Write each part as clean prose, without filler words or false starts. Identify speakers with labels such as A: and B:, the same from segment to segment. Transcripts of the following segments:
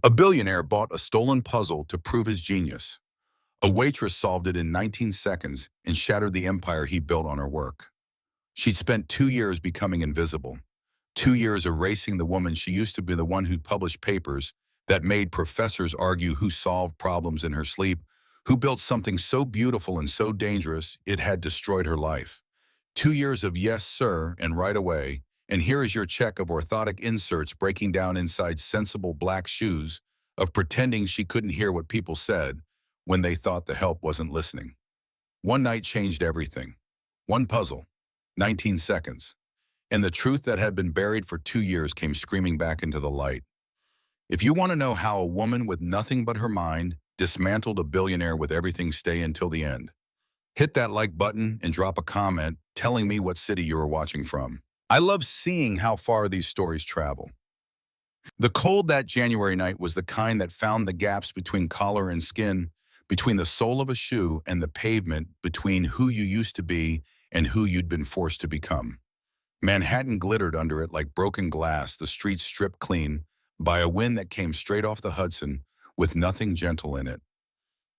A: A billionaire bought a stolen puzzle to prove his genius. A waitress solved it in 19 seconds and shattered the empire he built on her work. She'd spent 2 years becoming invisible, 2 years erasing the woman she used to be, the one who published papers that made professors argue who solved problems in her sleep, who built something so beautiful and so dangerous it had destroyed her life. 2 years of yes, sir, and right away, and here is your check of orthotic inserts breaking down inside sensible black shoes, of pretending she couldn't hear what people said when they thought the help wasn't listening. One night changed everything. One puzzle, 19 seconds, and the truth that had been buried for 2 years came screaming back into the light. If you want to know how a woman with nothing but her mind dismantled a billionaire with everything, stay until the end. Hit that like button and drop a comment telling me what city you are watching from. I love seeing how far these stories travel. The cold that January night was the kind that found the gaps between collar and skin, between the sole of a shoe and the pavement, between who you used to be and who you'd been forced to become. Manhattan glittered under it like broken glass, the streets stripped clean by a wind that came straight off the Hudson with nothing gentle in it.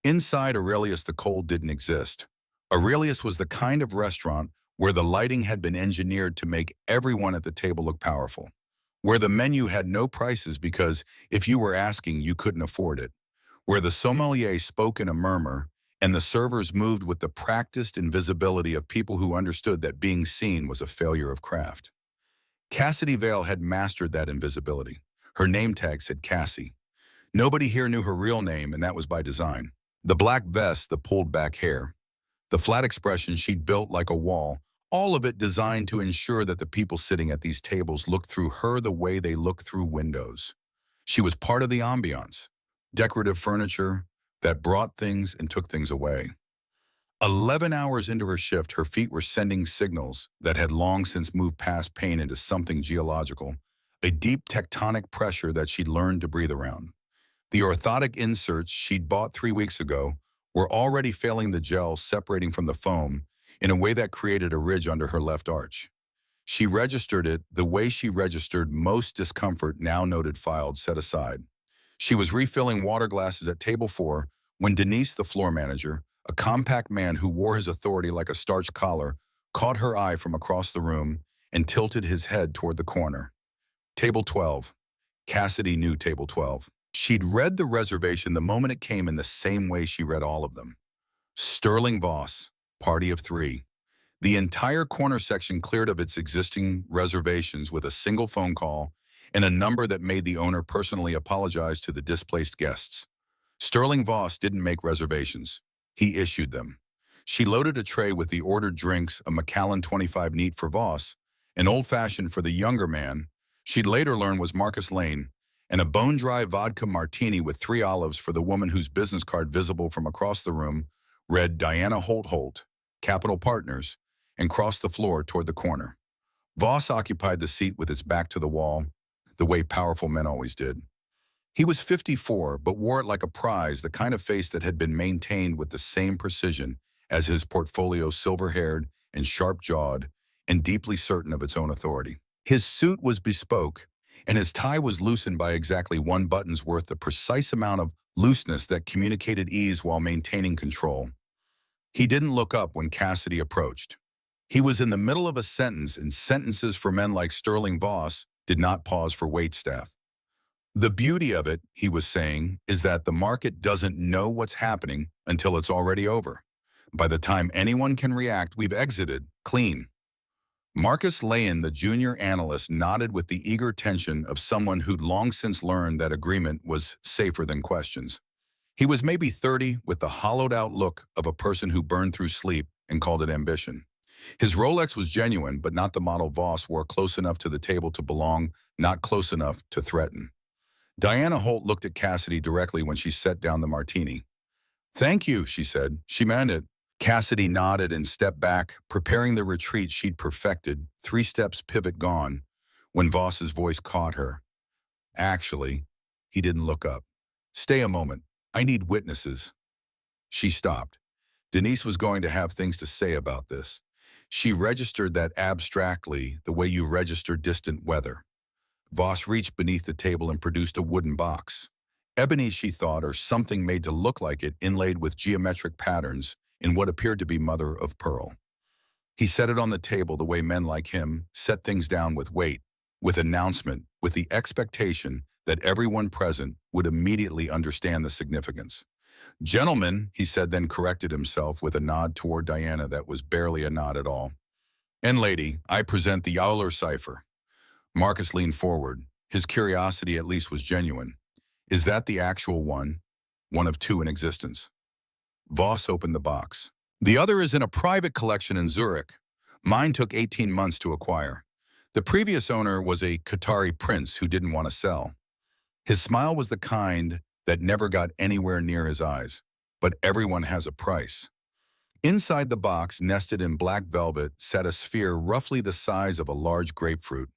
A: Inside Aurelius, the cold didn't exist. Aurelius was the kind of restaurant where the lighting had been engineered to make everyone at the table look powerful, where the menu had no prices because if you were asking, you couldn't afford it, where the sommelier spoke in a murmur and the servers moved with the practiced invisibility of people who understood that being seen was a failure of craft. Cassidy Vale had mastered that invisibility. Her name tag said Cassie. Nobody here knew her real name, and that was by design. The black vest, the pulled back hair, the flat expression she'd built like a wall, all of it designed to ensure that the people sitting at these tables looked through her the way they look through windows. She was part of the ambiance, decorative furniture that brought things and took things away. 11 hours into her shift, her feet were sending signals that had long since moved past pain into something geological, a deep tectonic pressure that she'd learned to breathe around. The orthotic inserts she'd bought 3 weeks ago were already failing the gel separating from the foam in a way that created a ridge under her left arch. She registered it the way she registered most discomfort, now noted, filed, set aside. She was refilling water glasses at table 4 when Denise, the floor manager, a compact man who wore his authority like a starched collar, caught her eye from across the room and tilted his head toward the corner. Table 12. Cassidy knew table 12. She'd read the reservation the moment it came in the same way she read all of them. Sterling Voss, party of 3. The entire corner section cleared of its existing reservations with a single phone call and a number that made the owner personally apologize to the displaced guests. Sterling Voss didn't make reservations. He issued them. She loaded a tray with the ordered drinks, a Macallan 25 neat for Voss, an old-fashioned for the younger man, she'd later learn was Marcus Lane, and a bone-dry vodka martini with 3 olives for the woman whose business card, visible from across the room, read Diana Holt, Capital Partners, and crossed the floor toward the corner. Voss occupied the seat with its back to the wall, the way powerful men always did. He was 54, but wore it like a prize, the kind of face that had been maintained with the same precision as his portfolio, silver-haired and sharp-jawed and deeply certain of its own authority. His suit was bespoke, and his tie was loosened by exactly 1 button's worth, the precise amount of looseness that communicated ease while maintaining control. He didn't look up when Cassidy approached. He was in the middle of a sentence, and sentences for men like Sterling Voss did not pause for waitstaff. The beauty of it, he was saying, is that the market doesn't know what's happening until it's already over. By the time anyone can react, we've exited clean. Marcus Lane, the junior analyst, nodded with the eager tension of someone who'd long since learned that agreement was safer than questions. He was maybe 30, with the hollowed-out look of a person who burned through sleep and called it ambition. His Rolex was genuine, but not the model Voss wore, close enough to the table to belong, not close enough to threaten. Diana Holt looked at Cassidy directly when she set down the martini. "Thank you," she said. She meant it. Cassidy nodded and stepped back, preparing the retreat she'd perfected, 3 steps pivot gone, when Voss's voice caught her. Actually, he didn't look up. "Stay a moment. I need witnesses." She stopped. Denise was going to have things to say about this. She registered that abstractly, the way you register distant weather. Voss reached beneath the table and produced a wooden box. Ebony, she thought, or something made to look like it, inlaid with geometric patterns in what appeared to be mother of pearl. He set it on the table the way men like him set things down with weight, with announcement, with the expectation that everyone present would immediately understand the significance. "Gentlemen," he said, then corrected himself with a nod toward Diana that was barely a nod at all. "And lady, I present the Euler cipher." Marcus leaned forward. His curiosity at least was genuine. "Is that the actual one? One of two in existence?" Voss opened the box. "The other is in a private collection in Zurich. Mine took 18 months to acquire. The previous owner was a Qatari prince who didn't want to sell." His smile was the kind that never got anywhere near his eyes. "But everyone has a price." Inside the box, nested in black velvet, sat a sphere roughly the size of a large grapefruit.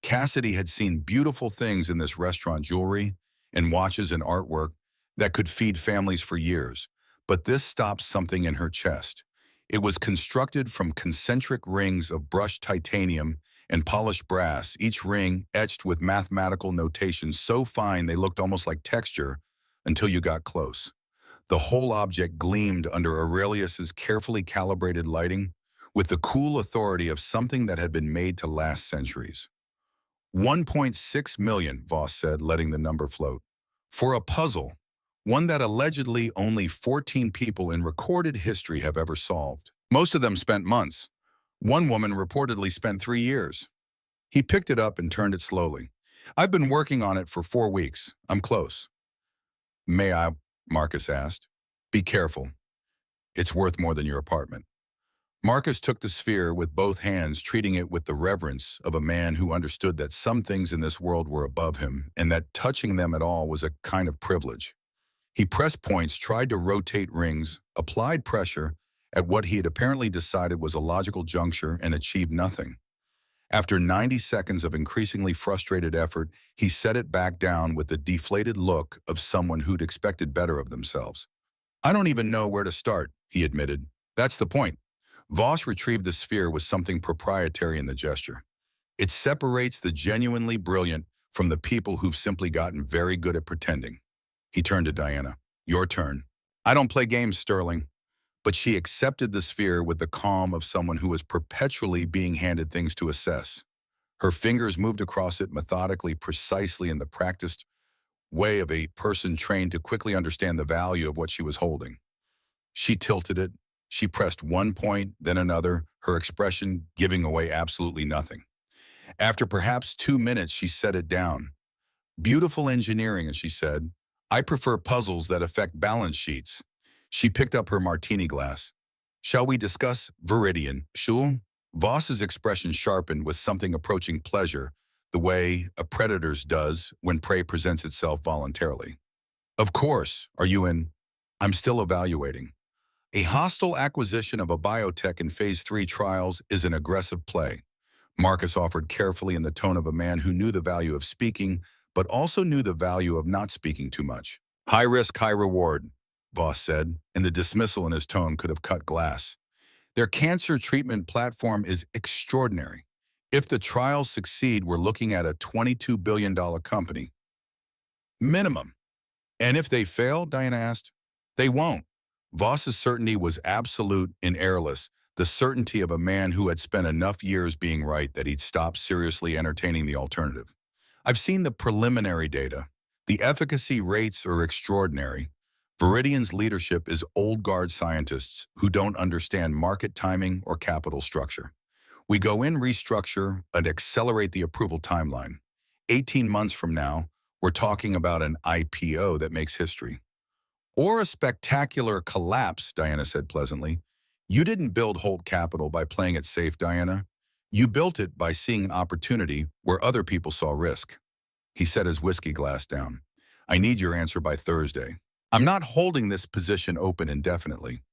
A: Cassidy had seen beautiful things in this restaurant, jewelry and watches and artwork that could feed families for years. But this stopped something in her chest. It was constructed from concentric rings of brushed titanium and polished brass, each ring etched with mathematical notation so fine they looked almost like texture until you got close. The whole object gleamed under Aurelius's carefully calibrated lighting with the cool authority of something that had been made to last centuries. 1.6 million, Voss said, letting the number float. "For a puzzle, one that allegedly only 14 people in recorded history have ever solved. Most of them spent months. One woman reportedly spent 3 years." He picked it up and turned it slowly. "I've been working on it for 4 weeks. I'm close." "May I?" Marcus asked. "Be careful. It's worth more than your apartment." Marcus took the sphere with both hands, treating it with the reverence of a man who understood that some things in this world were above him and that touching them at all was a kind of privilege. He pressed points, tried to rotate rings, applied pressure at what he had apparently decided was a logical juncture and achieved nothing. After 90 seconds of increasingly frustrated effort, he set it back down with the deflated look of someone who'd expected better of themselves. "I don't even know where to start," he admitted. "That's the point." Voss retrieved the sphere with something proprietary in the gesture. "It separates the genuinely brilliant from the people who've simply gotten very good at pretending." He turned to Diana. "Your turn." "I don't play games, Sterling." But she accepted the sphere with the calm of someone who was perpetually being handed things to assess. Her fingers moved across it methodically, precisely in the practiced way of a person trained to quickly understand the value of what she was holding. She tilted it. She pressed one point, then another, her expression giving away absolutely nothing. After perhaps 2 minutes, she set it down. "Beautiful engineering," she said. "I prefer puzzles that affect balance sheets." She picked up her martini glass. "Shall we discuss Viridian, Schul?" Voss's expression sharpened with something approaching pleasure, the way a predator's does when prey presents itself voluntarily. "Of course. Are you in?" "I'm still evaluating." A hostile acquisition of a biotech in Phase 3 trials is an aggressive play. Marcus offered carefully in the tone of a man who knew the value of speaking, but also knew the value of not speaking too much. "High risk, high reward," Voss said, and the dismissal in his tone could have cut glass. "Their cancer treatment platform is extraordinary. If the trials succeed, we're looking at a $22 billion company. Minimum." "And if they fail?" Diana asked. "They won't." Voss's certainty was absolute and airless, the certainty of a man who had spent enough years being right that he'd stopped seriously entertaining the alternative. "I've seen the preliminary data. The efficacy rates are extraordinary. Viridian's leadership is old guard scientists who don't understand market timing or capital structure. We go in, restructure, and accelerate the approval timeline. 18 months from now, we're talking about an IPO that makes history." "Or a spectacular collapse," Diana said pleasantly. "You didn't build Holt Capital by playing it safe, Diana. You built it by seeing an opportunity where other people saw risk." He set his whiskey glass down. "I need your answer by Thursday. I'm not holding this position open indefinitely.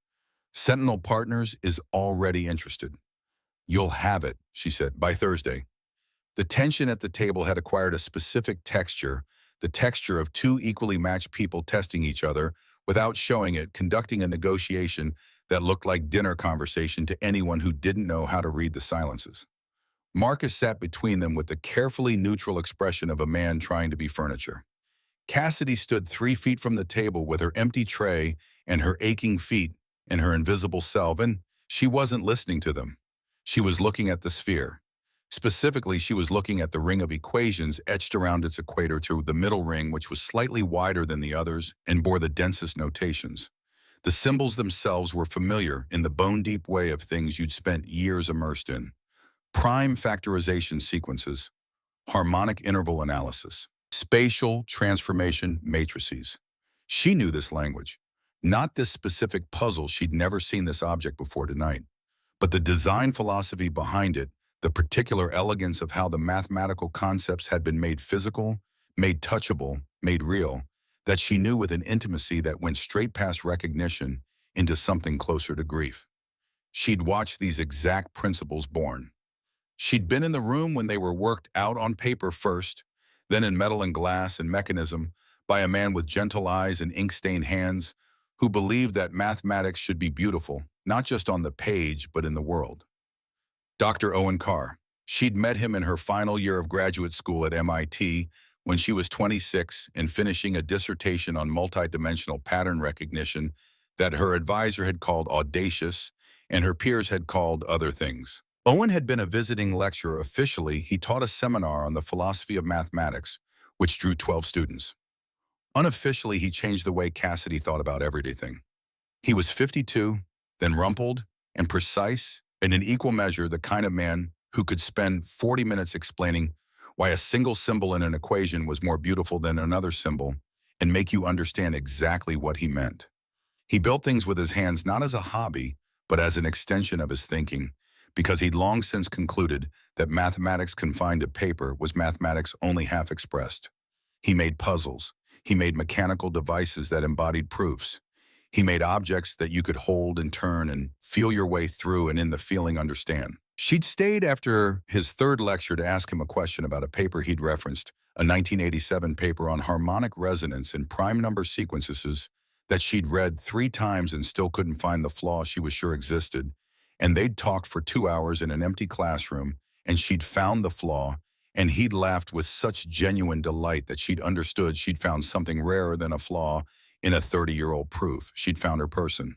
A: Sentinel Partners is already interested." "You'll have it," she said, "by Thursday." The tension at the table had acquired a specific texture, the texture of two equally matched people testing each other without showing it, conducting a negotiation that looked like dinner conversation to anyone who didn't know how to read the silences. Marcus sat between them with the carefully neutral expression of a man trying to be furniture. Cassidy stood 3 feet from the table with her empty tray and her aching feet and her invisible self, and she wasn't listening to them. She was looking at the sphere. Specifically, she was looking at the ring of equations etched around its equator to the middle ring, which was slightly wider than the others and bore the densest notations. The symbols themselves were familiar in the bone-deep way of things you'd spent years immersed in. Prime factorization sequences, harmonic interval analysis, spatial transformation matrices. She knew this language. Not this specific puzzle, she'd never seen this object before tonight, but the design philosophy behind it, the particular elegance of how the mathematical concepts had been made physical, made touchable, made real, that she knew with an intimacy that went straight past recognition into something closer to grief. She'd watched these exact principles born. She'd been in the room when they were worked out on paper first, then in metal and glass and mechanism by a man with gentle eyes and ink-stained hands who believed that mathematics should be beautiful, not just on the page, but in the world. Dr. Owen Carr. She'd met him in her final year of graduate school at MIT when she was 26 and finishing a dissertation on multidimensional pattern recognition that her advisor had called audacious and her peers had called other things. Owen had been a visiting lecturer. Officially, he taught a seminar on the philosophy of mathematics, which drew 12 students. Unofficially, he changed the way Cassidy thought about everything. He was 52, then rumpled and precise, and in equal measure the kind of man who could spend 40 minutes explaining why a single symbol in an equation was more beautiful than another symbol and make you understand exactly what he meant. He built things with his hands not as a hobby, but as an extension of his thinking, because he'd long since concluded that mathematics confined to paper was mathematics only half expressed. He made puzzles. He made mechanical devices that embodied proofs. He made objects that you could hold and turn and feel your way through and in the feeling understand. She'd stayed after his third lecture to ask him a question about a paper he'd referenced, a 1987 paper on harmonic resonance in prime number sequences that she'd read 3 times and still couldn't find the flaw she was sure existed. And they'd talked for 2 hours in an empty classroom, and she'd found the flaw, and he'd laughed with such genuine delight that she'd understood she'd found something rarer than a flaw in a 30-year-old proof. She'd found her person.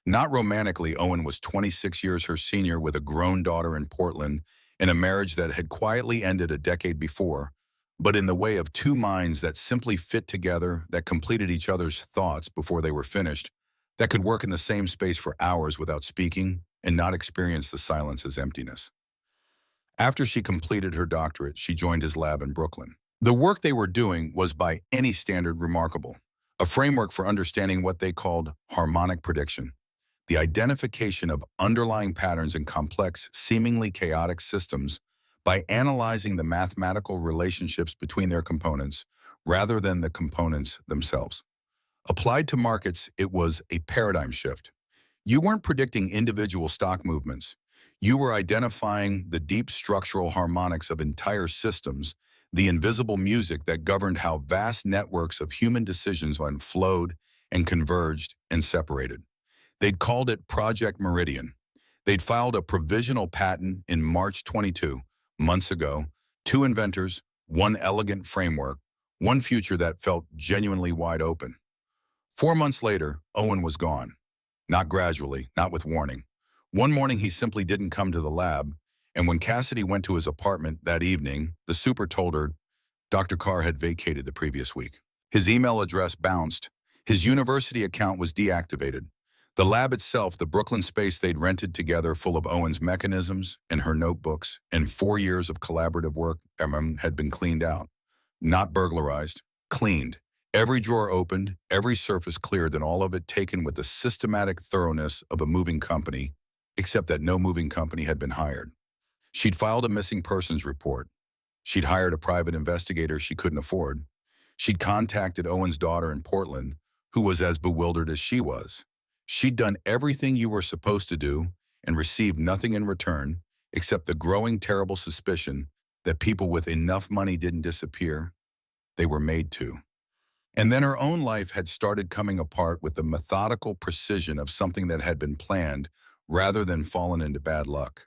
A: Not romantically, Owen was 26 years her senior with a grown daughter in Portland in a marriage that had quietly ended a decade before, but in the way of 2 minds that simply fit together, that completed each other's thoughts before they were finished, that could work in the same space for hours without speaking and not experience the silence as emptiness. After she completed her doctorate, she joined his lab in Brooklyn. The work they were doing was by any standard remarkable, a framework for understanding what they called harmonic prediction, the identification of underlying patterns in complex, seemingly chaotic systems by analyzing the mathematical relationships between their components rather than the components themselves. Applied to markets, it was a paradigm shift. You weren't predicting individual stock movements. You were identifying the deep structural harmonics of entire systems, the invisible music that governed how vast networks of human decisions flowed and converged and separated. They'd called it Project Meridian. They'd filed a provisional patent in March 22, months ago, 2 inventors, 1 elegant framework, 1 future that felt genuinely wide open. 4 months later, Owen was gone. Not gradually, not with warning. One morning he simply didn't come to the lab, and when Cassidy went to his apartment that evening, the super told her Dr. Carr had vacated the previous week. His email address bounced. His university account was deactivated. The lab itself, the Brooklyn space they'd rented together full of Owen's mechanisms and her notebooks and 4 years of collaborative work, had been cleaned out. Not burglarized, cleaned. Every drawer opened, every surface cleared, and all of it taken with the systematic thoroughness of a moving company, except that no moving company had been hired. She'd filed a missing persons report. She'd hired a private investigator she couldn't afford. She'd contacted Owen's daughter in Portland, who was as bewildered as she was. She'd done everything you were supposed to do and received nothing in return, except the growing terrible suspicion that people with enough money didn't disappear. They were made to. And then her own life had started coming apart with the methodical precision of something that had been planned rather than fallen into bad luck.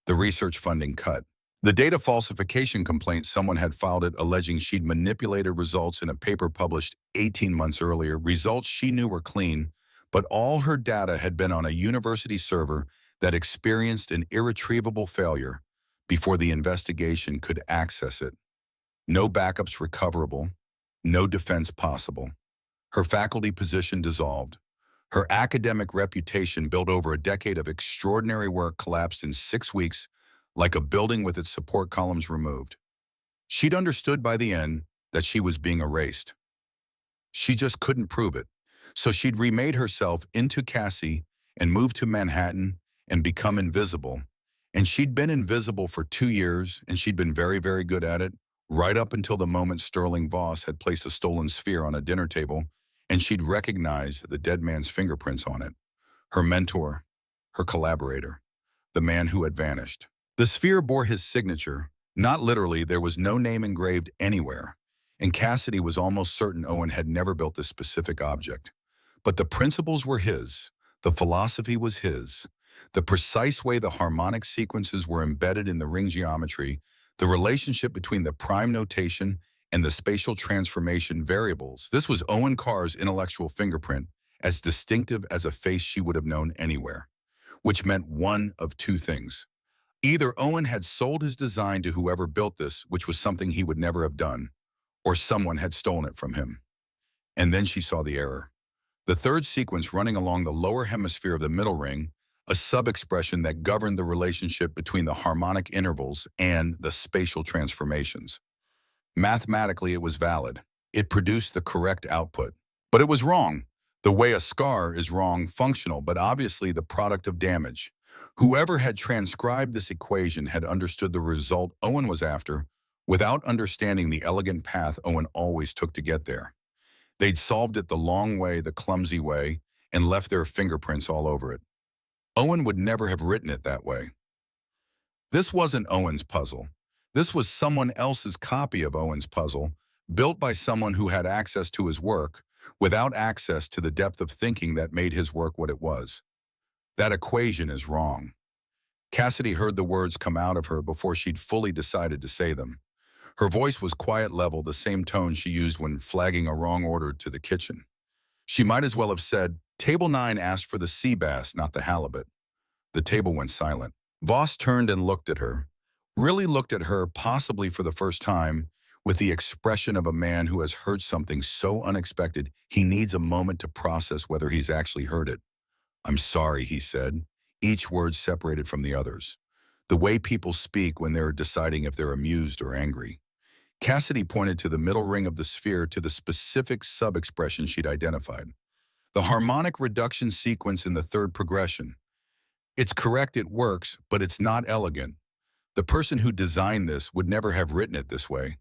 A: The research funding cut. The data falsification complaint, someone had filed it alleging she'd manipulated results in a paper published 18 months earlier, results she knew were clean, but all her data had been on a university server that experienced an irretrievable failure before the investigation could access it. No backups recoverable, no defense possible. Her faculty position dissolved. Her academic reputation, built over a decade of extraordinary work, collapsed in 6 weeks like a building with its support columns removed. She'd understood by the end that she was being erased. She just couldn't prove it. So she'd remade herself into Cassie and moved to Manhattan and become invisible. And she'd been invisible for 2 years, and she'd been very, very good at it, right up until the moment Sterling Voss had placed a stolen sphere on a dinner table, and she'd recognized the dead man's fingerprints on it. Her mentor, her collaborator, the man who had vanished. The sphere bore his signature. Not literally, there was no name engraved anywhere, and Cassidy was almost certain Owen had never built this specific object. But the principles were his, the philosophy was his, the precise way the harmonic sequences were embedded in the ring geometry, the relationship between the prime notation and the spatial transformation variables. This was Owen Carr's intellectual fingerprint, as distinctive as a face she would have known anywhere, which meant one of two things. Either Owen had sold his design to whoever built this, which was something he would never have done, or someone had stolen it from him. And then she saw the error. The third sequence running along the lower hemisphere of the middle ring, a sub-expression that governed the relationship between the harmonic intervals and the spatial transformations. Mathematically, it was valid. It produced the correct output. But it was wrong. The way a scar is wrong, functional, but obviously the product of damage. Whoever had transcribed this equation had understood the result Owen was after without understanding the elegant path Owen always took to get there. They'd solved it the long way, the clumsy way, and left their fingerprints all over it. Owen would never have written it that way. This wasn't Owen's puzzle. This was someone else's copy of Owen's puzzle, built by someone who had access to his work, without access to the depth of thinking that made his work what it was. That equation is wrong. Cassidy heard the words come out of her before she'd fully decided to say them. Her voice was quiet level, the same tone she used when flagging a wrong order to the kitchen. She might as well have said, "Table 9 asked for the sea bass, not the halibut." The table went silent. Voss turned and looked at her. Really looked at her, possibly for the first time, with the expression of a man who has heard something so unexpected he needs a moment to process whether he's actually heard it. "I'm sorry," he said, each word separated from the others. The way people speak when they're deciding if they're amused or angry. Cassidy pointed to the middle ring of the sphere, to the specific sub-expression she'd identified. The harmonic reduction sequence in the third progression. "It's correct, it works, but it's not elegant. The person who designed this would never have written it this way.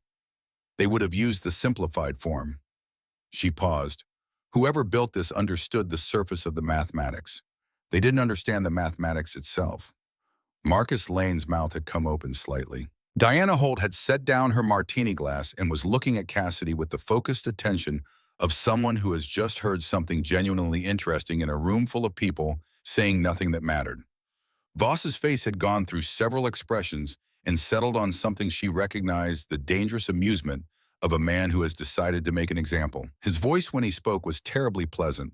A: They would have used the simplified form." She paused. Whoever built this understood the surface of the mathematics. They didn't understand the mathematics itself. Marcus Lane's mouth had come open slightly. Diana Holt had set down her martini glass and was looking at Cassidy with the focused attention of someone who has just heard something genuinely interesting in a room full of people saying nothing that mattered. Voss's face had gone through several expressions and settled on something she recognized: the dangerous amusement of a man who has decided to make an example. His voice when he spoke was terribly pleasant.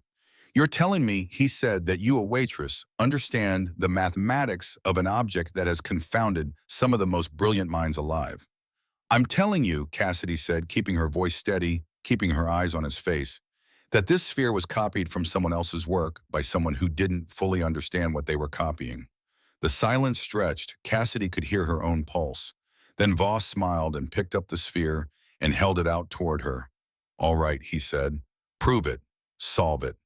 A: "You're telling me," he said, "that you, a waitress, understand the mathematics of an object that has confounded some of the most brilliant minds alive." "I'm telling you," Cassidy said, keeping her voice steady, keeping her eyes on his face, "that this sphere was copied from someone else's work by someone who didn't fully understand what they were copying." The silence stretched. Cassidy could hear her own pulse. Then Voss smiled and picked up the sphere and held it out toward her. "All right," he said. "Prove it. Solve it.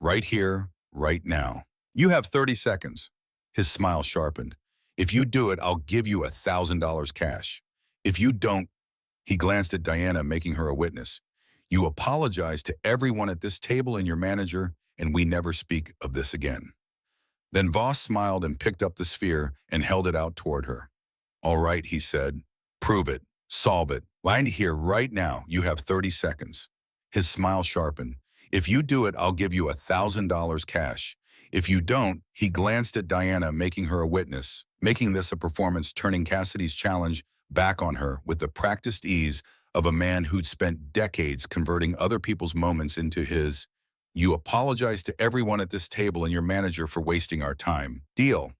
A: Right here, right now. You have 30 seconds. His smile sharpened. "If you do it, I'll give you $1,000 cash. If you don't—" He glanced at Diana, making her a witness. "You apologize to everyone at this table and your manager, and we never speak of this again." Then Voss smiled and picked up the sphere and held it out toward her. "All right," he said. "Prove it. Solve it. Right here, right now. You have 30 seconds. His smile sharpened. "If you do it, I'll give you $1,000 cash. If you don't, he glanced at Diana, making her a witness, making this a performance, turning Cassidy's challenge back on her with the practiced ease of a man who'd spent decades converting other people's moments into his. You apologize to everyone at this table and your manager for wasting our time. Deal.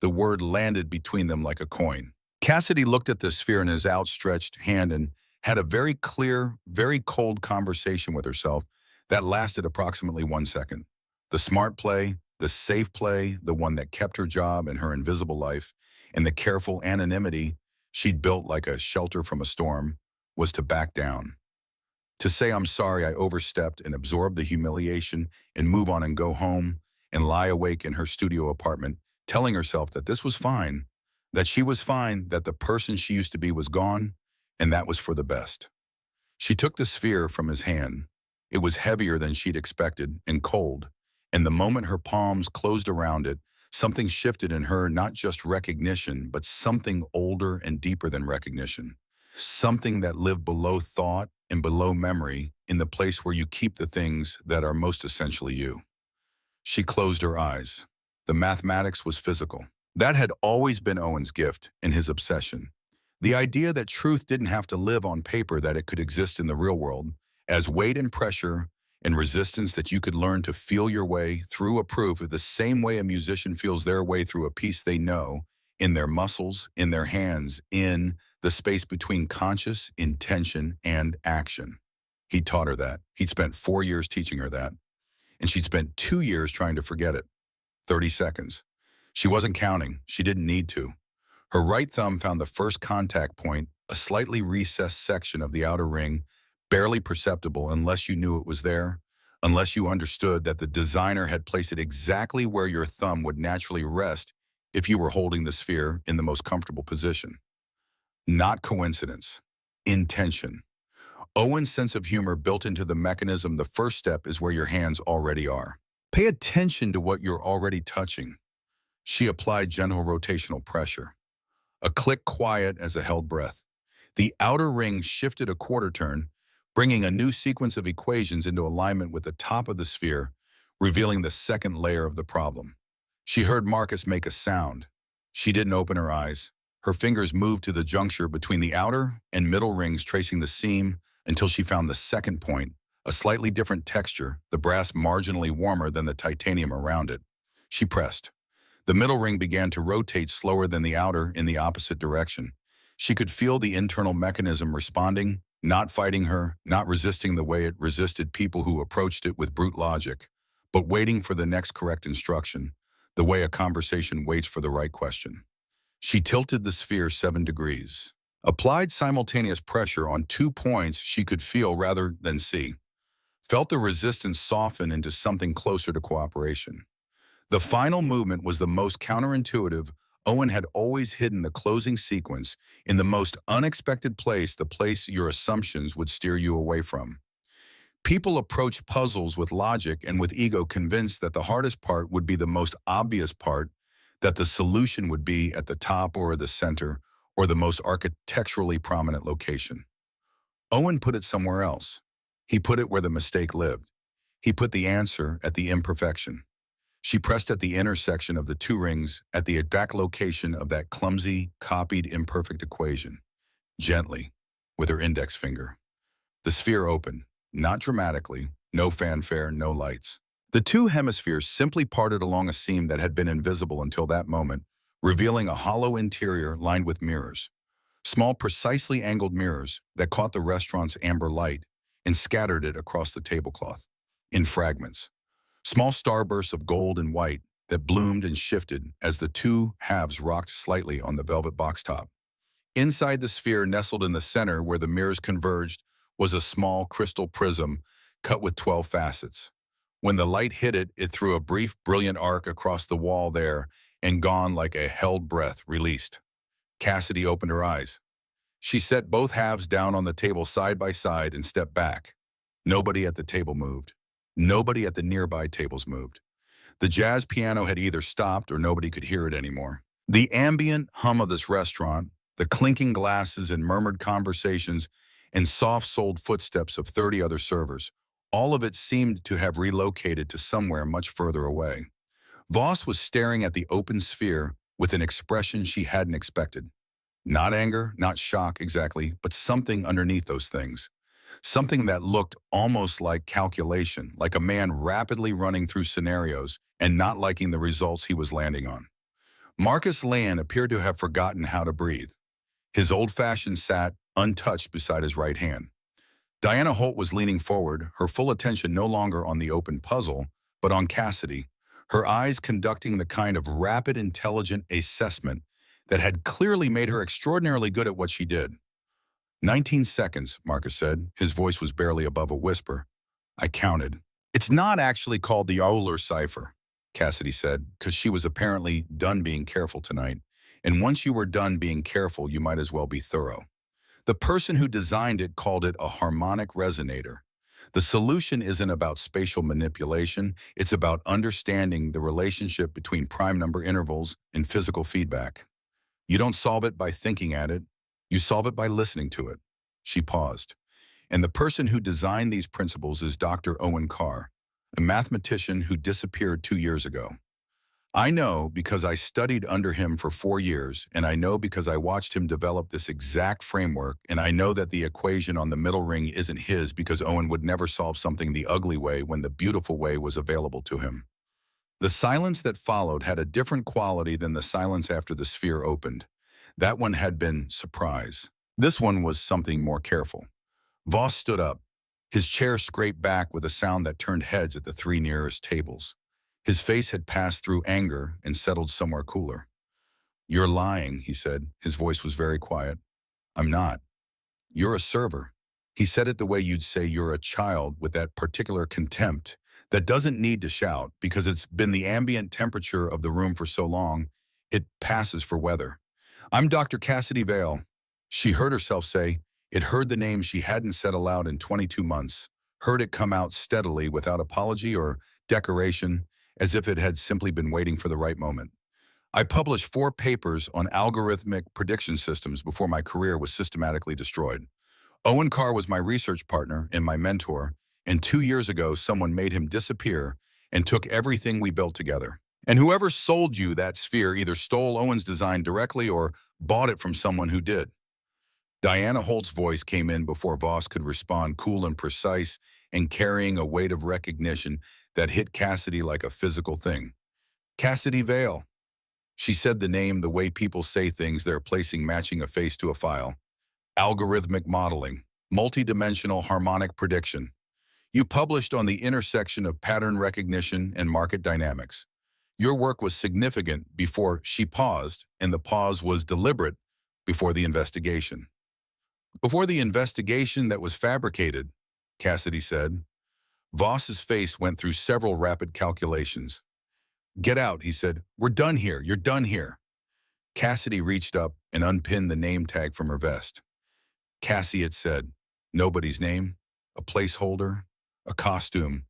A: The word landed between them like a coin. Cassidy looked at the sphere in his outstretched hand and had a very clear, very cold conversation with herself that lasted approximately 1 second. The smart play, the safe play, the one that kept her job and her invisible life, and the careful anonymity she'd built like a shelter from a storm, was to back down. To say, I'm sorry I overstepped, and absorb the humiliation and move on and go home and lie awake in her studio apartment, telling herself that this was fine, that she was fine, that the person she used to be was gone, and that was for the best. She took the sphere from his hand. It was heavier than she'd expected and cold, and the moment her palms closed around it, something shifted in her, not just recognition, but something older and deeper than recognition. Something that lived below thought and below memory, in the place where you keep the things that are most essentially you. She closed her eyes. The mathematics was physical. That had always been Owen's gift and his obsession. The idea that truth didn't have to live on paper, that it could exist in the real world, as weight and pressure and resistance, that you could learn to feel your way through a proof of the same way a musician feels their way through a piece they know, in their muscles, in their hands, in the space between conscious intention and action. He taught her that. He'd spent 4 years teaching her that, and she'd spent 2 years trying to forget it. 30 seconds. She wasn't counting. She didn't need to. Her right thumb found the first contact point, a slightly recessed section of the outer ring, barely perceptible unless you knew it was there, unless you understood that the designer had placed it exactly where your thumb would naturally rest if you were holding the sphere in the most comfortable position. Not coincidence. Intention. Owen's sense of humor built into the mechanism. The first step is where your hands already are. Pay attention to what you're already touching. She applied gentle rotational pressure. A click quiet as a held breath. The outer ring shifted a quarter turn, bringing a new sequence of equations into alignment with the top of the sphere, revealing the second layer of the problem. She heard Marcus make a sound. She didn't open her eyes. Her fingers moved to the juncture between the outer and middle rings, tracing the seam until she found the second point, a slightly different texture, the brass marginally warmer than the titanium around it. She pressed. The middle ring began to rotate slower than the outer in the opposite direction. She could feel the internal mechanism responding, not fighting her, not resisting the way it resisted people who approached it with brute logic, but waiting for the next correct instruction, the way a conversation waits for the right question. She tilted the sphere 7 degrees. Applied simultaneous pressure on 2 points she could feel rather than see. Felt the resistance soften into something closer to cooperation. The final movement was the most counterintuitive. Owen had always hidden the closing sequence in the most unexpected place, the place your assumptions would steer you away from. People approach puzzles with logic and with ego, convinced that the hardest part would be the most obvious part, that the solution would be at the top or the center or the most architecturally prominent location. Owen put it somewhere else. He put it where the mistake lived. He put the answer at the imperfection. She pressed at the intersection of the 2 rings, at the exact location of that clumsy, copied, imperfect equation. Gently, with her index finger. The sphere opened, not dramatically, no fanfare, no lights. The 2 hemispheres simply parted along a seam that had been invisible until that moment, revealing a hollow interior lined with mirrors. Small, precisely angled mirrors that caught the restaurant's amber light and scattered it across the tablecloth, in fragments. Small starbursts of gold and white that bloomed and shifted as the 2 halves rocked slightly on the velvet box top. Inside the sphere, nestled in the center where the mirrors converged, was a small crystal prism cut with 12 facets. When the light hit it, it threw a brief, brilliant arc across the wall there, and gone like a held breath, released. Cassidy opened her eyes. She set both halves down on the table side by side and stepped back. Nobody at the table moved. Nobody at the nearby tables moved. The jazz piano had either stopped or nobody could hear it anymore. The ambient hum of this restaurant, the clinking glasses and murmured conversations and soft-soled footsteps of 30 other servers, All of it seemed to have relocated to somewhere much further away. Voss was staring at the open sphere with an expression she hadn't expected. Not anger, not shock exactly, but something underneath those things. Something that looked almost like calculation, like a man rapidly running through scenarios and not liking the results he was landing on. Marcus Land appeared to have forgotten how to breathe. His old-fashioned sat untouched beside his right hand. Diana Holt was leaning forward, her full attention no longer on the open puzzle, but on Cassidy, her eyes conducting the kind of rapid, intelligent assessment that had clearly made her extraordinarily good at what she did. 19 seconds, Marcus said. His voice was barely above a whisper. I counted. It's not actually called the Euler cipher, Cassidy said, because she was apparently done being careful tonight. And once you were done being careful, you might as well be thorough. The person who designed it called it a harmonic resonator. The solution isn't about spatial manipulation, it's about understanding the relationship between prime number intervals and physical feedback. You don't solve it by thinking at it, you solve it by listening to it. She paused. And the person who designed these principles is Dr. Owen Carr, a mathematician who disappeared 2 years ago. I know because I studied under him for 4 years, and I know because I watched him develop this exact framework, and I know that the equation on the middle ring isn't his because Owen would never solve something the ugly way when the beautiful way was available to him. The silence that followed had a different quality than the silence after the sphere opened. That one had been surprise. This one was something more careful. Voss stood up. His chair scraped back with a sound that turned heads at the 3 nearest tables. His face had passed through anger and settled somewhere cooler. You're lying, he said. His voice was very quiet. I'm not. You're a server. He said it the way you'd say you're a child, with that particular contempt that doesn't need to shout because it's been the ambient temperature of the room for so long, it passes for weather. I'm Dr. Cassidy Vale. She heard herself say, it heard the name she hadn't said aloud in 22 months, heard it come out steadily without apology or decoration, as if it had simply been waiting for the right moment. I published 4 papers on algorithmic prediction systems before my career was systematically destroyed. Owen Carr was my research partner and my mentor, and 2 years ago someone made him disappear and took everything we built together. And whoever sold you that sphere either stole Owen's design directly or bought it from someone who did. Diana Holt's voice came in before Voss could respond, cool and precise, and carrying a weight of recognition that hit Cassidy like a physical thing. Cassidy Vale. She said the name the way people say things they're placing matching a face to a file. Algorithmic modeling. Multidimensional harmonic prediction. You published on the intersection of pattern recognition and market dynamics. Your work was significant before she paused, and the pause was deliberate before the investigation. Before the investigation that was fabricated, Cassidy said. Voss's face went through several rapid calculations. Get out, he said. We're done here. You're done here. Cassidy reached up and unpinned the name tag from her vest. Cassie had said, nobody's name, a placeholder, a costume.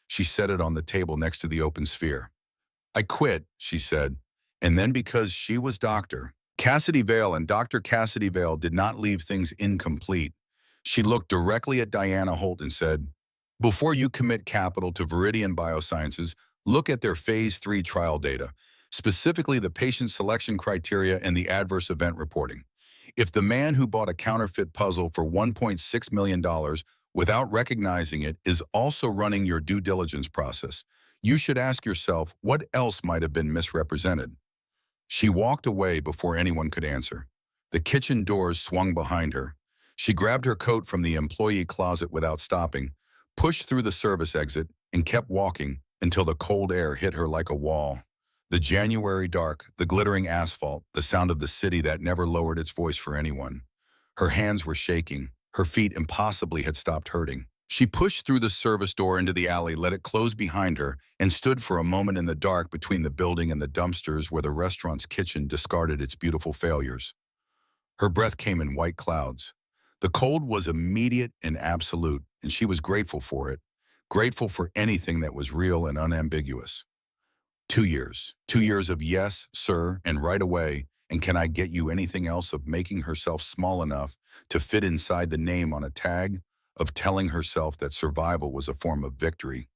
A: She set it on the table next to the open sphere. I quit, she said, and then because she was Dr. Cassidy Vale and Dr. Cassidy Vale did not leave things incomplete. She looked directly at Diana Holt and said, before you commit capital to Viridian Biosciences, look at their Phase 3 trial data, specifically the patient selection criteria and the adverse event reporting. If the man who bought a counterfeit puzzle for $1.6 million without recognizing it is also running your due diligence process, you should ask yourself what else might have been misrepresented. She walked away before anyone could answer. The kitchen doors swung behind her. She grabbed her coat from the employee closet without stopping, pushed through the service exit, and kept walking until the cold air hit her like a wall. The January dark, the glittering asphalt, the sound of the city that never lowered its voice for anyone. Her hands were shaking. Her feet impossibly had stopped hurting. She pushed through the service door into the alley, let it close behind her, and stood for a moment in the dark between the building and the dumpsters where the restaurant's kitchen discarded its beautiful failures. Her breath came in white clouds. The cold was immediate and absolute, and she was grateful for it, grateful for anything that was real and unambiguous. 2 years. 2 years of yes, sir, and right away, and can I get you anything else, of making herself small enough to fit inside the name on a tag, of telling herself that survival was a form of victory.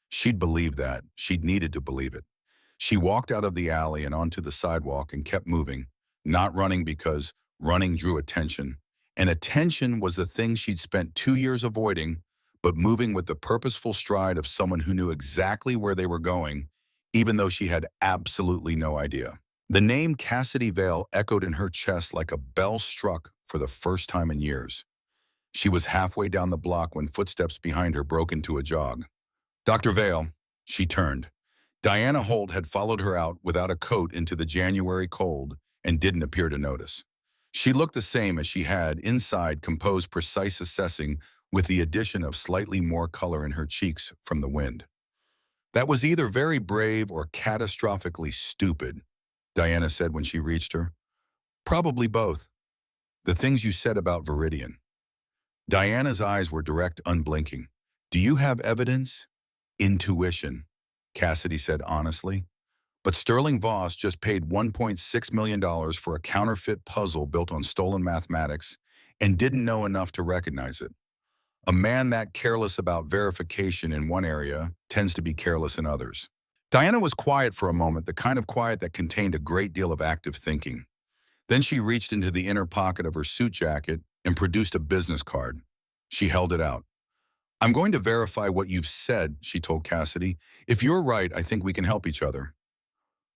A: She'd believed that. She'd needed to believe it. She walked out of the alley and onto the sidewalk and kept moving, not running because running drew attention. And attention was the thing she'd spent 2 years avoiding, but moving with the purposeful stride of someone who knew exactly where they were going, even though she had absolutely no idea. The name Cassidy Vale echoed in her chest like a bell struck for the first time in years. She was halfway down the block when footsteps behind her broke into a jog. Dr. Vale, she turned. Diana Holt had followed her out without a coat into the January cold and didn't appear to notice. She looked the same as she had inside, composed, precise, assessing, with the addition of slightly more color in her cheeks from the wind. That was either very brave or catastrophically stupid, Diana said when she reached her. Probably both. The things you said about Viridian. Diana's eyes were direct, unblinking. Do you have evidence? Intuition, Cassidy said honestly. But Sterling Voss just paid $1.6 million for a counterfeit puzzle built on stolen mathematics and didn't know enough to recognize it. A man that careless about verification in one area tends to be careless in others. Diana was quiet for a moment, the kind of quiet that contained a great deal of active thinking. Then she reached into the inner pocket of her suit jacket and produced a business card. She held it out. I'm going to verify what you've said, she told Cassidy. If you're right, I think we can help each other.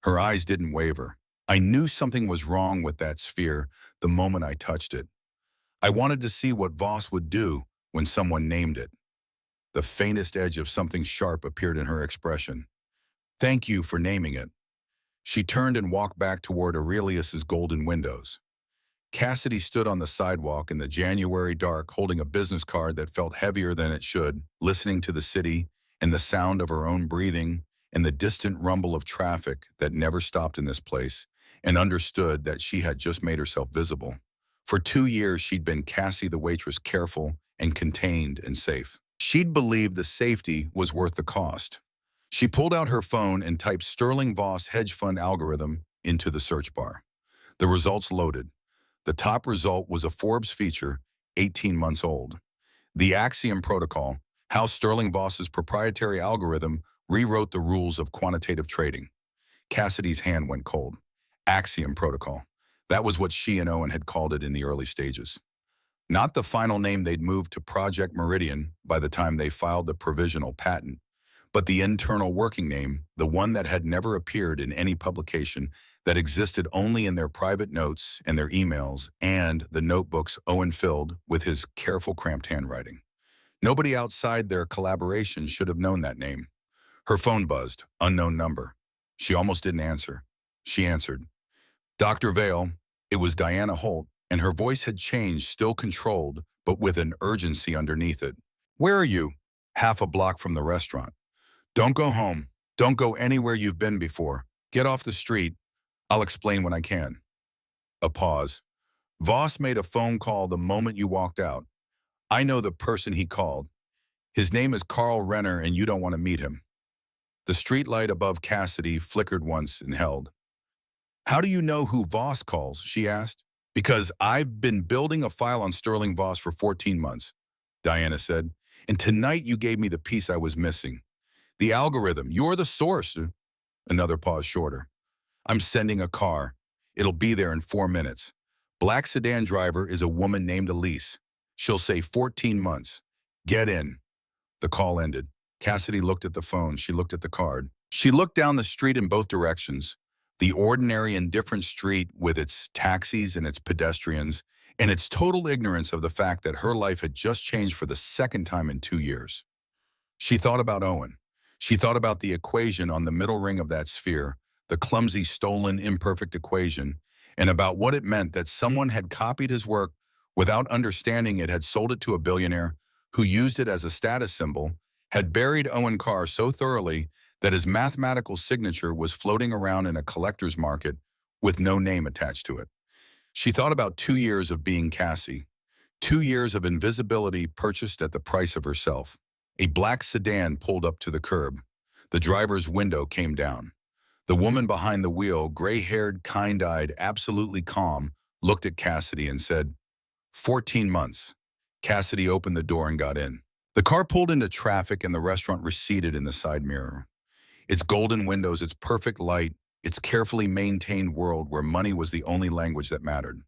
A: Her eyes didn't waver. I knew something was wrong with that sphere the moment I touched it. I wanted to see what Voss would do when someone named it. The faintest edge of something sharp appeared in her expression. Thank you for naming it. She turned and walked back toward Aurelius's golden windows. Cassidy stood on the sidewalk in the January dark, holding a business card that felt heavier than it should, listening to the city and the sound of her own breathing and the distant rumble of traffic that never stopped in this place, and understood that she had just made herself visible. For 2 years, she'd been Cassie the waitress, careful and contained and safe. She'd believed the safety was worth the cost. She pulled out her phone and typed Sterling Voss hedge fund algorithm into the search bar. The results loaded. The top result was a Forbes feature, 18 months old. The Axiom Protocol, how Sterling Voss's proprietary algorithm rewrote the rules of quantitative trading. Cassidy's hand went cold. Axiom Protocol. That was what she and Owen had called it in the early stages. Not the final name they'd moved to Project Meridian by the time they filed the provisional patent, but the internal working name, the one that had never appeared in any publication, that existed only in their private notes and their emails and the notebooks Owen filled with his careful, cramped handwriting. Nobody outside their collaboration should have known that name. Her phone buzzed, unknown number. She almost didn't answer. She answered. Dr. Vale, it was Diana Holt, and her voice had changed, still controlled, but with an urgency underneath it. Where are you? Half a block from the restaurant. Don't go home. Don't go anywhere you've been before. Get off the street. I'll explain when I can. A pause. Voss made a phone call the moment you walked out. I know the person he called. His name is Carl Renner, and you don't want to meet him. The streetlight above Cassidy flickered once and held. How do you know who Voss calls? She asked. Because I've been building a file on Sterling Voss for 14 months, Diana said. And tonight you gave me the piece I was missing. The algorithm. You're the source. Another pause shorter. I'm sending a car. It'll be there in 4 minutes. Black sedan driver is a woman named Elise. She'll say 14 months. Get in. The call ended. Cassidy looked at the phone. She looked at the card. She looked down the street in both directions. The ordinary, indifferent street with its taxis and its pedestrians, and its total ignorance of the fact that her life had just changed for the second time in 2 years. She thought about Owen. She thought about the equation on the middle ring of that sphere, the clumsy, stolen, imperfect equation, and about what it meant that someone had copied his work without understanding it, had sold it to a billionaire who used it as a status symbol, had buried Owen Carr so thoroughly that his mathematical signature was floating around in a collector's market with no name attached to it. She thought about 2 years of being Cassie, 2 years of invisibility purchased at the price of herself. A black sedan pulled up to the curb. The driver's window came down. The woman behind the wheel, gray-haired, kind-eyed, absolutely calm, looked at Cassidy and said, 14 months. Cassidy opened the door and got in. The car pulled into traffic and the restaurant receded in the side mirror. Its golden windows, its perfect light, its carefully maintained world where money was the only language that mattered.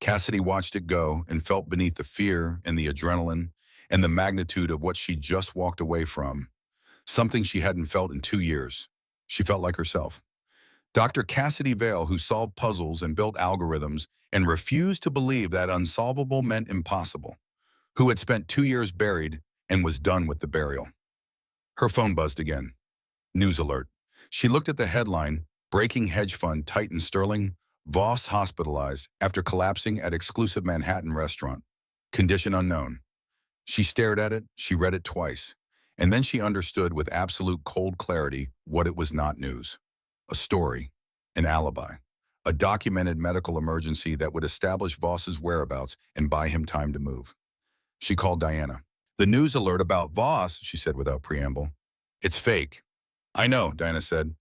A: Cassidy watched it go and felt beneath the fear and the adrenaline and the magnitude of what she just walked away from, something she hadn't felt in 2 years. She felt like herself. Dr. Cassidy Vale, who solved puzzles and built algorithms and refused to believe that unsolvable meant impossible, who had spent 2 years buried and was done with the burial. Her phone buzzed again. News alert. She looked at the headline, Breaking Hedge Fund Titan Sterling, Voss hospitalized after collapsing at exclusive Manhattan restaurant. Condition unknown. She stared at it, she read it twice, and then she understood with absolute cold clarity what it was not news. A story, an alibi, a documented medical emergency that would establish Voss's whereabouts and buy him time to move. She called Diana. The news alert about Voss, she said without preamble. It's fake. I know, Diana said.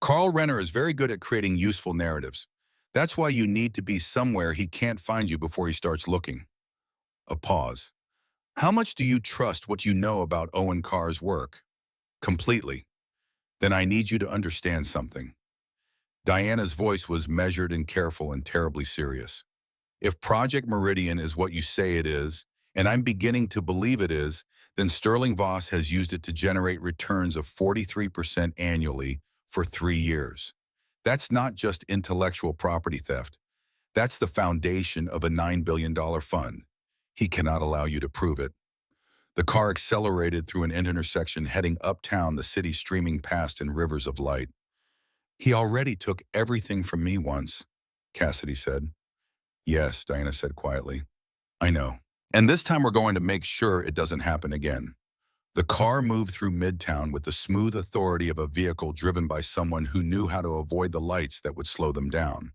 A: Carl Renner is very good at creating useful narratives. That's why you need to be somewhere he can't find you before he starts looking. A pause. How much do you trust what you know about Owen Carr's work? Completely. Then I need you to understand something. Diana's voice was measured and careful and terribly serious. If Project Meridian is what you say it is, and I'm beginning to believe it is, then Sterling Voss has used it to generate returns of 43% annually for 3 years. That's not just intellectual property theft. That's the foundation of a $9 billion fund. He cannot allow you to prove it. The car accelerated through an intersection heading uptown, the city streaming past in rivers of light. He already took everything from me once, Cassidy said. Yes, Diana said quietly. I know. And this time we're going to make sure it doesn't happen again. The car moved through Midtown with the smooth authority of a vehicle driven by someone who knew how to avoid the lights that would slow them down.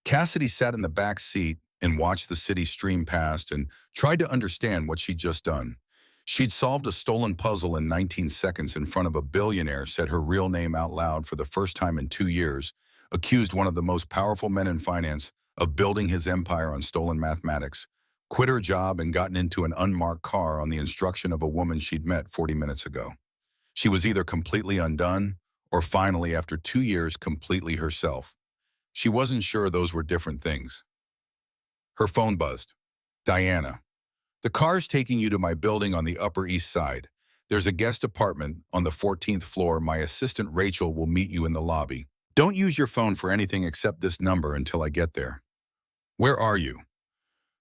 A: Cassidy sat in the back seat and watched the city stream past and tried to understand what she'd just done. She'd solved a stolen puzzle in 19 seconds in front of a billionaire, said her real name out loud for the first time in 2 years, accused one of the most powerful men in finance of building his empire on stolen mathematics, quit her job and gotten into an unmarked car on the instruction of a woman she'd met 40 minutes ago. She was either completely undone or finally, after 2 years, completely herself. She wasn't sure those were different things. Her phone buzzed. Diana. The car's taking you to my building on the Upper East Side. There's a guest apartment on the 14th floor. My assistant Rachel will meet you in the lobby. Don't use your phone for anything except this number until I get there. Where are you?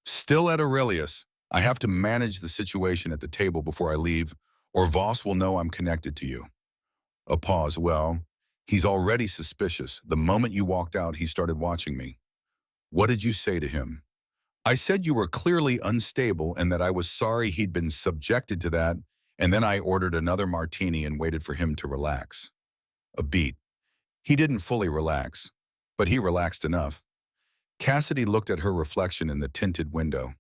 A: Still at Aurelius. I have to manage the situation at the table before I leave, or Voss will know I'm connected to you. A pause. Well, he's already suspicious. The moment you walked out, he started watching me. What did you say to him? I said you were clearly unstable and that I was sorry he'd been subjected to that, and then I ordered another martini and waited for him to relax. A beat. He didn't fully relax, but he relaxed enough. Cassidy looked at her reflection in the tinted window.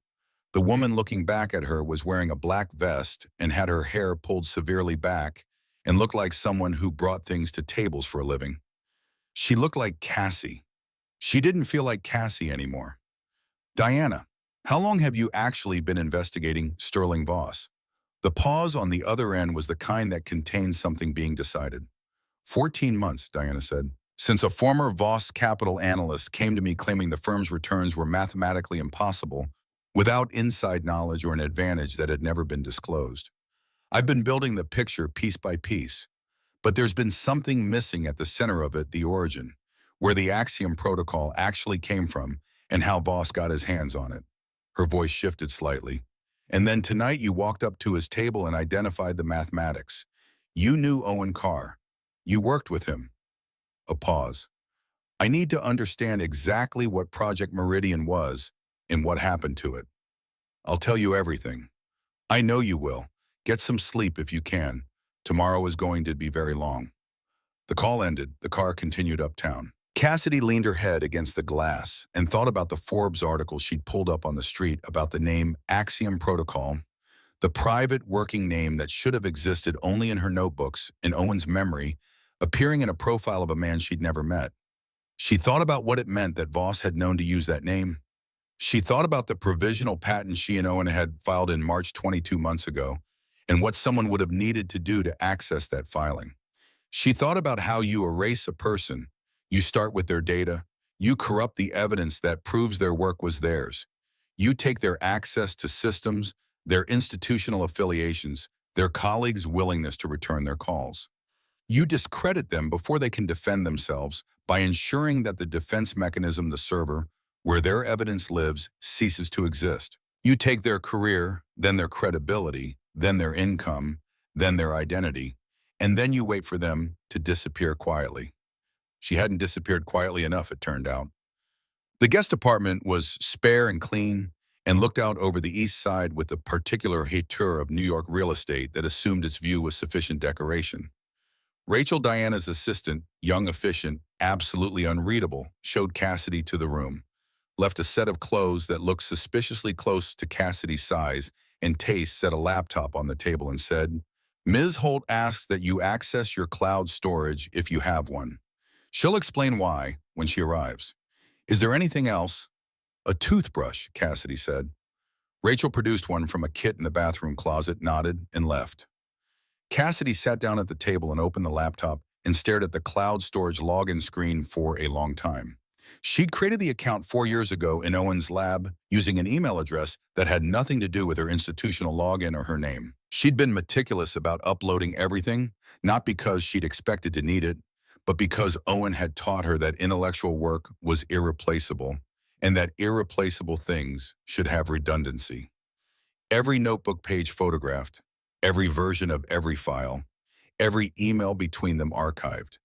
A: The woman looking back at her was wearing a black vest and had her hair pulled severely back and looked like someone who brought things to tables for a living. She looked like Cassie. She didn't feel like Cassie anymore. Diana, how long have you actually been investigating Sterling Voss? The pause on the other end was the kind that contained something being decided. 14 months, Diana said. Since a former Voss capital analyst came to me claiming the firm's returns were mathematically impossible without inside knowledge or an advantage that had never been disclosed. I've been building the picture piece by piece, but there's been something missing at the center of it, the origin, where the Axiom protocol actually came from and how Voss got his hands on it. Her voice shifted slightly. And then tonight you walked up to his table and identified the mathematics. You knew Owen Carr. You worked with him. A pause. I need to understand exactly what Project Meridian was and what happened to it. I'll tell you everything. I know you will. Get some sleep if you can. Tomorrow is going to be very long. The call ended. The car continued uptown. Cassidy leaned her head against the glass and thought about the Forbes article she'd pulled up on the street about the name Axiom Protocol, the private working name that should have existed only in her notebooks, in Owen's memory, appearing in a profile of a man she'd never met. She thought about what it meant that Voss had known to use that name. She thought about the provisional patent she and Owen had filed in March 22 months ago and what someone would have needed to do to access that filing. She thought about how you erase a person. You start with their data. You corrupt the evidence that proves their work was theirs. You take their access to systems, their institutional affiliations, their colleagues' willingness to return their calls. You discredit them before they can defend themselves by ensuring that the defense mechanism, the server, where their evidence lives, ceases to exist. You take their career, then their credibility, then their income, then their identity, and then you wait for them to disappear quietly. She hadn't disappeared quietly enough, it turned out. The guest apartment was spare and clean and looked out over the east side with the particular hauteur of New York real estate that assumed its view was sufficient decoration. Rachel, Diana's assistant, young, efficient, absolutely unreadable, showed Cassidy to the room, left a set of clothes that looked suspiciously close to Cassidy's size and taste, set a laptop on the table and said, "Ms. Holt asks that you access your cloud storage if you have one. She'll explain why when she arrives. Is there anything else?" "A toothbrush," Cassidy said. Rachel produced one from a kit in the bathroom closet, nodded, and left. Cassidy sat down at the table and opened the laptop and stared at the cloud storage login screen for a long time. She'd created the account 4 years ago in Owen's lab using an email address that had nothing to do with her institutional login or her name. She'd been meticulous about uploading everything, not because she'd expected to need it, but because Owen had taught her that intellectual work was irreplaceable and that irreplaceable things should have redundancy. Every notebook page photographed, every version of every file, every email between them archived,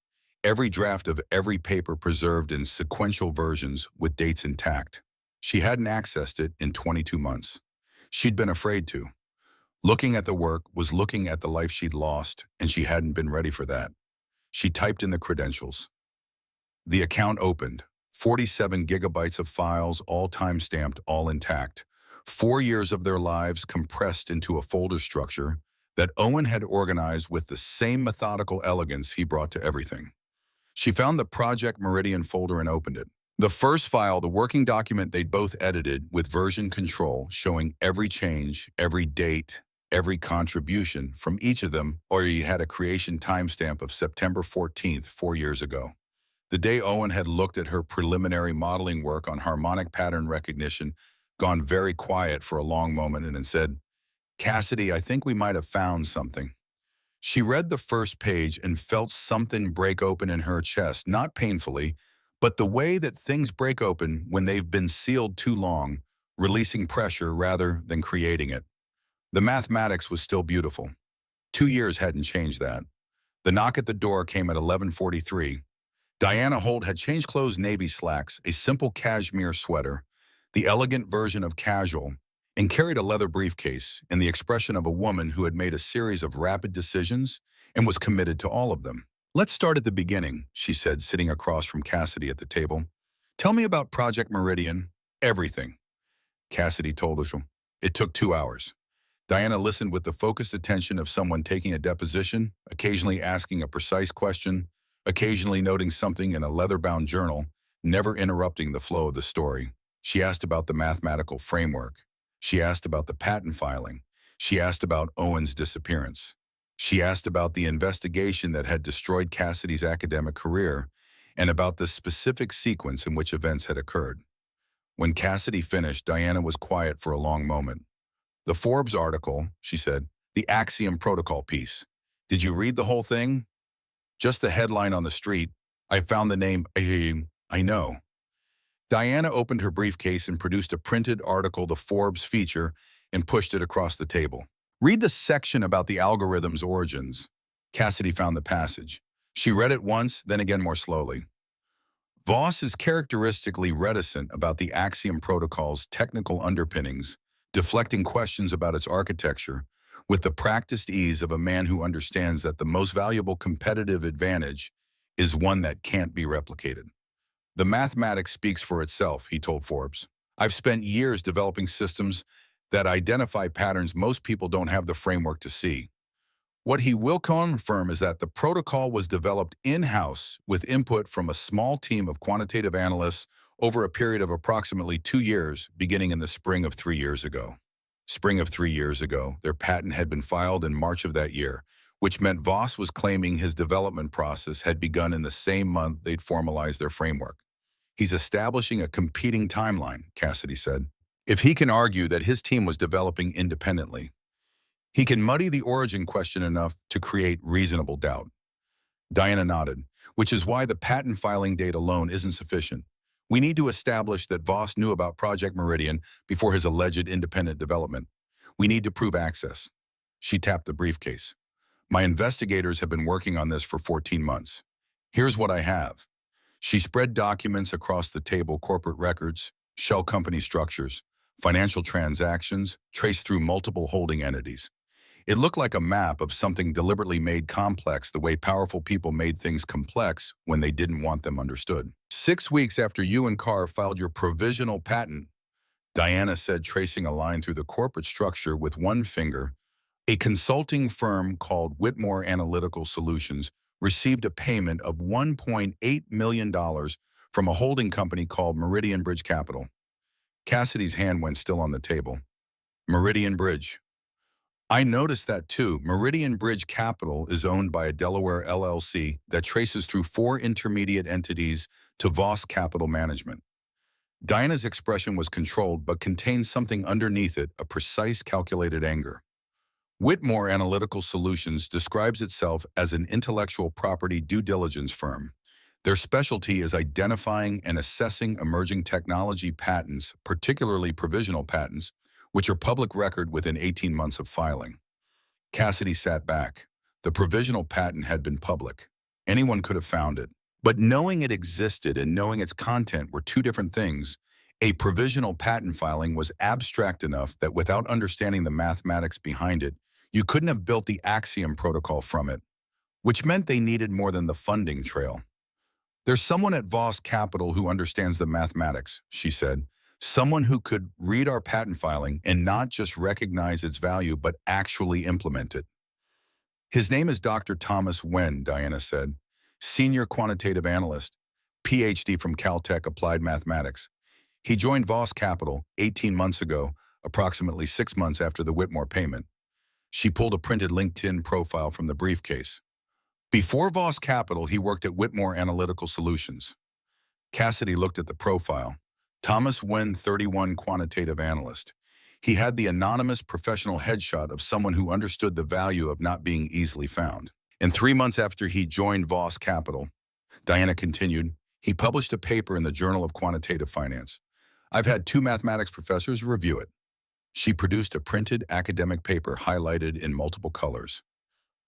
A: every draft of every paper preserved in sequential versions with dates intact. She hadn't accessed it in 22 months. She'd been afraid to. Looking at the work was looking at the life she'd lost, and she hadn't been ready for that. She typed in the credentials. The account opened. 47 gigabytes of files, all time-stamped, all intact. 4 years of their lives compressed into a folder structure that Owen had organized with the same methodical elegance he brought to everything. She found the Project Meridian folder and opened it. The first file, the working document they'd both edited with version control, showing every change, every date, every contribution from each of them, or he had a creation timestamp of September 14th, 4 years ago. The day Owen had looked at her preliminary modeling work on harmonic pattern recognition, gone very quiet for a long moment, and then said, "Cassidy, I think we might have found something." She read the first page and felt something break open in her chest, not painfully, but the way that things break open when they've been sealed too long, releasing pressure rather than creating it. The mathematics was still beautiful. 2 years hadn't changed that. The knock at the door came at 11:43. Diana Holt had changed clothes, navy slacks, a simple cashmere sweater, the elegant version of casual, and carried a leather briefcase in the expression of a woman who had made a series of rapid decisions and was committed to all of them. "Let's start at the beginning," she said, sitting across from Cassidy at the table. "Tell me about Project Meridian, everything." Cassidy told her. It took 2 hours. Diana listened with the focused attention of someone taking a deposition, occasionally asking a precise question, occasionally noting something in a leather-bound journal, never interrupting the flow of the story. She asked about the mathematical framework. She asked about the patent filing. She asked about Owen's disappearance. She asked about the investigation that had destroyed Cassidy's academic career and about the specific sequence in which events had occurred. When Cassidy finished, Diana was quiet for a long moment. "The Forbes article," she said, "the Axiom Protocol piece. Did you read the whole thing?" "Just the headline on the street. I found the name. I know." Diana opened her briefcase and produced a printed article, the Forbes feature, and pushed it across the table. "Read the section about the algorithm's origins." Cassidy found the passage. She read it once, then again more slowly. "Voss is characteristically reticent about the Axiom protocol's technical underpinnings, deflecting questions about its architecture with the practiced ease of a man who understands that the most valuable competitive advantage is one that can't be replicated. The mathematics speaks for itself," he told Forbes. "I've spent years developing systems that identify patterns most people don't have the framework to see. What he will confirm is that the protocol was developed in-house with input from a small team of quantitative analysts over a period of approximately 2 years, beginning in the spring of 3 years ago. Spring of 3 years ago, their patent had been filed in March of that year, which meant Voss was claiming his development process had begun in the same month they'd formalized their framework. He's establishing a competing timeline, Cassidy said. If he can argue that his team was developing independently, he can muddy the origin question enough to create reasonable doubt. Diana nodded, which is why the patent filing date alone isn't sufficient. We need to establish that Voss knew about Project Meridian before his alleged independent development. We need to prove access. She tapped the briefcase. My investigators have been working on this for 14 months. Here's what I have. She spread documents across the table: corporate records, shell company structures, financial transactions traced through multiple holding entities. It looked like a map of something deliberately made complex, the way powerful people made things complex when they didn't want them understood. 6 weeks after you and Carr filed your provisional patent, Diana said, tracing a line through the corporate structure with one finger, a consulting firm called Whitmore Analytical Solutions received a payment of $1.8 million from a holding company called Meridian Bridge Capital. Cassidy's hand went still on the table. Meridian Bridge. I noticed that too. Meridian Bridge Capital is owned by a Delaware LLC that traces through 4 intermediate entities to Voss Capital Management. Diana's expression was controlled but contained something underneath it, a precise, calculated anger. Whitmore Analytical Solutions describes itself as an intellectual property due diligence firm. Their specialty is identifying and assessing emerging technology patents, particularly provisional patents, which are public record within 18 months of filing. Cassidy sat back. The provisional patent had been public. Anyone could have found it. But knowing it existed and knowing its content were two different things. A provisional patent filing was abstract enough that without understanding the mathematics behind it, you couldn't have built the Axiom protocol from it, which meant they needed more than the funding trail. There's someone at Voss Capital who understands the mathematics, she said. Someone who could read our patent filing and not just recognize its value, but actually implement it. His name is Dr. Thomas Wen, Diana said, senior quantitative analyst, PhD from Caltech Applied Mathematics. He joined Voss Capital 18 months ago, approximately 6 months after the Whitmore payment. She pulled a printed LinkedIn profile from the briefcase. Before Voss Capital, he worked at Whitmore Analytical Solutions. Cassidy looked at the profile. Thomas Wen, 31, quantitative analyst. He had the anonymous professional headshot of someone who understood the value of not being easily found. And 3 months after he joined Voss Capital, Diana continued, he published a paper in the Journal of Quantitative Finance. I've had 2 mathematics professors review it. She produced a printed academic paper highlighted in multiple colors.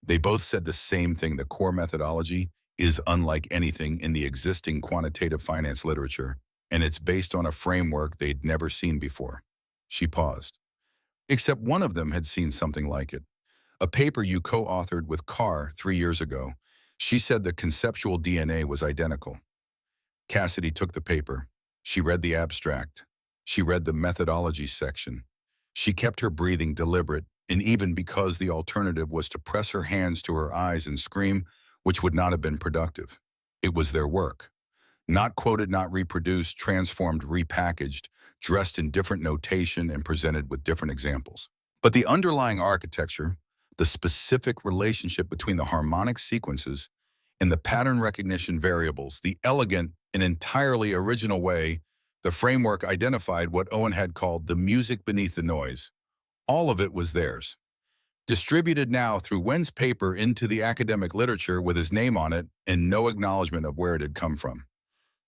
A: They both said the same thing: the core methodology is unlike anything in the existing quantitative finance literature, and it's based on a framework they'd never seen before. She paused. Except one of them had seen something like it. A paper you co-authored with Carr 3 years ago. She said the conceptual DNA was identical. Cassidy took the paper. She read the abstract. She read the methodology section. She kept her breathing deliberate, and even because the alternative was to press her hands to her eyes and scream, which would not have been productive. It was their work. Not quoted, not reproduced, transformed, repackaged, dressed in different notation and presented with different examples. But the underlying architecture, the specific relationship between the harmonic sequences and the pattern recognition variables, the elegant and entirely original way the framework identified what Owen had called the music beneath the noise. All of it was theirs. Distributed now through Wen's paper into the academic literature with his name on it and no acknowledgement of where it had come from.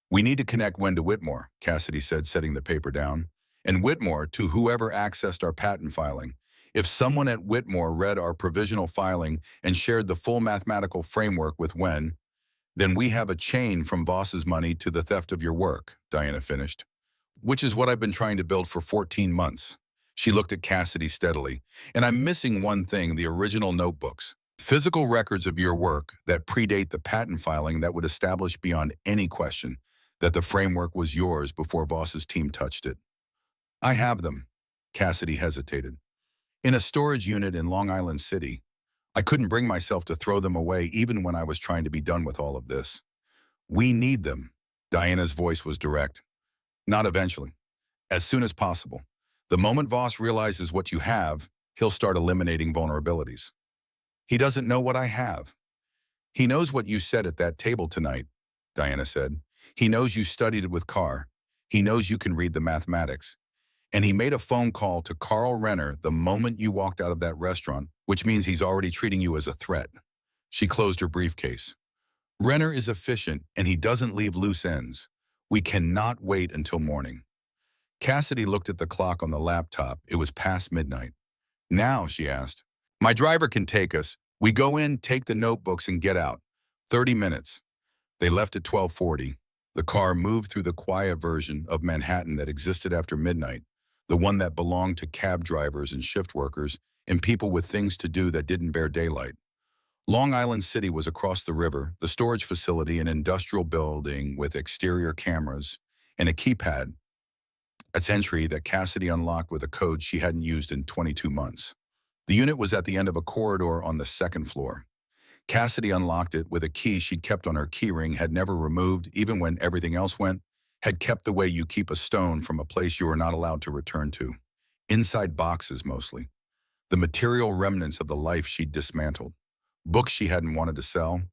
A: We need to connect Wen to Whitmore, Cassidy said, setting the paper down, and Whitmore to whoever accessed our patent filing. If someone at Whitmore read our provisional filing and shared the full mathematical framework with Wen, then we have a chain from Voss's money to the theft of your work, Diana finished. Which is what I've been trying to build for 14 months. She looked at Cassidy steadily. And I'm missing one thing: the original notebooks. Physical records of your work that predate the patent filing that would establish beyond any question that the framework was yours before Voss's team touched it. I have them. Cassidy hesitated. In a storage unit in Long Island City. I couldn't bring myself to throw them away even when I was trying to be done with all of this. We need them. Diana's voice was direct. Not eventually. As soon as possible. The moment Voss realizes what you have, he'll start eliminating vulnerabilities. He doesn't know what I have. He knows what you said at that table tonight, Diana said. He knows you studied it with Carr. He knows you can read the mathematics. And he made a phone call to Carl Renner the moment you walked out of that restaurant, which means he's already treating you as a threat. She closed her briefcase. Renner is efficient and he doesn't leave loose ends. We cannot wait until morning. Cassidy looked at the clock on the laptop. It was past midnight. Now, she asked. My driver can take us. We go in, take the notebooks, and get out. 30 minutes. They left at 12:40. The car moved through the quiet version of Manhattan that existed after midnight, the one that belonged to cab drivers and shift workers and people with things to do that didn't bear daylight. Long Island City was across the river, the storage facility, an industrial building with exterior cameras, and a keypad, its entry that Cassidy unlocked with a code she hadn't used in 22 months. The unit was at the end of a corridor on the second floor. Cassidy unlocked it with a key she'd kept on her keyring, had never removed, even when everything else went, had kept the way you keep a stone from a place you were not allowed to return to. Inside boxes, mostly. The material remnants of the life she'd dismantled. Books she hadn't wanted to sell.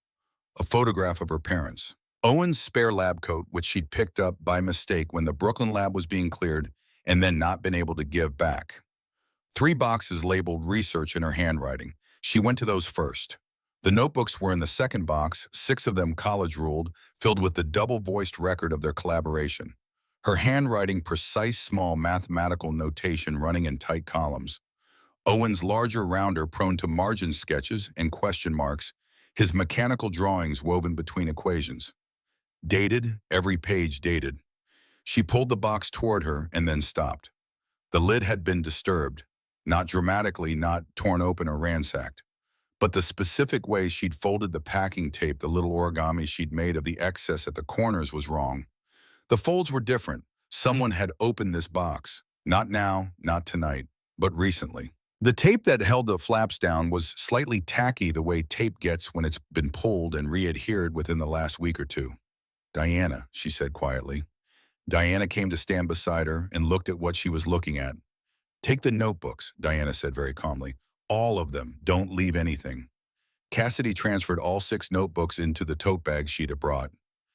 A: A photograph of her parents. Owen's spare lab coat, which she'd picked up by mistake when the Brooklyn lab was being cleared and then not been able to give back. 3 boxes labeled research in her handwriting. She went to those first. The notebooks were in the second box, 6 of them college-ruled, filled with the double-voiced record of their collaboration. Her handwriting precise, small mathematical notation running in tight columns. Owen's larger rounder prone to margin sketches and question marks, his mechanical drawings woven between equations. Dated, every page dated. She pulled the box toward her and then stopped. The lid had been disturbed. Not dramatically, not torn open or ransacked. But the specific way she'd folded the packing tape, the little origami she'd made of the excess at the corners, was wrong. The folds were different. Someone had opened this box. Not now, not tonight, but recently. The tape that held the flaps down was slightly tacky, the way tape gets when it's been pulled and re-adhered within the last week or two. Diana, she said quietly. Diana came to stand beside her and looked at what she was looking at. Take the notebooks, Diana said very calmly. All of them. Don't leave anything. Cassidy transferred all 6 notebooks into the tote bag she'd brought.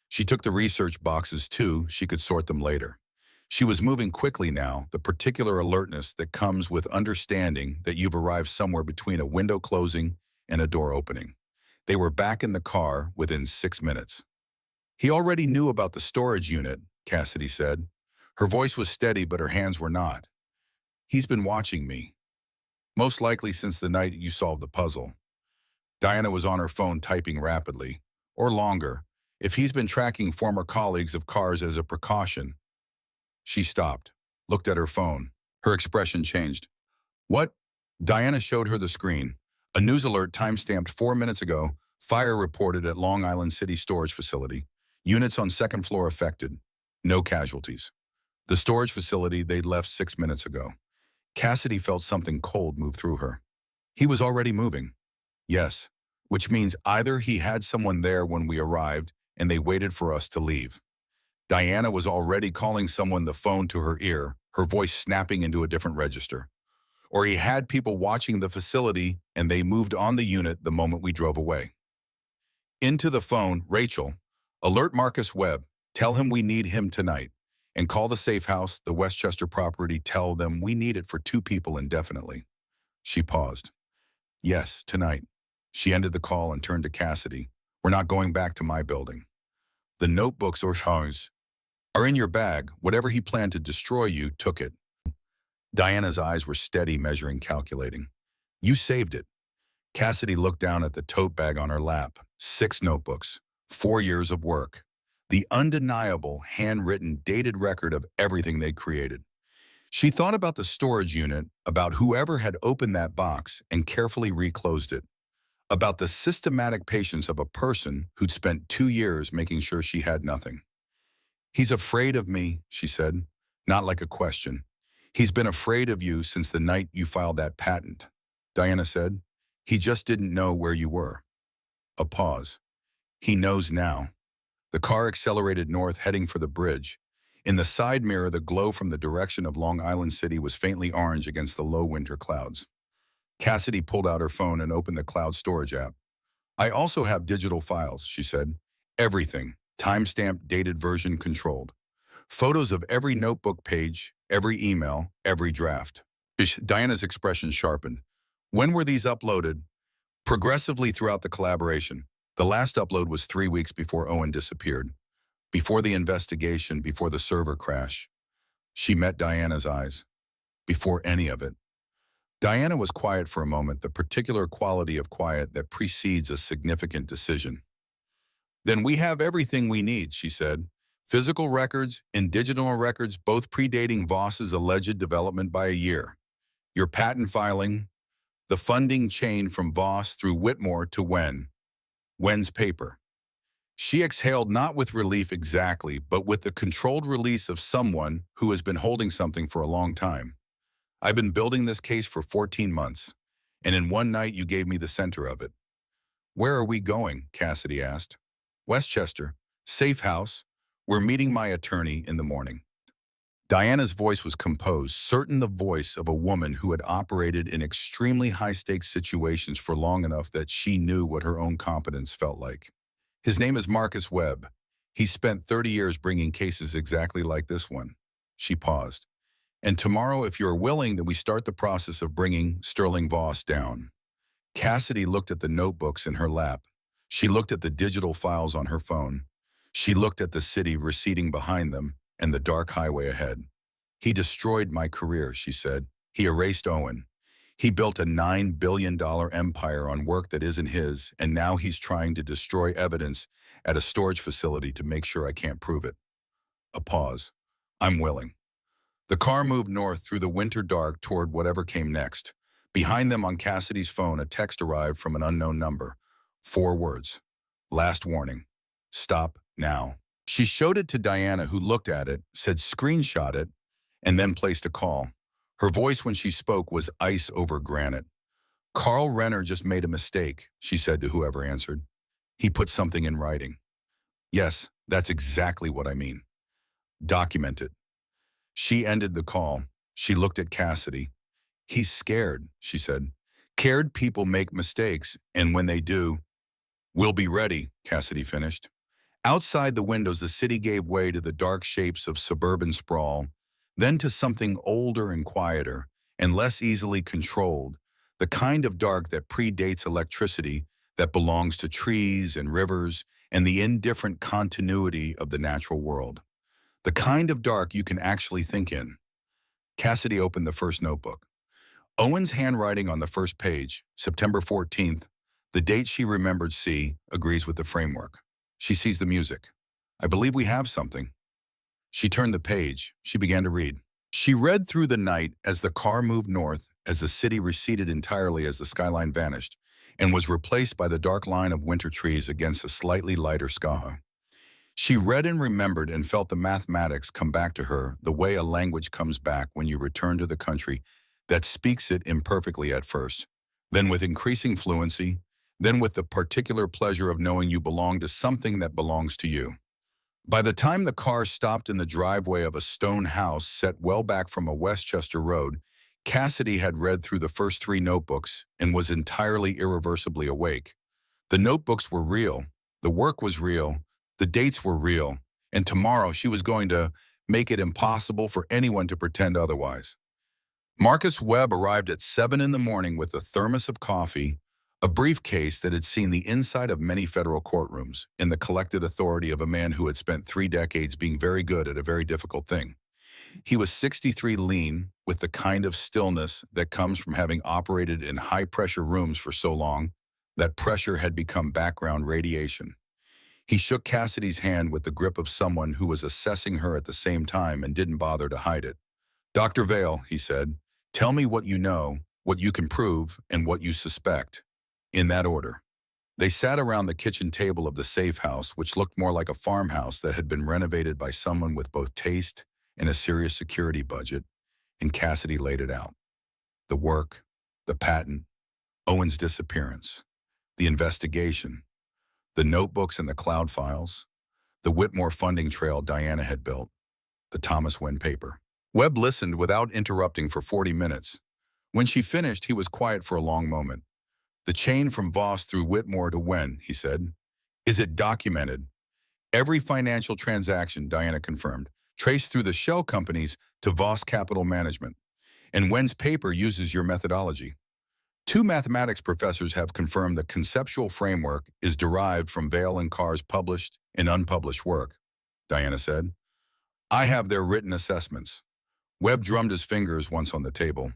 A: She took the research boxes too. She could sort them later. She was moving quickly now, the particular alertness that comes with understanding that you've arrived somewhere between a window closing and a door opening. They were back in the car within 6 minutes. He already knew about the storage unit, Cassidy said. Her voice was steady, but her hands were not. He's been watching me. Most likely since the night you solved the puzzle. Diana was on her phone typing rapidly, or longer, if he's been tracking former colleagues of Carr's as a precaution. She stopped, looked at her phone. Her expression changed. What? Diana showed her the screen. A news alert time-stamped 4 minutes ago. Fire reported at Long Island City storage facility. Units on second floor affected. No casualties. The storage facility they'd left 6 minutes ago. Cassidy felt something cold move through her. He was already moving. Yes, which means either he had someone there when we arrived and they waited for us to leave. Diana was already calling someone the phone to her ear, her voice snapping into a different register. Or he had people watching the facility and they moved on the unit the moment we drove away. Into the phone, Rachel, alert Marcus Webb, tell him we need him tonight. And call the safe house, the Westchester property, tell them we need it for 2 people indefinitely. She paused. Yes, tonight. She ended the call and turned to Cassidy. We're not going back to my building. The notebooks or ours are in your bag. Whatever he planned to destroy you took it. Diana's eyes were steady, measuring, calculating. You saved it. Cassidy looked down at the tote bag on her lap. 6 notebooks, 4 years of work. The undeniable, handwritten, dated record of everything they created. She thought about the storage unit, about whoever had opened that box and carefully reclosed it, about the systematic patience of a person who'd spent 2 years making sure she had nothing. He's afraid of me, she said, not like a question. He's been afraid of you since the night you filed that patent, Diana said. He just didn't know where you were. A pause. He knows now. The car accelerated north, heading for the bridge. In the side mirror, the glow from the direction of Long Island City was faintly orange against the low winter clouds. Cassidy pulled out her phone and opened the cloud storage app. I also have digital files, she said. Everything. Timestamped, dated version controlled. Photos of every notebook page, every email, every draft. Diana's expression sharpened. When were these uploaded? Progressively throughout the collaboration. The last upload was 3 weeks before Owen disappeared. Before the investigation, before the server crash. She met Diana's eyes. Before any of it. Diana was quiet for a moment, the particular quality of quiet that precedes a significant decision. Then we have everything we need, she said. Physical records and digital records, both predating Voss's alleged development by a year. Your patent filing, the funding chain from Voss through Whitmore to Wen's paper. She exhaled, not with relief exactly, but with the controlled release of someone who has been holding something for a long time. I've been building this case for 14 months, and in one night you gave me the center of it. Where are we going? Cassidy asked. Westchester. Safe house. We're meeting my attorney in the morning. Diana's voice was composed, certain the voice of a woman who had operated in extremely high-stakes situations for long enough that she knew what her own competence felt like. His name is Marcus Webb. He spent 30 years bringing cases exactly like this one. She paused. And tomorrow, if you're willing, then we start the process of bringing Sterling Voss down. Cassidy looked at the notebooks in her lap. She looked at the digital files on her phone. She looked at the city receding behind them and the dark highway ahead. He destroyed my career, she said. He erased Owen. He built a $9 billion empire on work that isn't his, and now he's trying to destroy evidence at a storage facility to make sure I can't prove it. A pause. I'm willing. The car moved north through the winter dark toward whatever came next. Behind them on Cassidy's phone, a text arrived from an unknown number. 4 words. Last warning. Stop now. She showed it to Diana, who looked at it, said screenshot it, and then placed a call. Her voice when she spoke was ice over granite. Carl Renner just made a mistake, she said to whoever answered. He put something in writing. Yes, that's exactly what I mean. Document it. She ended the call. She looked at Cassidy. He's scared, she said. Scared people make mistakes, and when they do, we'll be ready, Cassidy finished. Outside the windows, the city gave way to the dark shapes of suburban sprawl, then to something older and quieter, and less easily controlled, the kind of dark that predates electricity, that belongs to trees and rivers and the indifferent continuity of the natural world. The kind of dark you can actually think in. Cassidy opened the first notebook. Owen's handwriting on the first page, September 14th, the date she remembered agrees with the framework. She sees the music. I believe we have something. She turned the page. She began to read. She read through the night as the car moved north, as the city receded entirely as the skyline vanished, and was replaced by the dark line of winter trees against a slightly lighter sky. She read and remembered and felt the mathematics come back to her the way a language comes back when you return to the country that speaks it imperfectly at first, then with increasing fluency, then with the particular pleasure of knowing you belong to something that belongs to you. By the time the car stopped in the driveway of a stone house set well back from a Westchester road, Cassidy had read through the first 3 notebooks and was entirely irreversibly awake. The notebooks were real, the work was real, the dates were real, and tomorrow she was going to make it impossible for anyone to pretend otherwise. Marcus Webb arrived at 7 in the morning with a thermos of coffee, a briefcase that had seen the inside of many federal courtrooms, in the collected authority of a man who had spent 3 decades being very good at a very difficult thing. He was 63, lean, with the kind of stillness that comes from having operated in high-pressure rooms for so long that pressure had become background radiation. He shook Cassidy's hand with the grip of someone who was assessing her at the same time and didn't bother to hide it. Dr. Vale, he said, tell me what you know, what you can prove, and what you suspect. In that order. They sat around the kitchen table of the safe house, which looked more like a farmhouse that had been renovated by someone with both taste and a serious security budget, and Cassidy laid it out. The work, the patent, Owen's disappearance, the investigation, the notebooks and the cloud files, the Whitmore funding trail Diana had built, the Thomas Wynne paper. Webb listened without interrupting for 40 minutes. When she finished, he was quiet for a long moment. The chain from Voss through Whitmore to Wynne, he said. Is it documented? Every financial transaction, Diana confirmed, traced through the shell companies to Voss Capital Management. And Wynne's paper uses your methodology. Two mathematics professors have confirmed the conceptual framework is derived from Vale and Carr's published and unpublished work, Diana said. I have their written assessments. Webb drummed his fingers once on the table.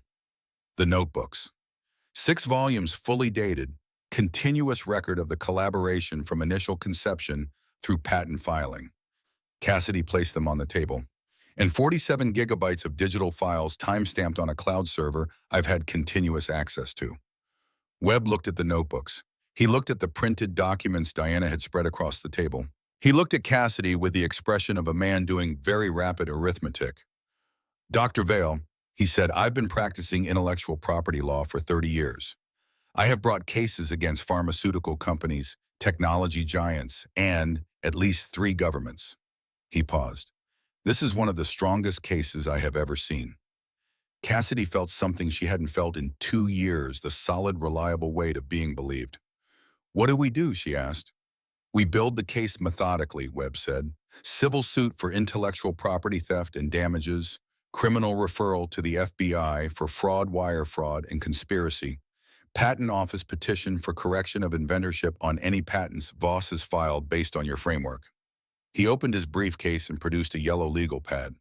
A: The notebooks. 6 volumes fully dated, continuous record of the collaboration from initial conception through patent filing. Cassidy placed them on the table. And 47 gigabytes of digital files time-stamped on a cloud server I've had continuous access to. Webb looked at the notebooks. He looked at the printed documents Diana had spread across the table. He looked at Cassidy with the expression of a man doing very rapid arithmetic. Dr. Vale, he said, I've been practicing intellectual property law for 30 years. I have brought cases against pharmaceutical companies, technology giants, and at least 3 governments. He paused. This is one of the strongest cases I have ever seen. Cassidy felt something she hadn't felt in 2 years, the solid, reliable weight of being believed. What do we do, she asked. We build the case methodically, Webb said. Civil suit for intellectual property theft and damages, criminal referral to the FBI for fraud, wire fraud, and conspiracy, patent office petition for correction of inventorship on any patents Voss has filed based on your framework. He opened his briefcase and produced a yellow legal pad.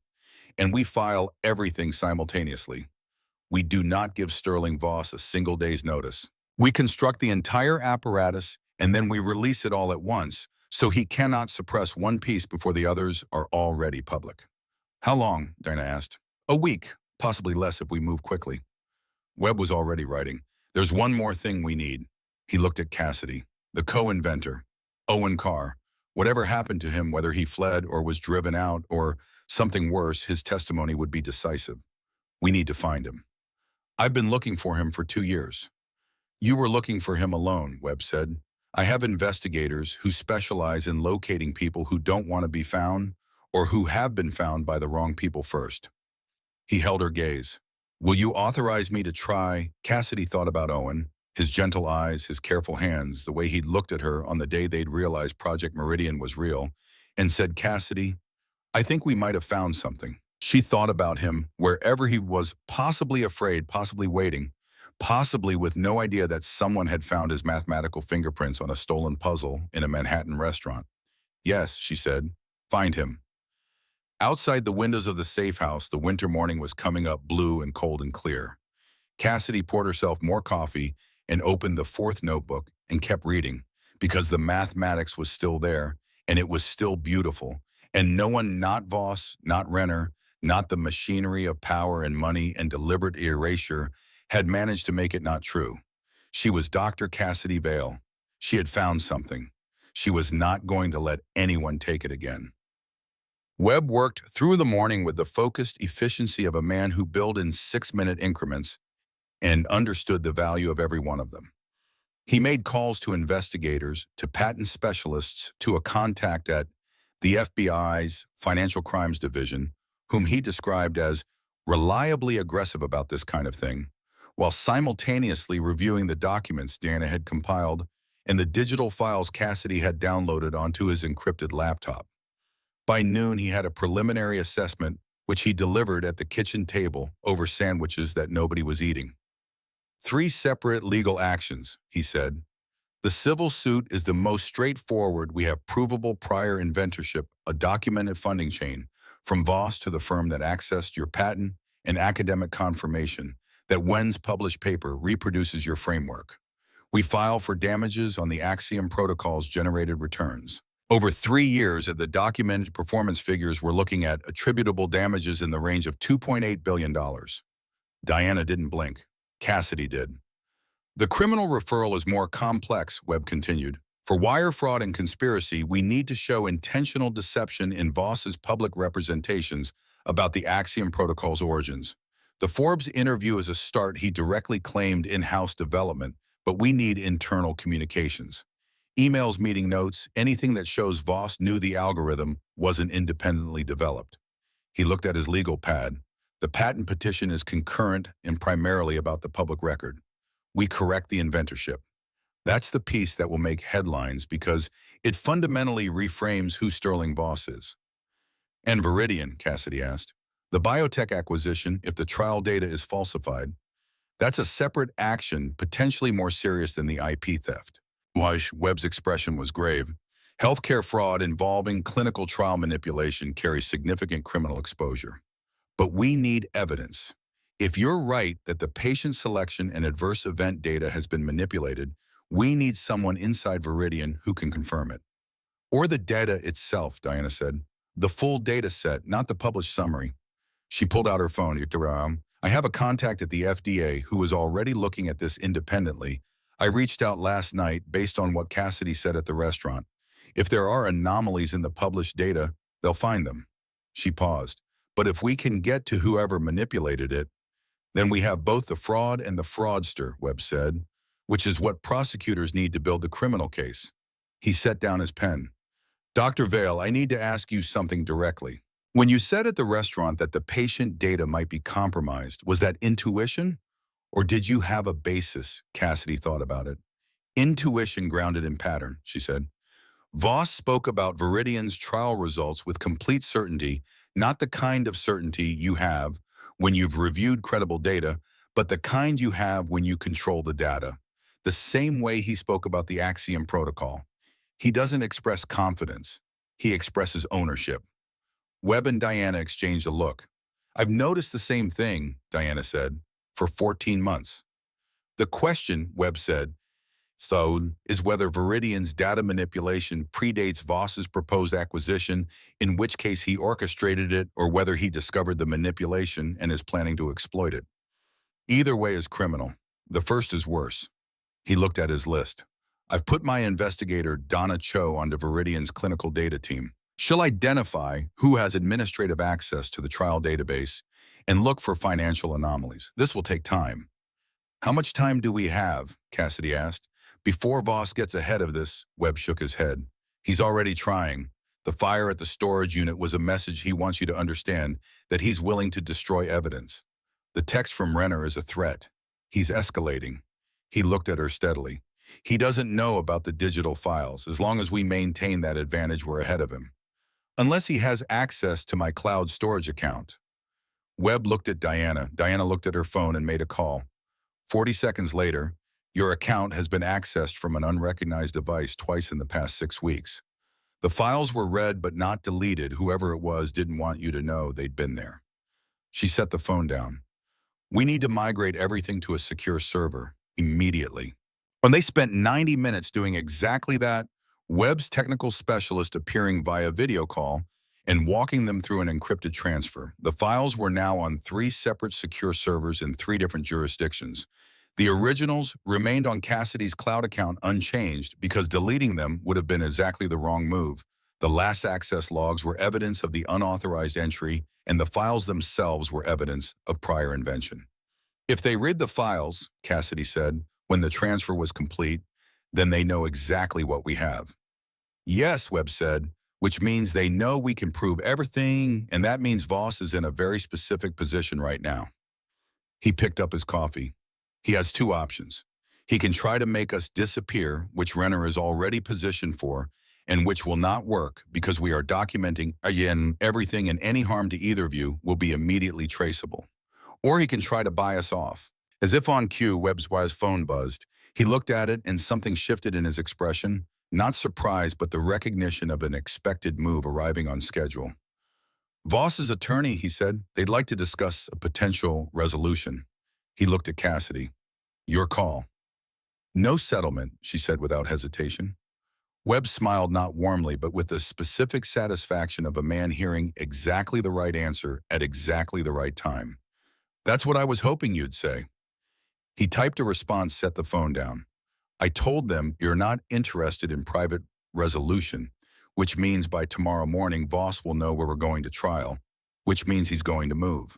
A: And we file everything simultaneously. We do not give Sterling Voss a single day's notice. We construct the entire apparatus and then we release it all at once, so he cannot suppress one piece before the others are already public. How long? Diana asked. A week, possibly less if we move quickly. Webb was already writing. There's one more thing we need. He looked at Cassidy, the co-inventor, Owen Carr. Whatever happened to him, whether he fled or was driven out or something worse, his testimony would be decisive. We need to find him. I've been looking for him for 2 years. You were looking for him alone, Webb said. I have investigators who specialize in locating people who don't want to be found or who have been found by the wrong people first. He held her gaze. Will you authorize me to try? Cassidy thought about Owen, his gentle eyes, his careful hands, the way he'd looked at her on the day they'd realized Project Meridian was real, and said, Cassidy, I think we might have found something. She thought about him, wherever he was, possibly afraid, possibly waiting, possibly with no idea that someone had found his mathematical fingerprints on a stolen puzzle in a Manhattan restaurant. Yes, she said, find him. Outside the windows of the safe house, the winter morning was coming up blue and cold and clear. Cassidy poured herself more coffee and opened the 4th notebook and kept reading, because the mathematics was still there, and it was still beautiful, and no one, not Voss, not Renner, not the machinery of power and money and deliberate erasure, had managed to make it not true. She was Dr. Cassidy Vale. She had found something. She was not going to let anyone take it again. Webb worked through the morning with the focused efficiency of a man who built in 6-minute increments and understood the value of every one of them. He made calls to investigators, to patent specialists, to a contact at the FBI's Financial Crimes Division, whom he described as reliably aggressive about this kind of thing, while simultaneously reviewing the documents Diana had compiled and the digital files Cassidy had downloaded onto his encrypted laptop. By noon, he had a preliminary assessment, which he delivered at the kitchen table over sandwiches that nobody was eating. 3 separate legal actions, he said. The civil suit is the most straightforward. We have provable prior inventorship, a documented funding chain, from Voss to the firm that accessed your patent and academic confirmation that Wynne's published paper reproduces your framework. We file for damages on the Axiom Protocol's generated returns. Over 3 years, the documented performance figures were looking at attributable damages in the range of $2.8 billion. Diana didn't blink. Cassidy did. The criminal referral is more complex, Webb continued. For wire fraud and conspiracy, we need to show intentional deception in Voss's public representations about the Axiom Protocol's origins. The Forbes interview is a start. He directly claimed in-house development, but we need internal communications. Emails, meeting notes, anything that shows Voss knew the algorithm wasn't independently developed. He looked at his legal pad. The patent petition is concurrent and primarily about the public record. We correct the inventorship. That's the piece that will make headlines because it fundamentally reframes who Sterling Voss is. And Viridian, Cassidy asked. The biotech acquisition, if the trial data is falsified, that's a separate action, potentially more serious than the IP theft. Webb's expression was grave. Healthcare fraud involving clinical trial manipulation carries significant criminal exposure. But we need evidence. If you're right that the patient selection and adverse event data has been manipulated, we need someone inside Viridian who can confirm it. Or the data itself, Diana said. The full data set, not the published summary. She pulled out her phone. I have a contact at the FDA who is already looking at this independently. I reached out last night based on what Cassidy said at the restaurant. If there are anomalies in the published data, they'll find them. She paused. But if we can get to whoever manipulated it, then we have both the fraud and the fraudster, Webb said, which is what prosecutors need to build the criminal case. He set down his pen. Dr. Vale, I need to ask you something directly. When you said at the restaurant that the patient data might be compromised, was that intuition? Or did you have a basis? Cassidy thought about it. Intuition grounded in pattern, she said. Voss spoke about Viridian's trial results with complete certainty, not the kind of certainty you have when you've reviewed credible data, but the kind you have when you control the data. The same way he spoke about the Axiom protocol. He doesn't express confidence. He expresses ownership. Webb and Diana exchanged a look. I've noticed the same thing, Diana said, for 14 months. The question, Webb said, is whether Viridian's data manipulation predates Voss's proposed acquisition, in which case he orchestrated it, or whether he discovered the manipulation and is planning to exploit it. Either way is criminal. The first is worse. He looked at his list. I've put my investigator Donna Cho onto Viridian's clinical data team. She'll identify who has administrative access to the trial database and look for financial anomalies. This will take time. How much time do we have? Cassidy asked. Before Voss gets ahead of this, Webb shook his head. He's already trying. The fire at the storage unit was a message he wants you to understand that he's willing to destroy evidence. The text from Renner is a threat. He's escalating. He looked at her steadily. He doesn't know about the digital files. As long as we maintain that advantage, we're ahead of him. Unless he has access to my cloud storage account. Webb looked at Diana. Diana looked at her phone and made a call. 40 seconds later, your account has been accessed from an unrecognized device twice in the past 6 weeks. The files were read but not deleted. Whoever it was didn't want you to know they'd been there. She set the phone down. We need to migrate everything to a secure server immediately. When they spent 90 minutes doing exactly that, Webb's technical specialist appearing via video call and walking them through an encrypted transfer. The files were now on 3 separate secure servers in 3 different jurisdictions. The originals remained on Cassidy's cloud account unchanged because deleting them would have been exactly the wrong move. The last access logs were evidence of the unauthorized entry, and the files themselves were evidence of prior invention. If they read the files, Cassidy said, when the transfer was complete, then they know exactly what we have. Yes, Webb said, which means they know we can prove everything, and that means Voss is in a very specific position right now. He picked up his coffee. He has 2 options. He can try to make us disappear, which Renner is already positioned for, and which will not work because we are documenting, again, everything, and any harm to either of you will be immediately traceable. Or he can try to buy us off. As if on cue, Webb's phone buzzed. He looked at it and something shifted in his expression, not surprise, but the recognition of an expected move arriving on schedule. Voss's attorney, he said, they'd like to discuss a potential resolution. He looked at Cassidy. Your call. No settlement, she said without hesitation. Webb smiled not warmly, but with the specific satisfaction of a man hearing exactly the right answer at exactly the right time. That's what I was hoping you'd say. He typed a response, set the phone down. I told them you're not interested in private resolution, which means by tomorrow morning Voss will know where we're going to trial, which means he's going to move.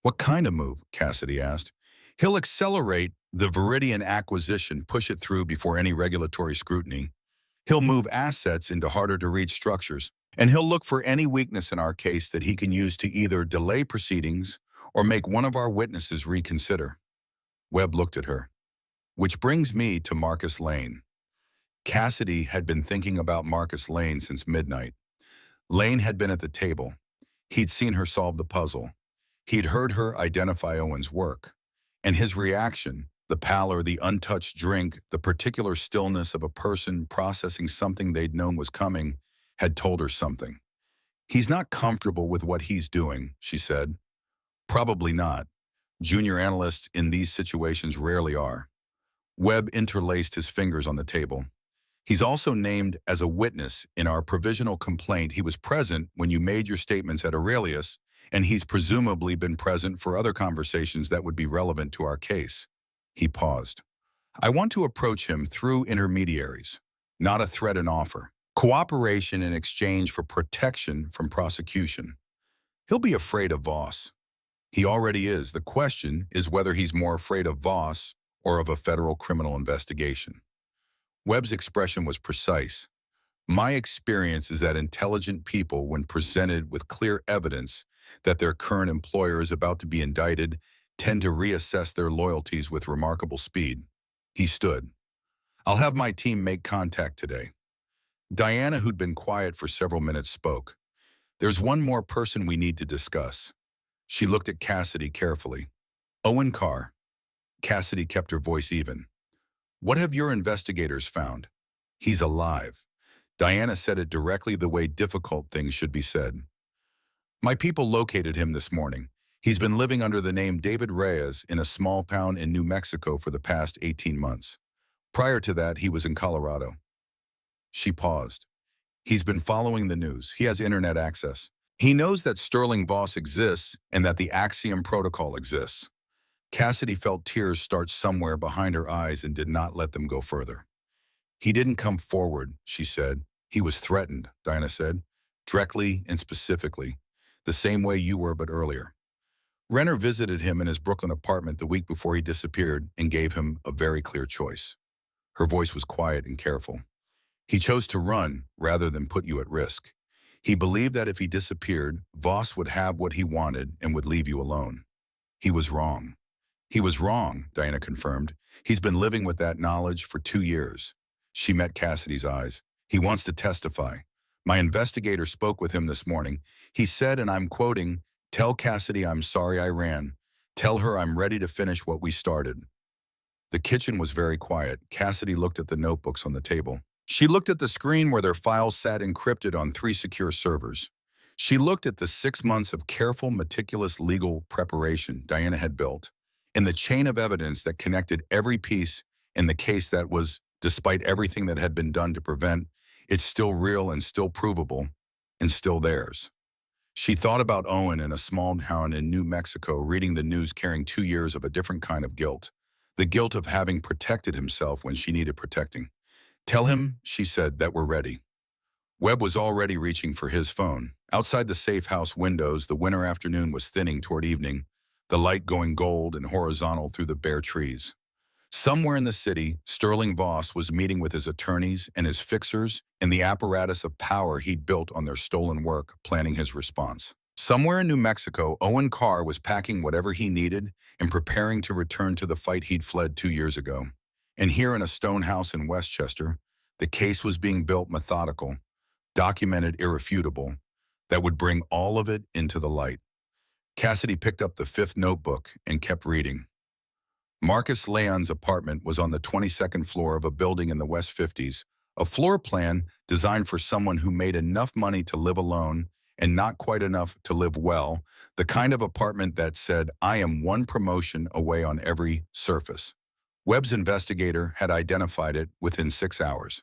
A: What kind of move? Cassidy asked. He'll accelerate The Viridian acquisition, push it through before any regulatory scrutiny. He'll move assets into harder-to-reach structures, and he'll look for any weakness in our case that he can use to either delay proceedings or make one of our witnesses reconsider. Webb looked at her. Which brings me to Marcus Lane. Cassidy had been thinking about Marcus Lane since midnight. Lane had been at the table. He'd seen her solve the puzzle. He'd heard her identify Owen's work. And his reaction, the pallor, the untouched drink, the particular stillness of a person processing something they'd known was coming, had told her something. He's not comfortable with what he's doing, she said. Probably not. Junior analysts in these situations rarely are. Webb interlaced his fingers on the table. He's also named as a witness in our provisional complaint. He was present when you made your statements at Aurelius, and he's presumably been present for other conversations that would be relevant to our case. He paused. I want to approach him through intermediaries, not a threat and offer. Cooperation in exchange for protection from prosecution. He'll be afraid of Voss. He already is. The question is whether he's more afraid of Voss or of a federal criminal investigation. Webb's expression was precise. My experience is that intelligent people, when presented with clear evidence that their current employer is about to be indicted, tend to reassess their loyalties with remarkable speed. He stood. I'll have my team make contact today. Diana, who'd been quiet for several minutes, spoke. There's one more person we need to discuss. She looked at Cassidy carefully. Owen Carr. Cassidy kept her voice even. What have your investigators found? He's alive. Diana said it directly, the way difficult things should be said. My people located him this morning. He's been living under the name David Reyes in a small town in New Mexico for the past 18 months. Prior to that, he was in Colorado. She paused. He's been following the news. He has internet access. He knows that Sterling Voss exists and that the Axiom Protocol exists. Cassidy felt tears start somewhere behind her eyes and did not let them go further. He didn't come forward, she said. He was threatened, Diana said, directly and specifically, the same way you were but earlier. Renner visited him in his Brooklyn apartment the week before he disappeared and gave him a very clear choice. Her voice was quiet and careful. He chose to run rather than put you at risk. He believed that if he disappeared, Voss would have what he wanted and would leave you alone. He was wrong. He was wrong, Diana confirmed. He's been living with that knowledge for 2 years. She met Cassidy's eyes. He wants to testify. My investigator spoke with him this morning. He said, and I'm quoting, "Tell Cassidy I'm sorry I ran. Tell her I'm ready to finish what we started." The kitchen was very quiet. Cassidy looked at the notebooks on the table. She looked at the screen where their files sat encrypted on 3 secure servers. She looked at the 6 months of careful, meticulous legal preparation Diana had built, and the chain of evidence that connected every piece in the case that was, despite everything that had been done to prevent, it's still real and still provable and still theirs. She thought about Owen in a small town in New Mexico, reading the news, carrying 2 years of a different kind of guilt, the guilt of having protected himself when she needed protecting. Tell him, she said, that we're ready. Webb was already reaching for his phone. Outside the safe house windows, the winter afternoon was thinning toward evening, the light going gold and horizontal through the bare trees. Somewhere in the city, Sterling Voss was meeting with his attorneys and his fixers in the apparatus of power he'd built on their stolen work, planning his response. Somewhere in New Mexico, Owen Carr was packing whatever he needed and preparing to return to the fight he'd fled 2 years ago. And here in a stone house in Westchester, the case was being built methodical, documented, irrefutable, that would bring all of it into the light. Cassidy picked up the 5th notebook and kept reading. Marcus Leon's apartment was on the 22nd floor of a building in the West 50s, a floor plan designed for someone who made enough money to live alone and not quite enough to live well, the kind of apartment that said, I am one promotion away on every surface. Webb's investigator had identified it within 6 hours.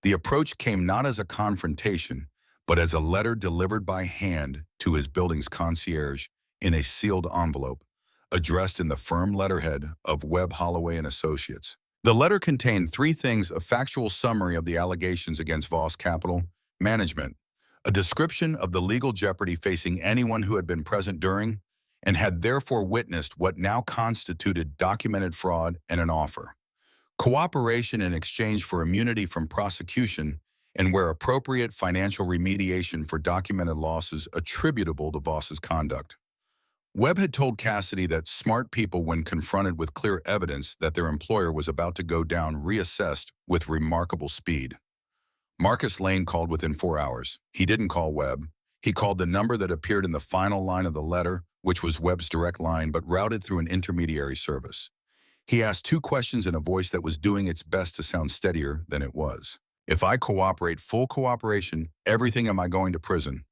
A: The approach came not as a confrontation, but as a letter delivered by hand to his building's concierge in a sealed envelope, addressed in the firm letterhead of Webb Holloway and Associates. The letter contained 3 things: a factual summary of the allegations against Voss Capital Management, a description of the legal jeopardy facing anyone who had been present during, and had therefore witnessed what now constituted documented fraud and an offer. Cooperation in exchange for immunity from prosecution and where appropriate financial remediation for documented losses attributable to Voss's conduct. Webb had told Cassidy that smart people, when confronted with clear evidence that their employer was about to go down, reassessed with remarkable speed. Marcus Lane called within 4 hours. He didn't call Webb. He called the number that appeared in the final line of the letter, which was Webb's direct line, but routed through an intermediary service. He asked 2 questions in a voice that was doing its best to sound steadier than it was. If I cooperate, full cooperation, everything, am I going to prison?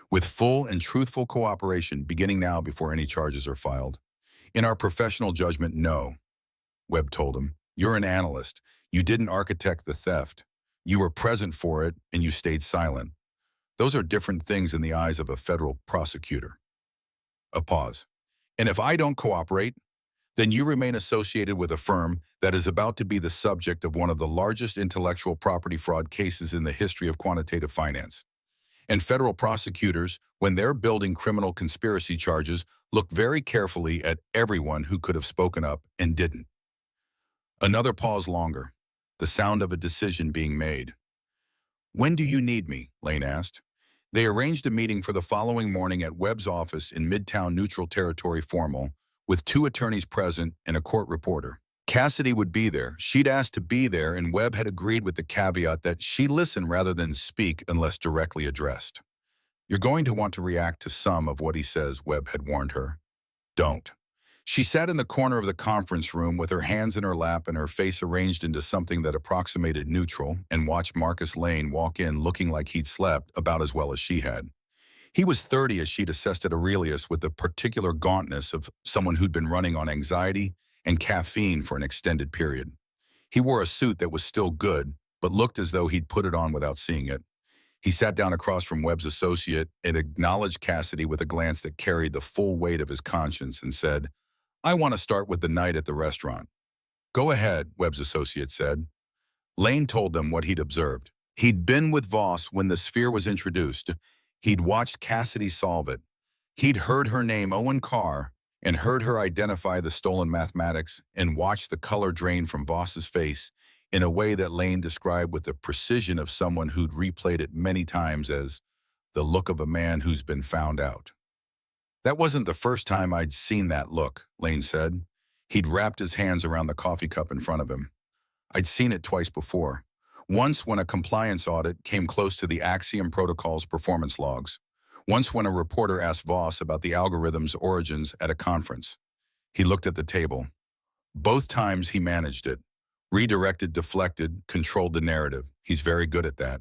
A: With full and truthful cooperation, beginning now before any charges are filed. In our professional judgment, no, Webb told him. You're an analyst. You didn't architect the theft. You were present for it, and you stayed silent. Those are different things in the eyes of a federal prosecutor. A pause. And if I don't cooperate, then you remain associated with a firm that is about to be the subject of one of the largest intellectual property fraud cases in the history of quantitative finance. And federal prosecutors, when they're building criminal conspiracy charges, look very carefully at everyone who could have spoken up and didn't. Another pause longer, the sound of a decision being made. When do you need me? Lane asked. They arranged a meeting for the following morning at Webb's office in Midtown Neutral Territory Formal, with 2 attorneys present and a court reporter. Cassidy would be there. She'd asked to be there, and Webb had agreed with the caveat that she listen rather than speak unless directly addressed. You're going to want to react to some of what he says, Webb had warned her. Don't. She sat in the corner of the conference room with her hands in her lap and her face arranged into something that approximated neutral, and watched Marcus Lane walk in looking like he'd slept about as well as she had. He was 30 as she'd assessed at Aurelius, with the particular gauntness of someone who'd been running on anxiety and caffeine for an extended period. He wore a suit that was still good, but looked as though he'd put it on without seeing it. He sat down across from Webb's associate and acknowledged Cassidy with a glance that carried the full weight of his conscience and said, I want to start with the night at the restaurant. Go ahead, Webb's associate said. Lane told them what he'd observed. He'd been with Voss when the sphere was introduced. He'd watched Cassidy solve it. He'd heard her name Owen Carr and heard her identify the stolen mathematics and watched the color drain from Voss's face in a way that Lane described with the precision of someone who'd replayed it many times as the look of a man who's been found out. That wasn't the first time I'd seen that look, Lane said. He'd wrapped his hands around the coffee cup in front of him. I'd seen it twice before. Once when a compliance audit came close to the Axiom Protocol's performance logs. Once when a reporter asked Voss about the algorithm's origins at a conference. He looked at the table. Both times he managed it. Redirected, deflected, controlled the narrative. He's very good at that.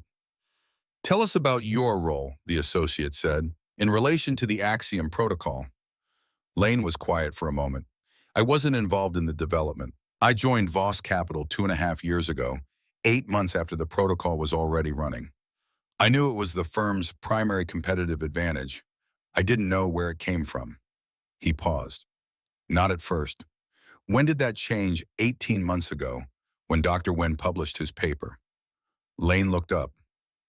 A: Tell us about your role, the associate said, in relation to the Axiom Protocol. Lane was quiet for a moment. I wasn't involved in the development. I joined Voss Capital 2.5 years ago, 8 months after the protocol was already running. I knew it was the firm's primary competitive advantage. I didn't know where it came from. He paused. Not at first. When did that change? 18 months ago, when Dr. Wen published his paper. Lane looked up.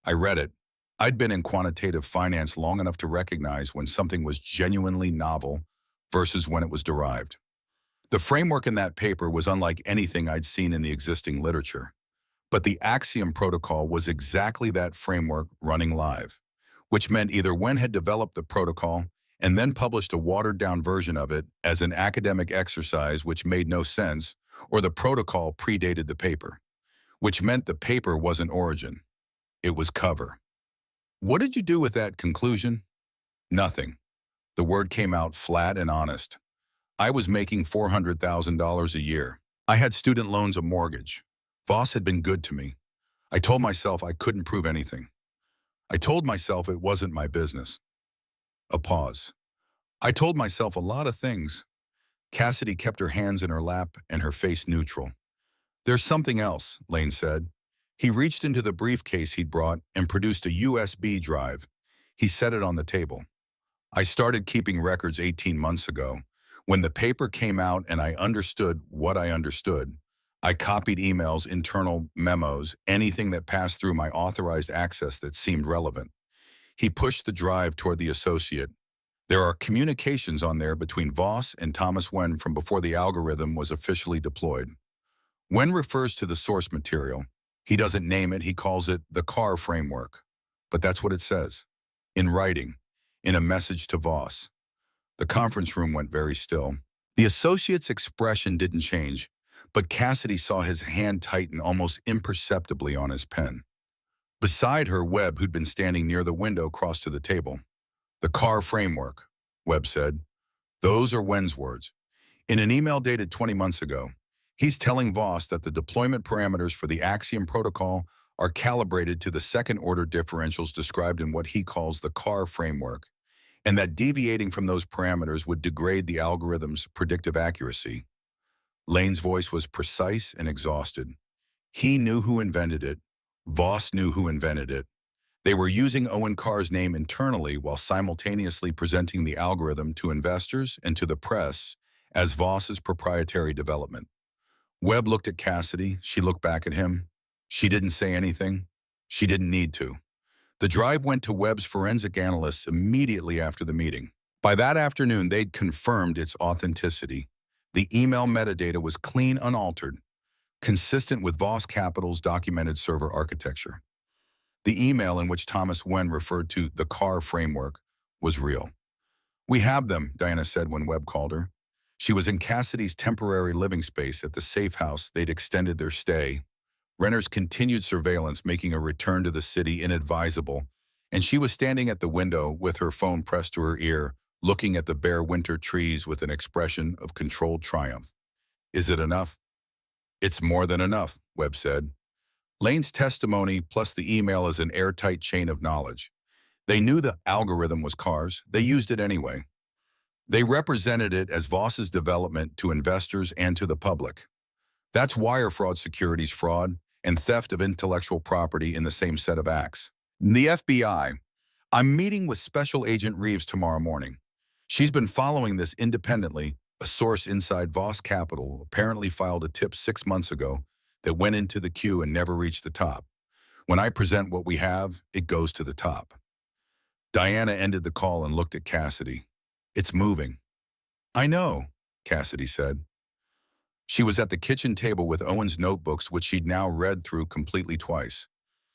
A: I read it. I'd been in quantitative finance long enough to recognize when something was genuinely novel versus when it was derived. The framework in that paper was unlike anything I'd seen in the existing literature. But the Axiom Protocol was exactly that framework running live, which meant either Wen had developed the protocol and then published a watered-down version of it as an academic exercise which made no sense, or the protocol predated the paper, which meant the paper wasn't origin. It was cover. What did you do with that conclusion? Nothing. The word came out flat and honest. I was making $400,000 a year. I had student loans, a mortgage. Voss had been good to me. I told myself I couldn't prove anything. I told myself it wasn't my business. A pause. I told myself a lot of things. Cassidy kept her hands in her lap and her face neutral. There's something else, Lane said. He reached into the briefcase he'd brought and produced a USB drive. He set it on the table. I started keeping records 18 months ago. When the paper came out and I understood what I understood, I copied emails, internal memos, anything that passed through my authorized access that seemed relevant. He pushed the drive toward the associate, There are communications on there between Voss and Thomas Wen from before the algorithm was officially deployed. Wen refers to the source material. He doesn't name it, he calls it the car framework. But that's what it says. In writing, in a message to Voss. The conference room went very still. The associate's expression didn't change, but Cassidy saw his hand tighten almost imperceptibly on his pen. Beside her, Webb, who'd been standing near the window, crossed to the table. The car framework, Webb said. Those are Wen's words. In an email dated 20 months ago, he's telling Voss that the deployment parameters for the Axiom protocol are calibrated to the second-order differentials described in what he calls the car framework, and that deviating from those parameters would degrade the algorithm's predictive accuracy. Lane's voice was precise and exhausted. He knew who invented it. Voss knew who invented it. They were using Owen Carr's name internally while simultaneously presenting the algorithm to investors and to the press as Voss's proprietary development. Webb looked at Cassidy. She looked back at him. She didn't say anything. She didn't need to. The drive went to Webb's forensic analysts immediately after the meeting. By that afternoon, they'd confirmed its authenticity. The email metadata was clean, unaltered, consistent with Voss Capital's documented server architecture. The email in which Thomas Wen referred to the car framework was real. "We have them," Diana said when Webb called her. She was in Cassidy's temporary living space at the safe house they'd extended their stay. Renner's continued surveillance making a return to the city inadvisable, and she was standing at the window with her phone pressed to her ear, looking at the bare winter trees with an expression of controlled triumph. "Is it enough?" "It's more than enough," Webb said. Lane's testimony plus the email is an airtight chain of knowledge. They knew the algorithm was Carr's. They used it anyway. They represented it as Voss's development to investors and to the public. That's wire fraud, securities fraud, and theft of intellectual property in the same set of acts. The FBI. "I'm meeting with Special Agent Reeves tomorrow morning. She's been following this independently. A source inside Voss Capital apparently filed a tip 6 months ago that went into the queue and never reached the top. When I present what we have, it goes to the top." Diana ended the call and looked at Cassidy. "It's moving." "I know," Cassidy said. She was at the kitchen table with Owen's notebooks, which she'd now read through completely twice.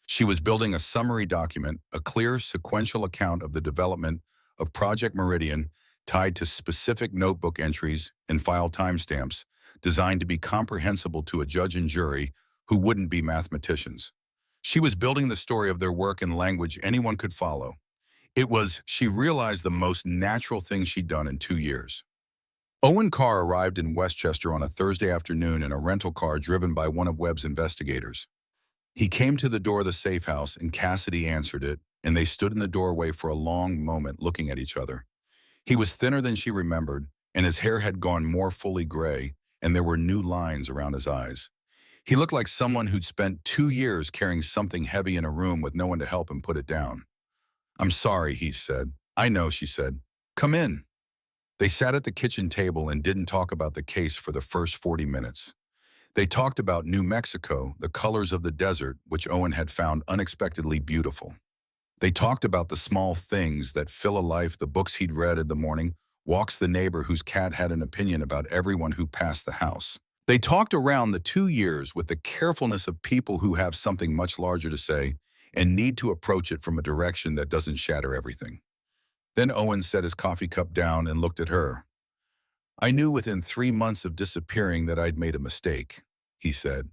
A: She was building a summary document, a clear sequential account of the development of Project Meridian tied to specific notebook entries and file timestamps designed to be comprehensible to a judge and jury who wouldn't be mathematicians. She was building the story of their work in language anyone could follow. It was, she realized, the most natural thing she'd done in 2 years. Owen Carr arrived in Westchester on a Thursday afternoon in a rental car driven by one of Webb's investigators. He came to the door of the safe house and Cassidy answered it, and they stood in the doorway for a long moment looking at each other. He was thinner than she remembered, and his hair had gone more fully gray, and there were new lines around his eyes. He looked like someone who'd spent 2 years carrying something heavy in a room with no one to help him put it down. "I'm sorry," he said. "I know," she said. "Come in." They sat at the kitchen table and didn't talk about the case for the first 40 minutes. They talked about New Mexico, the colors of the desert, which Owen had found unexpectedly beautiful. They talked about the small things that fill a life, the books he'd read in the morning, walks the neighbor whose cat had an opinion about everyone who passed the house. They talked around the 2 years with the carefulness of people who have something much larger to say and need to approach it from a direction that doesn't shatter everything. Then Owen set his coffee cup down and looked at her. "I knew within 3 months of disappearing that I'd made a mistake," he said.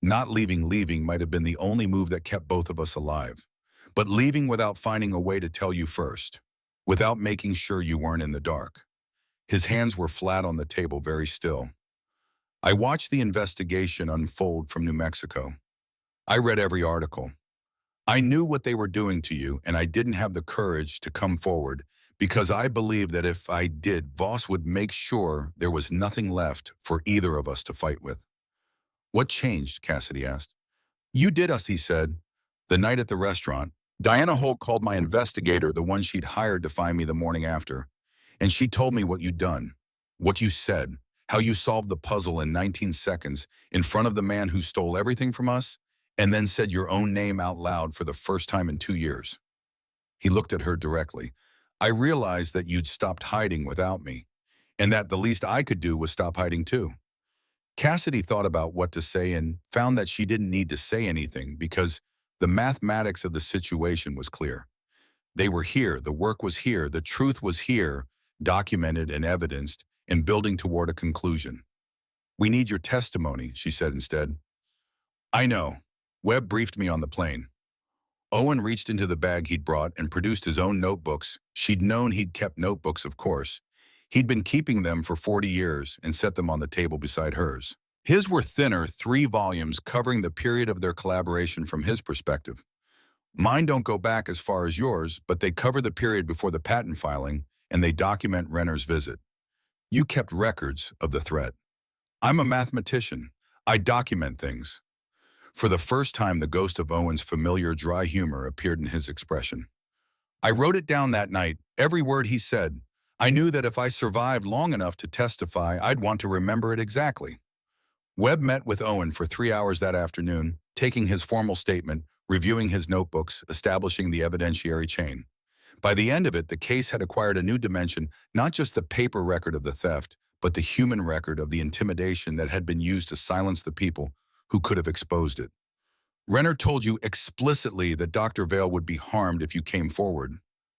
A: "Not leaving might have been the only move that kept both of us alive. But leaving without finding a way to tell you first, without making sure you weren't in the dark." His hands were flat on the table, very still. "I watched the investigation unfold from New Mexico. I read every article. I knew what they were doing to you, and I didn't have the courage to come forward because I believed that if I did, Voss would make sure there was nothing left for either of us to fight with." "What changed?" Cassidy asked. "You did us," he said. "The night at the restaurant, Diana Holt called my investigator, the one she'd hired to find me the morning after, and she told me what you'd done, what you said, how you solved the puzzle in 19 seconds in front of the man who stole everything from us, and then said your own name out loud for the first time in 2 years. He looked at her directly. I realized that you'd stopped hiding without me, and that the least I could do was stop hiding too. Cassidy thought about what to say and found that she didn't need to say anything because the mathematics of the situation was clear. They were here, the work was here, the truth was here, documented and evidenced, and building toward a conclusion. We need your testimony, she said instead. I know. Webb briefed me on the plane. Owen reached into the bag he'd brought and produced his own notebooks. She'd known he'd kept notebooks, of course. He'd been keeping them for 40 years and set them on the table beside hers. His were thinner, 3 volumes covering the period of their collaboration from his perspective. Mine don't go back as far as yours, but they cover the period before the patent filing, and they document Renner's visit. You kept records of the threat. I'm a mathematician. I document things. For the first time, the ghost of Owen's familiar dry humor appeared in his expression. I wrote it down that night, every word he said. I knew that if I survived long enough to testify, I'd want to remember it exactly. Webb met with Owen for 3 hours that afternoon, taking his formal statement, reviewing his notebooks, establishing the evidentiary chain. By the end of it, the case had acquired a new dimension, not just the paper record of the theft, but the human record of the intimidation that had been used to silence the people who could have exposed it. Renner told you explicitly that Dr. Vale would be harmed if you came forward,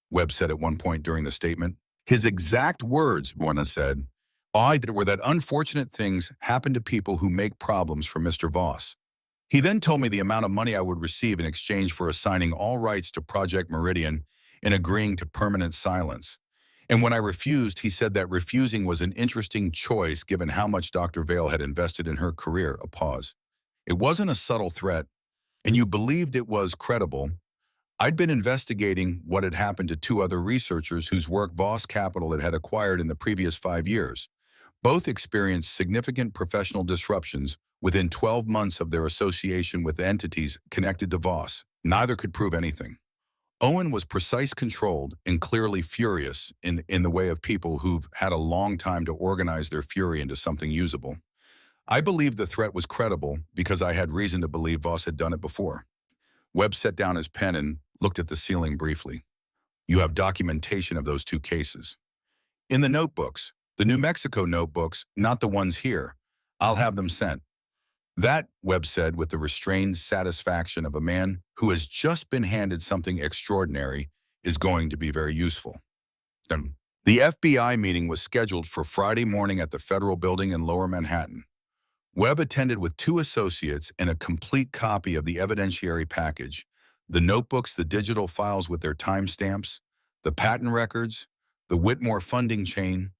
A: Webb said at one point during the statement. His exact words, Renner said, were that unfortunate things happen to people who make problems for Mr. Voss. He then told me the amount of money I would receive in exchange for assigning all rights to Project Meridian and agreeing to permanent silence. And when I refused, he said that refusing was an interesting choice given how much Dr. Vale had invested in her career. A pause. It wasn't a subtle threat, and you believed it was credible. I'd been investigating what had happened to 2 other researchers whose work Voss Capital had acquired in the previous 5 years. Both experienced significant professional disruptions within 12 months of their association with entities connected to Voss. Neither could prove anything. Owen was precise, controlled, and clearly furious in the way of people who've had a long time to organize their fury into something usable. I believed the threat was credible because I had reason to believe Voss had done it before. Webb set down his pen and looked at the ceiling briefly. You have documentation of those 2 cases. In the notebooks, the New Mexico notebooks, not the ones here. I'll have them sent. That, Webb said with the restrained satisfaction of a man who has just been handed something extraordinary, is going to be very useful. The FBI meeting was scheduled for Friday morning at the Federal Building in Lower Manhattan. Webb attended with 2 associates and a complete copy of the evidentiary package, the notebooks, the digital files with their timestamps, the patent records, the Whitmore funding chain,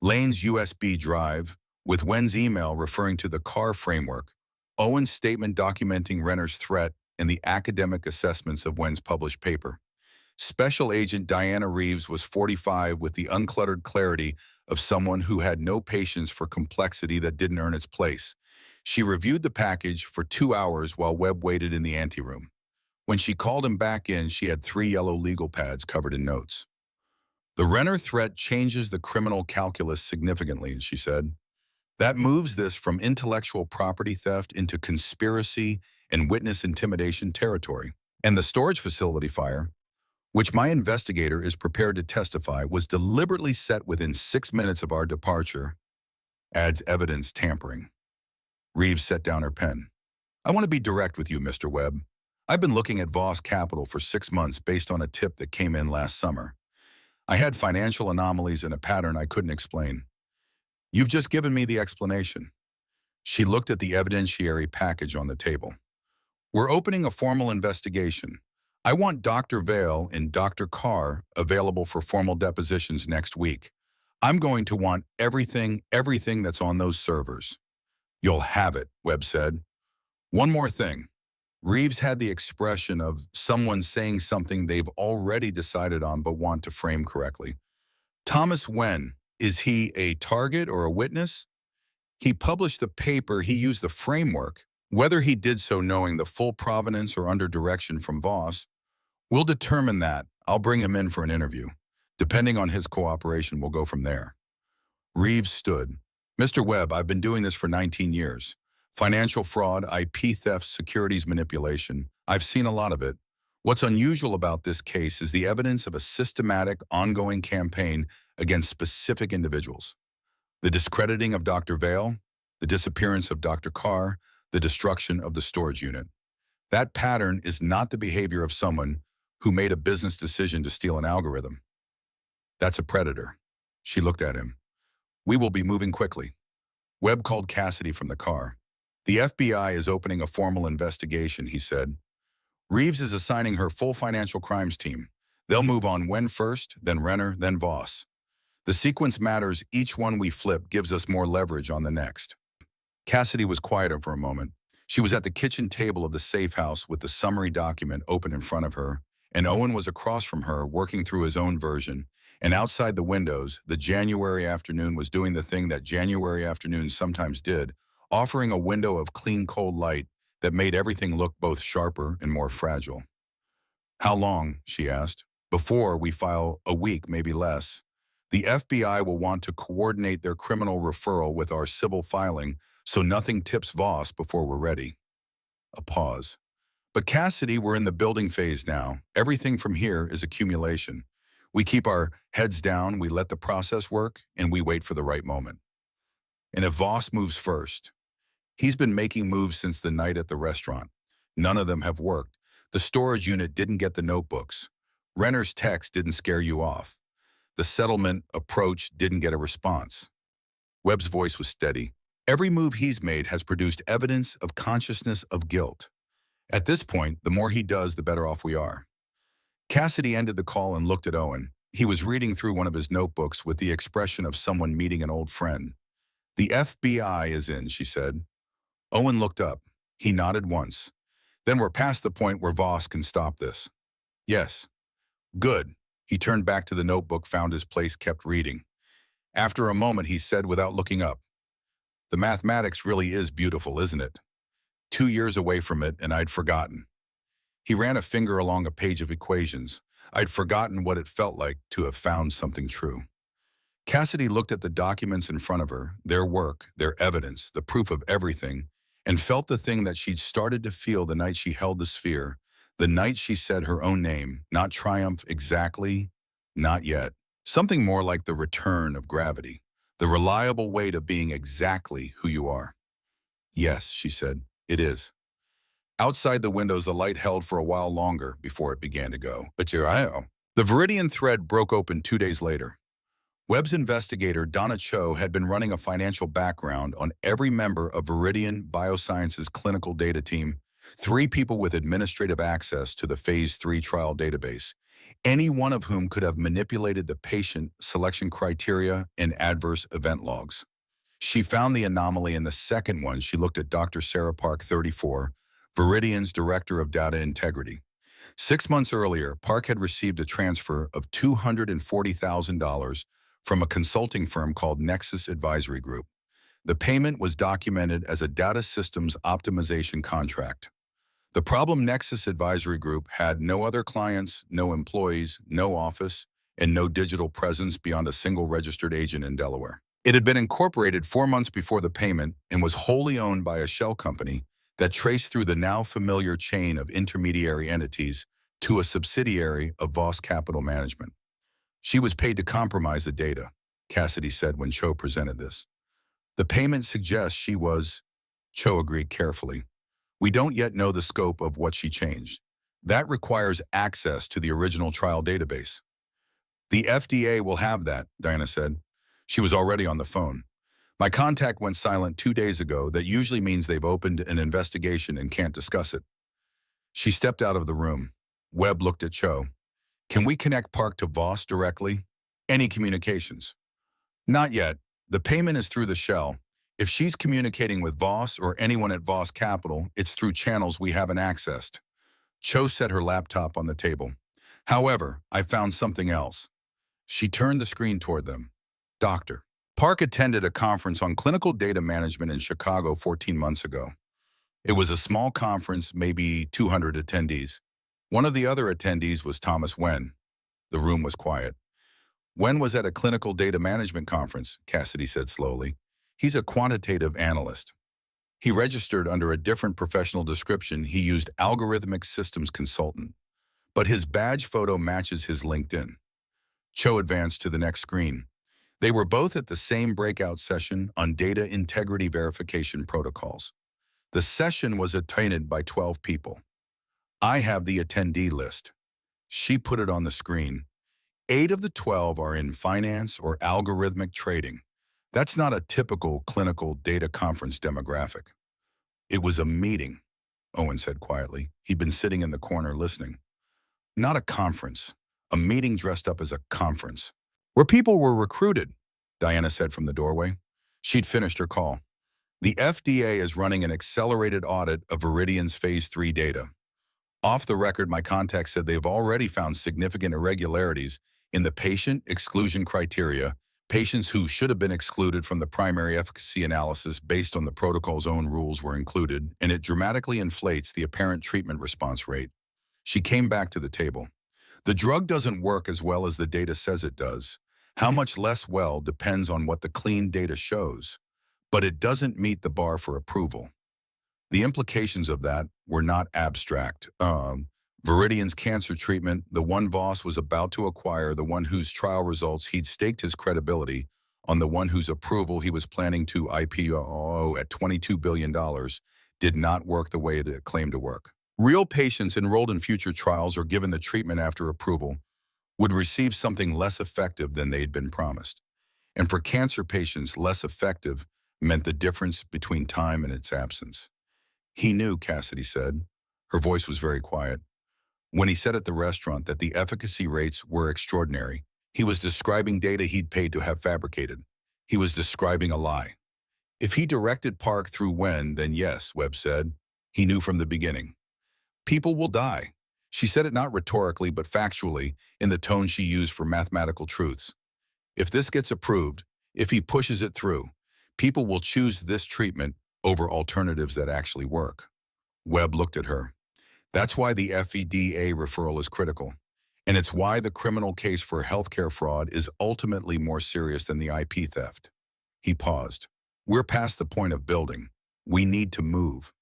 A: Lane's USB drive, with Wen's email referring to the CAR framework, Owen's statement documenting Renner's threat, and the academic assessments of Wen's published paper. Special Agent Diana Reeves was 45 with the uncluttered clarity of someone who had no patience for complexity that didn't earn its place. She reviewed the package for 2 hours while Webb waited in the anteroom. When she called him back in, she had 3 yellow legal pads covered in notes. The Renner threat changes the criminal calculus significantly, she said. That moves this from intellectual property theft into conspiracy and witness intimidation territory. And the storage facility fire, which my investigator is prepared to testify was deliberately set within 6 minutes of our departure, adds evidence tampering. Reeves set down her pen. I want to be direct with you, Mr. Webb. I've been looking at Voss Capital for 6 months based on a tip that came in last summer. I had financial anomalies and a pattern I couldn't explain. You've just given me the explanation. She looked at the evidentiary package on the table. We're opening a formal investigation. I want Dr. Vale and Dr. Carr available for formal depositions next week. I'm going to want everything that's on those servers. You'll have it, Webb said. One more thing. Reeves had the expression of someone saying something they've already decided on but want to frame correctly. Thomas Wen, is he a target or a witness? He published the paper, he used the framework. Whether he did so knowing the full provenance or under direction from Voss, we'll determine that. I'll bring him in for an interview. Depending on his cooperation, we'll go from there. Reeves stood. Mr. Webb, I've been doing this for 19 years. Financial fraud, IP theft, securities manipulation. I've seen a lot of it. What's unusual about this case is the evidence of a systematic, ongoing campaign against specific individuals. The discrediting of Dr. Vale, the disappearance of Dr. Carr, the destruction of the storage unit. That pattern is not the behavior of someone who made a business decision to steal an algorithm. That's a predator. She looked at him. We will be moving quickly. Webb called Cassidy from the car. The FBI is opening a formal investigation, he said. Reeves is assigning her full financial crimes team. They'll move on Wen first, then Renner, then Voss. The sequence matters. Each one we flip gives us more leverage on the next. Cassidy was quieter for a moment. She was at the kitchen table of the safe house with the summary document open in front of her, and Owen was across from her working through his own version. And outside the windows, the January afternoon was doing the thing that January afternoons sometimes did, offering a window of clean, cold light that made everything look both sharper and more fragile. How long, she asked, before we file? A week, maybe less. The FBI will want to coordinate their criminal referral with our civil filing, so nothing tips Voss before we're ready. A pause. But Cassidy, we're in the building phase now. Everything from here is accumulation. We keep our heads down, we let the process work, and we wait for the right moment. And if Voss moves first, he's been making moves since the night at the restaurant. None of them have worked. The storage unit didn't get the notebooks. Renner's text didn't scare you off. The settlement approach didn't get a response. Webb's voice was steady. Every move he's made has produced evidence of consciousness of guilt. At this point, the more he does, the better off we are. Cassidy ended the call and looked at Owen. He was reading through one of his notebooks with the expression of someone meeting an old friend. The FBI is in, she said. Owen looked up. He nodded once. Then we're past the point where Voss can stop this. Yes. Good. He turned back to the notebook, found his place, kept reading. After a moment, he said without looking up, the mathematics really is beautiful, isn't it? 2 years away from it, and I'd forgotten. He ran a finger along a page of equations. I'd forgotten what it felt like to have found something true. Cassidy looked at the documents in front of her, their work, their evidence, the proof of everything, and felt the thing that she'd started to feel the night she held the sphere, the night she said her own name, not triumph exactly, not yet. Something more like the return of gravity, the reliable weight of being exactly who you are. Yes, she said, it is. Outside the windows, the light held for a while longer before it began to go. The Viridian thread broke open 2 days later. Webb's investigator, Donna Cho, had been running a financial background on every member of Viridian Biosciences' clinical data team, 3 people with administrative access to the Phase 3 trial database, any one of whom could have manipulated the patient selection criteria and adverse event logs. She found the anomaly in the second one. She looked at Dr. Sarah Park, 34, Viridian's Director of Data Integrity. 6 months earlier, Park had received a transfer of $240,000 from a consulting firm called Nexus Advisory Group. The payment was documented as a data systems optimization contract. The problem: Nexus Advisory Group had no other clients, no employees, no office, and no digital presence beyond a single registered agent in Delaware. It had been incorporated 4 months before the payment and was wholly owned by a shell company that traced through the now familiar chain of intermediary entities to a subsidiary of Voss Capital Management. She was paid to compromise the data, Cassidy said when Cho presented this. The payment suggests she was. Cho agreed carefully. We don't yet know the scope of what she changed. That requires access to the original trial database. The FDA will have that, Diana said. She was already on the phone. My contact went silent 2 days ago. That usually means they've opened an investigation and can't discuss it. She stepped out of the room. Webb looked at Cho. Can we connect Park to Voss directly? Any communications? Not yet. The payment is through the shell. If she's communicating with Voss or anyone at Voss Capital, it's through channels we haven't accessed. Cho set her laptop on the table. However, I found something else. She turned the screen toward them. Doctor. Park attended a conference on clinical data management in Chicago 14 months ago. It was a small conference, maybe 200 attendees. One of the other attendees was Thomas Wen. The room was quiet. Wen was at a clinical data management conference, Cassidy said slowly. He's a quantitative analyst. He registered under a different professional description. He used algorithmic systems consultant. but his badge photo matches his LinkedIn. Cho advanced to the next screen. They were both at the same breakout session on data integrity verification protocols. The session was attended by 12 people. I have the attendee list. She put it on the screen. 8 of the 12 are in finance or algorithmic trading. That's not a typical clinical data conference demographic. It was a meeting, Owen said quietly. He'd been sitting in the corner listening. Not a conference. A meeting dressed up as a conference. Where people were recruited, Diana said from the doorway. She'd finished her call. The FDA is running an accelerated audit of Viridian's Phase 3 data. Off the record, my contact said they've already found significant irregularities in the patient exclusion criteria, patients who should have been excluded from the primary efficacy analysis based on the protocol's own rules were included, and it dramatically inflates the apparent treatment response rate. She came back to the table. The drug doesn't work as well as the data says it does. How much less well depends on what the clean data shows, but it doesn't meet the bar for approval. The implications of that were not abstract. Viridian's cancer treatment, the one Voss was about to acquire, the one whose trial results he'd staked his credibility on, the one whose approval he was planning to IPO at $22 billion, did not work the way it claimed to work. Real patients enrolled in future trials or given the treatment after approval would receive something less effective than they'd been promised. And for cancer patients, less effective meant the difference between time and its absence. He knew, Cassidy said. Her voice was very quiet. When he said at the restaurant that the efficacy rates were extraordinary, he was describing data he'd paid to have fabricated. He was describing a lie. If he directed Park through Wen, then yes, Webb said. He knew from the beginning. People will die. She said it not rhetorically but factually, in the tone she used for mathematical truths. If this gets approved, if he pushes it through, people will choose this treatment over alternatives that actually work. Webb looked at her. That's why the FDA referral is critical. And it's why the criminal case for healthcare fraud is ultimately more serious than the IP theft. He paused. We're past the point of building. We need to move.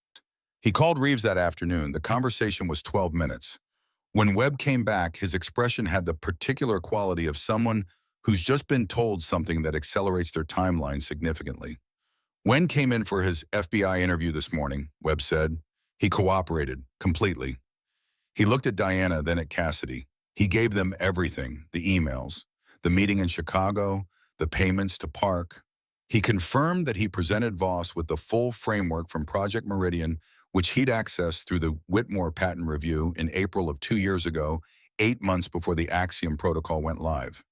A: He called Reeves that afternoon. The conversation was 12 minutes. When Webb came back, his expression had the particular quality of someone who's just been told something that accelerates their timeline significantly. Wen came in for his FBI interview this morning, Webb said. He cooperated, completely. He looked at Diana, then at Cassidy. He gave them everything, the emails, the meeting in Chicago, the payments to Park. He confirmed that he presented Voss with the full framework from Project Meridian, which he'd accessed through the Whitmore patent review in April of 2 years ago, 8 months before the Axiom protocol went live.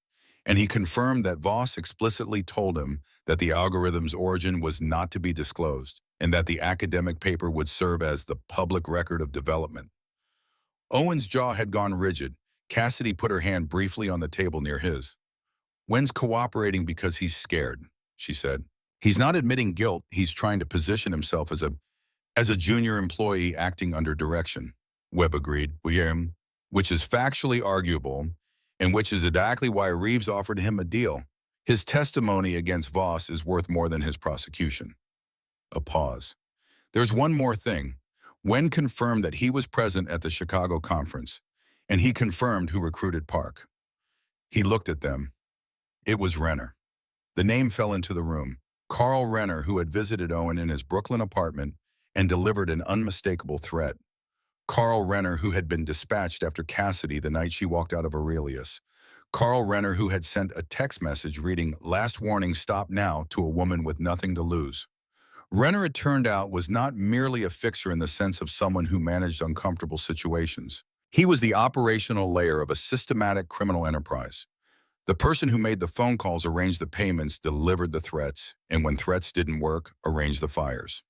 A: And he confirmed that Voss explicitly told him that the algorithm's origin was not to be disclosed, and that the academic paper would serve as the public record of development. Owen's jaw had gone rigid. Cassidy put her hand briefly on the table near his. Wen's cooperating because he's scared, she said. He's not admitting guilt. He's trying to position himself as a junior employee acting under direction. Webb agreed, which is factually arguable, and which is exactly why Reeves offered him a deal. His testimony against Voss is worth more than his prosecution. A pause. There's one more thing. Wen confirmed that he was present at the Chicago conference, and he confirmed who recruited Park. He looked at them. It was Renner. The name fell into the room. Carl Renner, who had visited Owen in his Brooklyn apartment and delivered an unmistakable threat. Carl Renner, who had been dispatched after Cassidy the night she walked out of Aurelius. Carl Renner, who had sent a text message reading, "Last warning, stop now," to a woman with nothing to lose. Renner, it turned out, was not merely a fixer in the sense of someone who managed uncomfortable situations. He was the operational layer of a systematic criminal enterprise. The person who made the phone calls, arranged the payments, delivered the threats, and when threats didn't work, arranged the fires.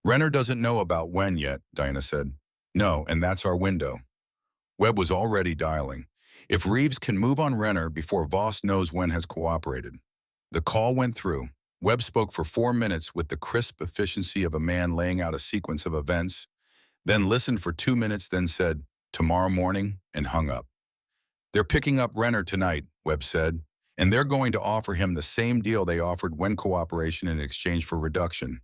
A: Renner doesn't know about Wen yet, Diana said. No, and that's our window. Webb was already dialing. If Reeves can move on Renner before Voss knows Wen has cooperated. The call went through. Webb spoke for 4 minutes with the crisp efficiency of a man laying out a sequence of events, then listened for 2 minutes, then said, "Tomorrow morning," and hung up. They're picking up Renner tonight, Webb said, and they're going to offer him the same deal they offered Wen cooperation in exchange for reduction.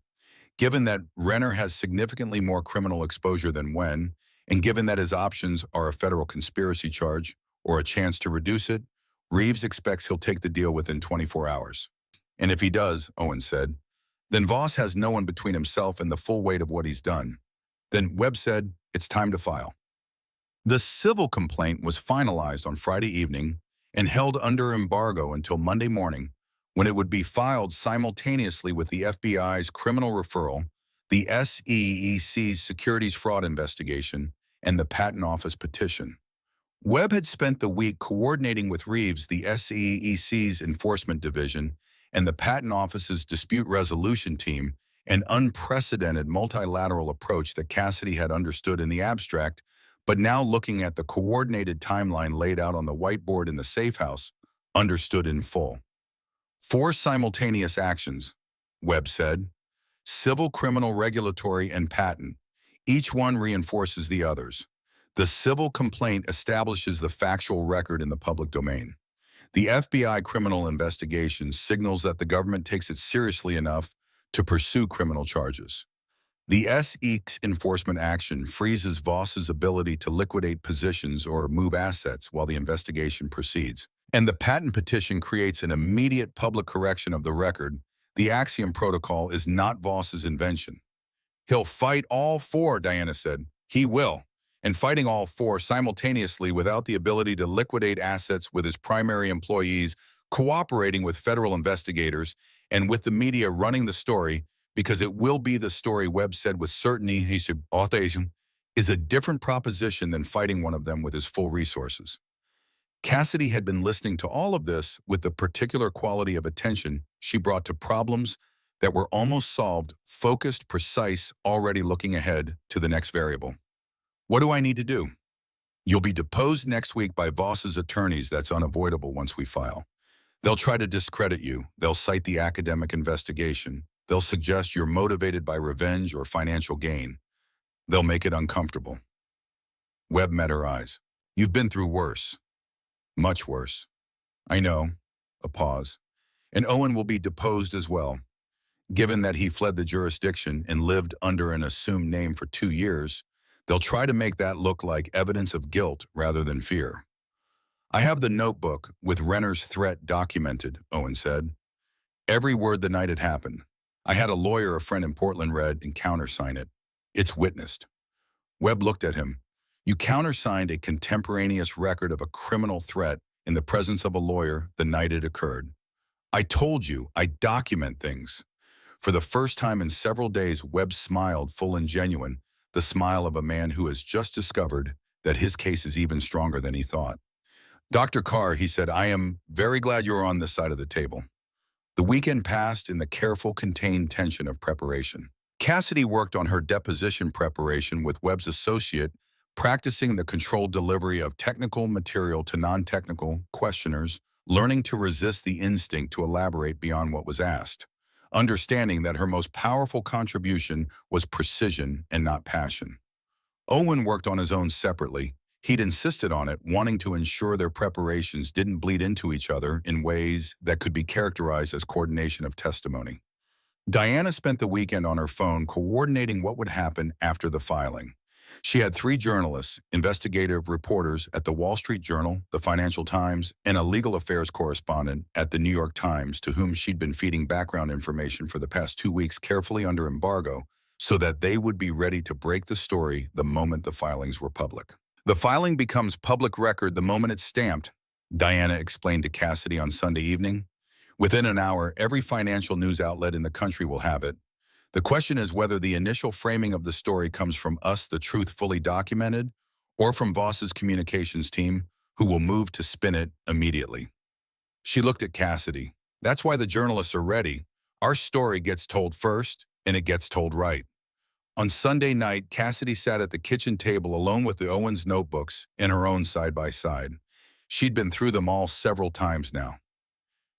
A: Given that Renner has significantly more criminal exposure than Wen, And given that his options are a federal conspiracy charge or a chance to reduce it, Reeves expects he'll take the deal within 24 hours. And if he does, Owen said, then Voss has no one between himself and the full weight of what he's done. Then Webb said, it's time to file. The civil complaint was finalized on Friday evening and held under embargo until Monday morning, when it would be filed simultaneously with the FBI's criminal referral, the SEC's securities fraud investigation, and the Patent Office petition. Webb had spent the week coordinating with Reeves, the SEC's enforcement division, and the Patent Office's dispute resolution team, an unprecedented multilateral approach that Cassidy had understood in the abstract, but now looking at the coordinated timeline laid out on the whiteboard in the safe house, understood in full. 4 simultaneous actions, Webb said: civil, criminal, regulatory, and patent. Each one reinforces the others. The civil complaint establishes the factual record in the public domain. The FBI criminal investigation signals that the government takes it seriously enough to pursue criminal charges. The SEC's enforcement action freezes Voss's ability to liquidate positions or move assets while the investigation proceeds. And the patent petition creates an immediate public correction of the record. The Axiom Protocol is not Voss's invention. He'll fight all 4, Diana said. He will. And fighting all 4 simultaneously without the ability to liquidate assets, with his primary employees cooperating with federal investigators and with the media running the story, because it will be the story, Webb said with certainty, he said, is a different proposition than fighting one of them with his full resources. Cassidy had been listening to all of this with the particular quality of attention she brought to problems that were almost solved, focused, precise, already looking ahead to the next variable. What do I need to do? You'll be deposed next week by Voss's attorneys. That's unavoidable once we file. They'll try to discredit you. They'll cite the academic investigation. They'll suggest you're motivated by revenge or financial gain. They'll make it uncomfortable. Webb met her eyes. You've been through worse. Much worse. I know. A pause. And Owen will be deposed as well. Given that he fled the jurisdiction and lived under an assumed name for 2 years, they'll try to make that look like evidence of guilt rather than fear. I have the notebook with Renner's threat documented, Owen said. Every word the night it happened. I had a lawyer a friend in Portland read and countersign it. It's witnessed. Webb looked at him. You countersigned a contemporaneous record of a criminal threat in the presence of a lawyer the night it occurred. I told you, I document things. For the first time in several days, Webb smiled, full and genuine, the smile of a man who has just discovered that his case is even stronger than he thought. Dr. Carr, he said, I am very glad you're on this side of the table. The weekend passed in the careful, contained tension of preparation. Cassidy worked on her deposition preparation with Webb's associate, practicing the controlled delivery of technical material to non-technical questioners, learning to resist the instinct to elaborate beyond what was asked, understanding that her most powerful contribution was precision and not passion. Owen worked on his own separately. He'd insisted on it, wanting to ensure their preparations didn't bleed into each other in ways that could be characterized as coordination of testimony. Diana spent the weekend on her phone coordinating what would happen after the filing. She had 3 journalists, investigative reporters at the Wall Street Journal, the Financial Times, and a legal affairs correspondent at the New York Times, to whom she'd been feeding background information for the past 2 weeks, carefully under embargo, so that they would be ready to break the story the moment the filings were public. The filing becomes public record the moment it's stamped, Diana explained to Cassidy on Sunday evening. Within an hour, every financial news outlet in the country will have it. The question is whether the initial framing of the story comes from us, the truth fully documented, or from Voss's communications team, who will move to spin it immediately. She looked at Cassidy. That's why the journalists are ready. Our story gets told first, and it gets told right. On Sunday night, Cassidy sat at the kitchen table alone with the Owens notebooks and her own side by side. She'd been through them all several times now.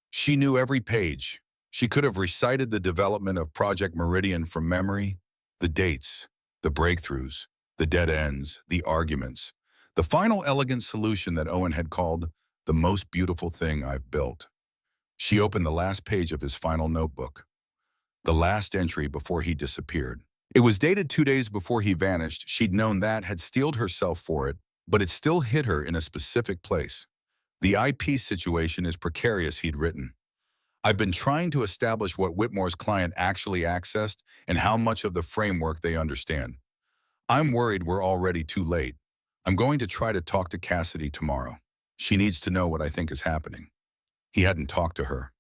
A: She knew every page. She could have recited the development of Project Meridian from memory, the dates, the breakthroughs, the dead ends, the arguments, the final elegant solution that Owen had called the most beautiful thing I've built. She opened the last page of his final notebook, the last entry before he disappeared. It was dated 2 days before he vanished. She'd known that, had steeled herself for it, but it still hit her in a specific place. The IP situation is precarious, he'd written. I've been trying to establish what Whitmore's client actually accessed and how much of the framework they understand. I'm worried we're already too late. I'm going to try to talk to Cassidy tomorrow. She needs to know what I think is happening. He hadn't talked to her.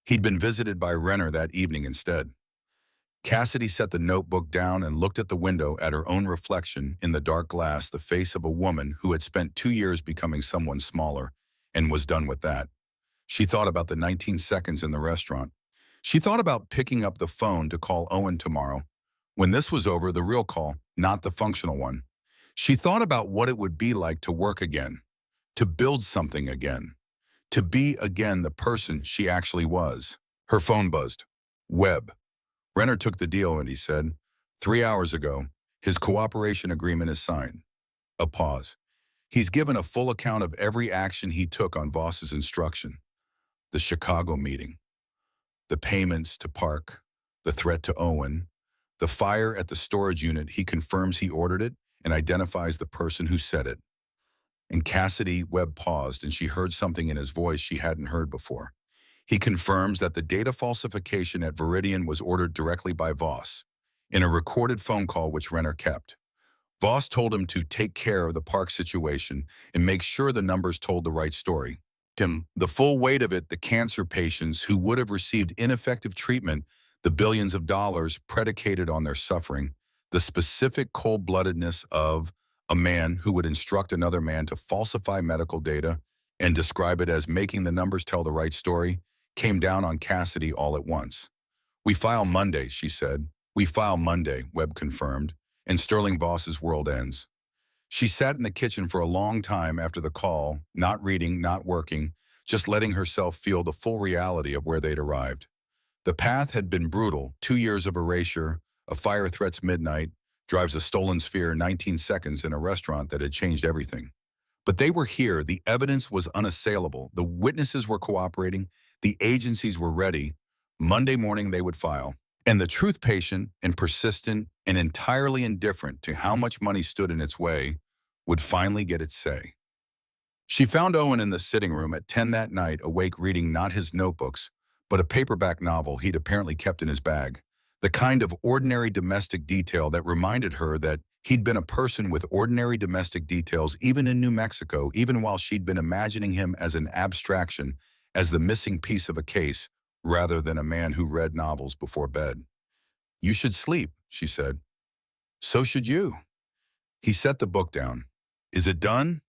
A: He'd been visited by Renner that evening instead. Cassidy set the notebook down and looked at the window at her own reflection in the dark glass, the face of a woman who had spent 2 years becoming someone smaller and was done with that. She thought about the 19 seconds in the restaurant. She thought about picking up the phone to call Owen tomorrow. When this was over, the real call, not the functional one. She thought about what it would be like to work again, to build something again, to be again the person she actually was. Her phone buzzed. Webb. Renner took the deal and he said, 3 hours ago, his cooperation agreement is signed. A pause. He's given a full account of every action he took on Voss's instruction. The Chicago meeting, the payments to Park, the threat to Owen, the fire at the storage unit. He confirms he ordered it and identifies the person who said it. And Cassidy Webb paused and she heard something in his voice she hadn't heard before. He confirms that the data falsification at Veridian was ordered directly by Voss, in a recorded phone call which Renner kept. Voss told him to take care of the Park situation and make sure the numbers told the right story. The full weight of it, the cancer patients who would have received ineffective treatment, the billions of dollars predicated on their suffering, the specific cold-bloodedness of a man who would instruct another man to falsify medical data and describe it as making the numbers tell the right story, came down on Cassidy all at once. We file Monday, she said. We file Monday, Webb confirmed, and Sterling Voss's world ends. She sat in the kitchen for a long time after the call, not reading, not working, just letting herself feel the full reality of where they'd arrived. The path had been brutal, 2 years of erasure, a fire threats midnight, drives a stolen sphere 19 seconds in a restaurant that had changed everything. But they were here, the evidence was unassailable, the witnesses were cooperating, the agencies were ready. Monday morning they would file. And the truth patient and persistent and entirely indifferent to how much money stood in its way would finally get its say. She found Owen in the sitting room at 10 that night, awake reading not his notebooks, but a paperback novel he'd apparently kept in his bag. The kind of ordinary domestic detail that reminded her that he'd been a person with ordinary domestic details even in New Mexico, even while she'd been imagining him as an abstraction, as the missing piece of a case, rather than a man who read novels before bed. You should sleep, she said. So should you. He set the book down. Is it done?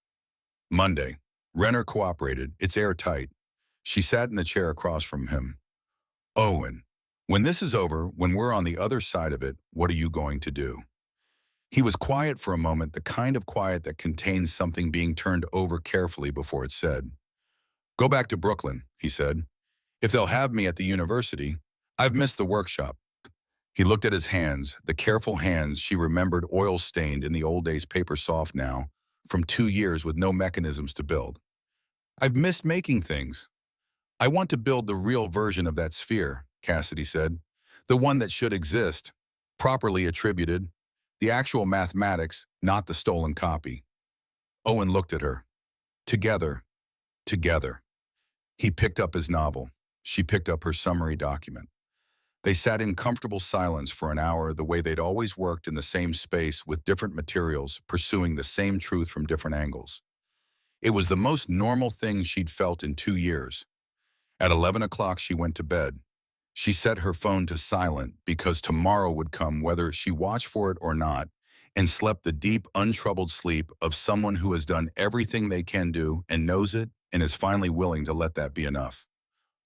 A: Monday. Renner cooperated. It's airtight. She sat in the chair across from him. Owen, when this is over, when we're on the other side of it, what are you going to do? He was quiet for a moment, the kind of quiet that contains something being turned over carefully before it's said. Go back to Brooklyn, he said. If they'll have me at the university, I've missed the workshop. He looked at his hands, the careful hands she remembered oil-stained in the old days, paper soft now, from 2 years with no mechanisms to build. I've missed making things. I want to build the real version of that sphere, Cassidy said. The one that should exist, properly attributed, the actual mathematics, not the stolen copy. Owen looked at her. Together. Together. He picked up his novel. She picked up her summary document. They sat in comfortable silence for an hour, the way they'd always worked, in the same space with different materials, pursuing the same truth from different angles. It was the most normal thing she'd felt in 2 years. At 11 o'clock, she went to bed. She set her phone to silent because tomorrow would come whether she watched for it or not, and slept the deep, untroubled sleep of someone who has done everything they can do and knows it and is finally willing to let that be enough.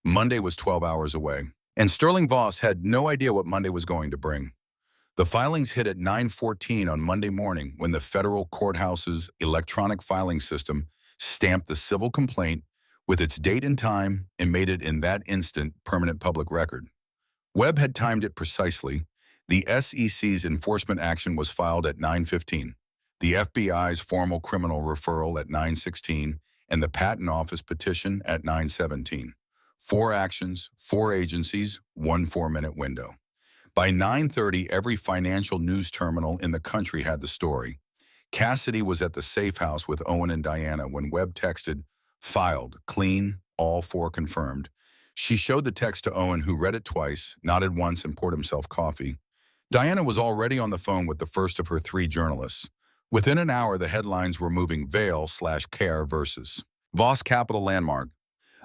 A: Monday was 12 hours away, and Sterling Voss had no idea what Monday was going to bring. The filings hit at 9:14 on Monday morning when the federal courthouse's electronic filing system stamped the civil complaint with its date and time and made it in that instant permanent public record. Webb had timed it precisely. The SEC's enforcement action was filed at 9:15, the FBI's formal criminal referral at 9:16, and the Patent Office petition at 9:17. 4 actions, 4 agencies, 1 4-minute window. By 9:30, every financial news terminal in the country had the story. Cassidy was at the safe house with Owen and Diana when Webb texted, "Filed, clean, all four confirmed." She showed the text to Owen, who read it twice, nodded once, and poured himself coffee. Diana was already on the phone with the first of her three journalists. Within an hour, the headlines were moving Vale/Care versus Voss Capital Landmark.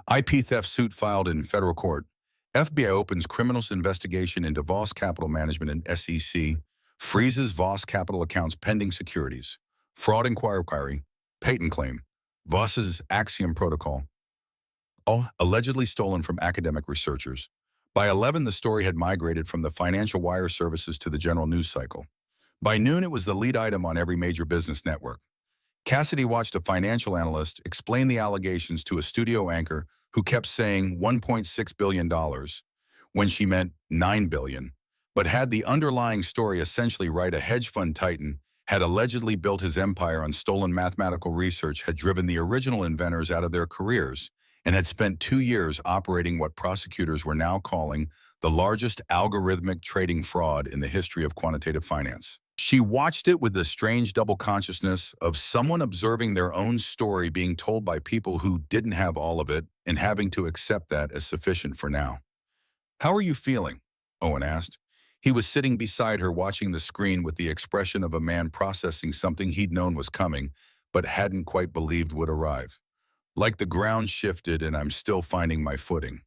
A: IP theft suit filed in federal court. FBI opens criminals investigation into Voss Capital Management, and SEC freezes Voss Capital accounts pending securities. Fraud inquiry, patent claim, Voss's Axiom protocol, all allegedly stolen from academic researchers. By 11, the story had migrated from the financial wire services to the general news cycle. By noon, it was the lead item on every major business network. Cassidy watched a financial analyst explain the allegations to a studio anchor who kept saying $1.6 billion when she meant $9 billion, but had the underlying story essentially right. A hedge fund titan had allegedly built his empire on stolen mathematical research, had driven the original inventors out of their careers, and had spent 2 years operating what prosecutors were now calling the largest algorithmic trading fraud in the history of quantitative finance. She watched it with the strange double consciousness of someone observing their own story being told by people who didn't have all of it and having to accept that as sufficient for now. "How are you feeling?" Owen asked. He was sitting beside her, watching the screen with the expression of a man processing something he'd known was coming, but hadn't quite believed would arrive. "Like the ground shifted and I'm still finding my footing."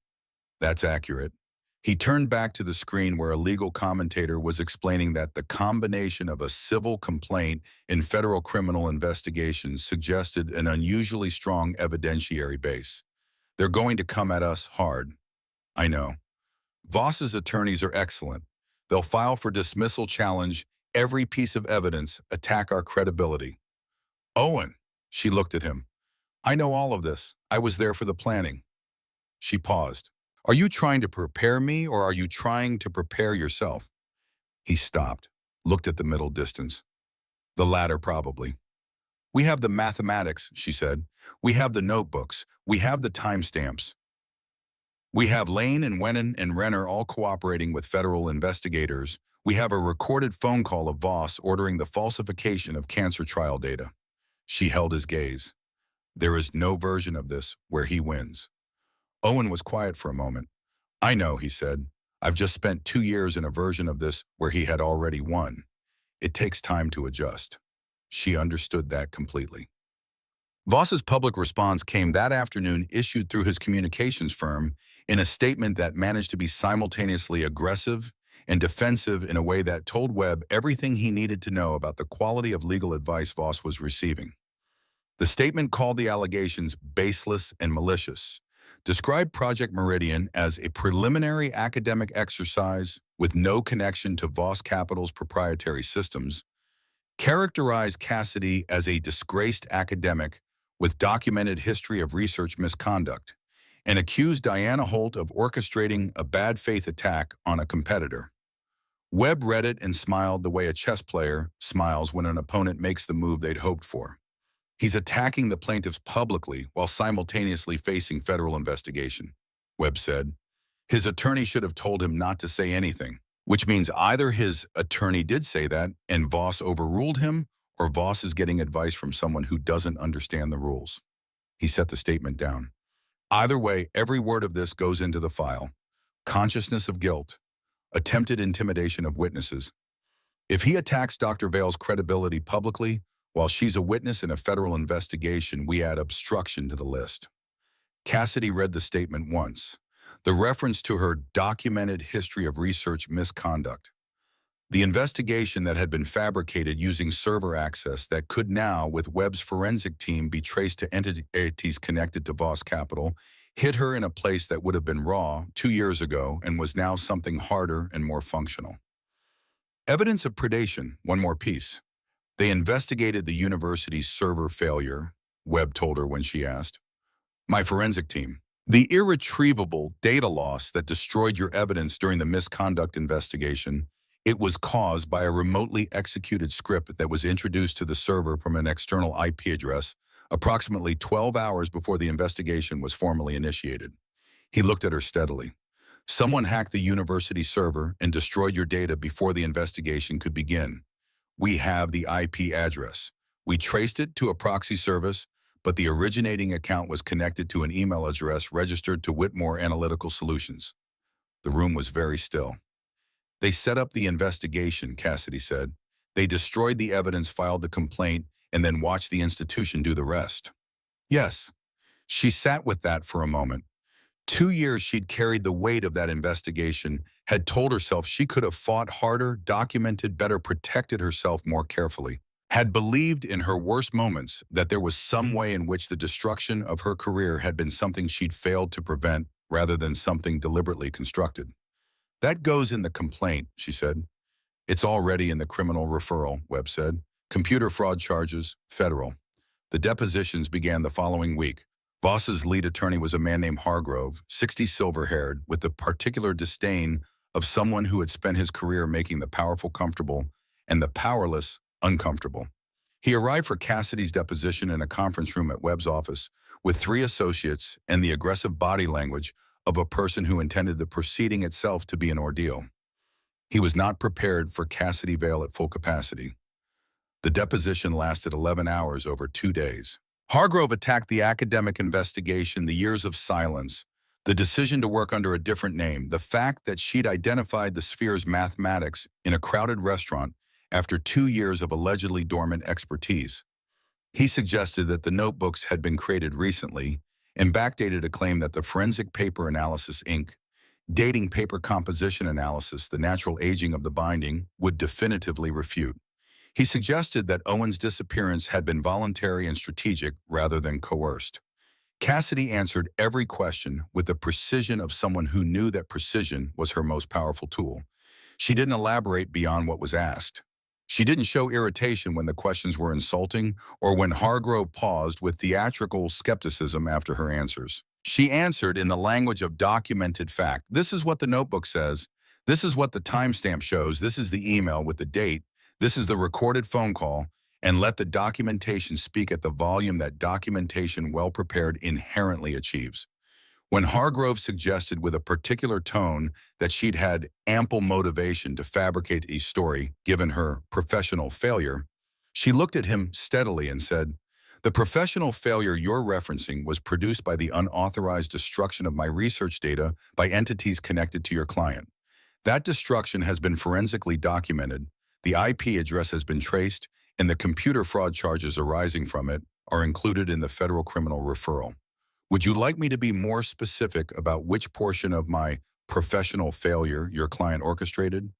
A: "That's accurate." He turned back to the screen where a legal commentator was explaining that the combination of a civil complaint and federal criminal investigations suggested an unusually strong evidentiary base. "They're going to come at us hard." "I know. Voss's attorneys are excellent. They'll file for dismissal, challenge every piece of evidence, attack our credibility." "Owen," she looked at him. "I know all of this. I was there for the planning." She paused. "Are you trying to prepare me, or are you trying to prepare yourself?" He stopped, looked at the middle distance. "The latter, probably." "We have the mathematics," she said. "We have the notebooks. We have the timestamps. We have Lane and Wennon and Renner all cooperating with federal investigators. We have a recorded phone call of Voss ordering the falsification of cancer trial data." She held his gaze. "There is no version of this where he wins." Owen was quiet for a moment. "I know," he said. "I've just spent 2 years in a version of this where he had already won. It takes time to adjust." She understood that completely. Voss's public response came that afternoon, issued through his communications firm, in a statement that managed to be simultaneously aggressive and defensive in a way that told Webb everything he needed to know about the quality of legal advice Voss was receiving. The statement called the allegations baseless and malicious, described Project Meridian as a preliminary academic exercise with no connection to Voss Capital's proprietary systems, characterized Cassidy as a disgraced academic with documented history of research misconduct, and accused Diana Holt of orchestrating a bad faith attack on a competitor. Webb read it and smiled the way a chess player smiles when an opponent makes the move they'd hoped for. He's attacking the plaintiffs publicly while simultaneously facing federal investigation, Webb said. His attorney should have told him not to say anything, which means either his attorney did say that and Voss overruled him, or Voss is getting advice from someone who doesn't understand the rules. He set the statement down. Either way, every word of this goes into the file. Consciousness of guilt, attempted intimidation of witnesses. If he attacks Dr. Vale's credibility publicly, while she's a witness in a federal investigation, we add obstruction to the list. Cassidy read the statement once, the reference to her documented history of research misconduct. The investigation that had been fabricated using server access that could now, with Webb's forensic team, be traced to entities connected to Voss Capital, hit her in a place that would have been raw 2 years ago and was now something harder and more functional. Evidence of predation, one more piece. They investigated the university's server failure, Webb told her when she asked. My forensic team. The irretrievable data loss that destroyed your evidence during the misconduct investigation, it was caused by a remotely executed script that was introduced to the server from an external IP address approximately 12 hours before the investigation was formally initiated. He looked at her steadily. Someone hacked the university server and destroyed your data before the investigation could begin. We have the IP address. We traced it to a proxy service, but the originating account was connected to an email address registered to Whitmore Analytical Solutions. The room was very still. They set up the investigation, Cassidy said. They destroyed the evidence, filed the complaint, and then watched the institution do the rest. Yes, she sat with that for a moment. 2 years she'd carried the weight of that investigation, had told herself she could have fought harder, documented better, protected herself more carefully, had believed in her worst moments that there was some way in which the destruction of her career had been something she'd failed to prevent rather than something deliberately constructed. That goes in the complaint, she said. It's already in the criminal referral, Webb said. Computer fraud charges, federal. The depositions began the following week. Voss's lead attorney was a man named Hargrove, 60, silver-haired, with the particular disdain of someone who had spent his career making the powerful comfortable and the powerless uncomfortable. He arrived for Cassidy's deposition in a conference room at Webb's office with 3 associates and the aggressive body language of a person who intended the proceeding itself to be an ordeal. He was not prepared for Cassidy Vale at full capacity. The deposition lasted 11 hours over 2 days. Hargrove attacked the academic investigation, the years of silence, the decision to work under a different name, the fact that she'd identified the sphere's mathematics in a crowded restaurant after 2 years of allegedly dormant expertise. He suggested that the notebooks had been created recently and backdated a claim that the Forensic Paper Analysis, Inc., dating paper composition analysis, the natural aging of the binding, would definitively refute. He suggested that Owen's disappearance had been voluntary and strategic rather than coerced. Cassidy answered every question with the precision of someone who knew that precision was her most powerful tool. She didn't elaborate beyond what was asked. She didn't show irritation when the questions were insulting or when Hargrove paused with theatrical skepticism after her answers. She answered in the language of documented fact. This is what the notebook says. This is what the timestamp shows. This is the email with the date. This is the recorded phone call, and let the documentation speak at the volume that documentation well-prepared inherently achieves. When Hargrove suggested with a particular tone that she'd had ample motivation to fabricate a story given her professional failure, she looked at him steadily and said, "The professional failure you're referencing was produced by the unauthorized destruction of my research data by entities connected to your client. That destruction has been forensically documented. The IP address has been traced, and the computer fraud charges arising from it are included in the federal criminal referral. Would you like me to be more specific about which portion of my professional failure your client orchestrated?"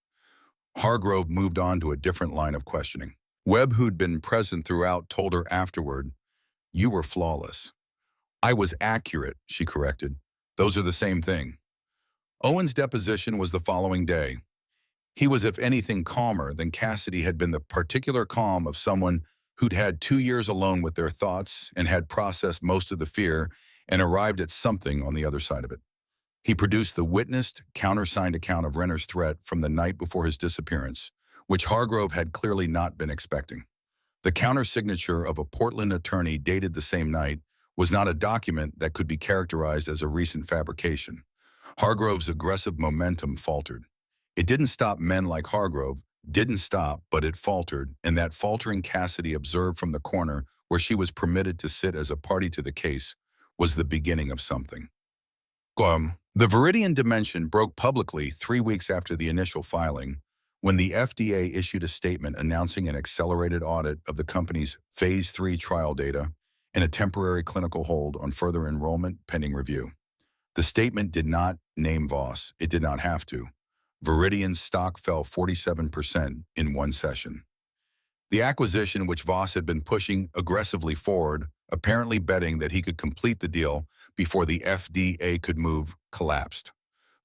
A: Hargrove moved on to a different line of questioning. Webb, who'd been present throughout, told her afterward, "You were flawless." "I was accurate," she corrected. "Those are the same thing." Owen's deposition was the following day. He was, if anything, calmer than Cassidy had been, the particular calm of someone who'd had 2 years alone with their thoughts and had processed most of the fear and arrived at something on the other side of it. He produced the witnessed, countersigned account of Renner's threat from the night before his disappearance, which Hargrove had clearly not been expecting. The countersignature of a Portland attorney dated the same night was not a document that could be characterized as a recent fabrication. Hargrove's aggressive momentum faltered. It didn't stop men like Hargrove, didn't stop, but it faltered, and that faltering Cassidy observed from the corner where she was permitted to sit as a party to the case was the beginning of something. The Viridian Dimension broke publicly 3 weeks after the initial filing, when the FDA issued a statement announcing an accelerated audit of the company's Phase 3 trial data and a temporary clinical hold on further enrollment pending review. The statement did not name Voss. It did not have to. Viridian's stock fell 47% in one session. The acquisition, which Voss had been pushing aggressively forward, apparently betting that he could complete the deal before the FDA could move, collapsed.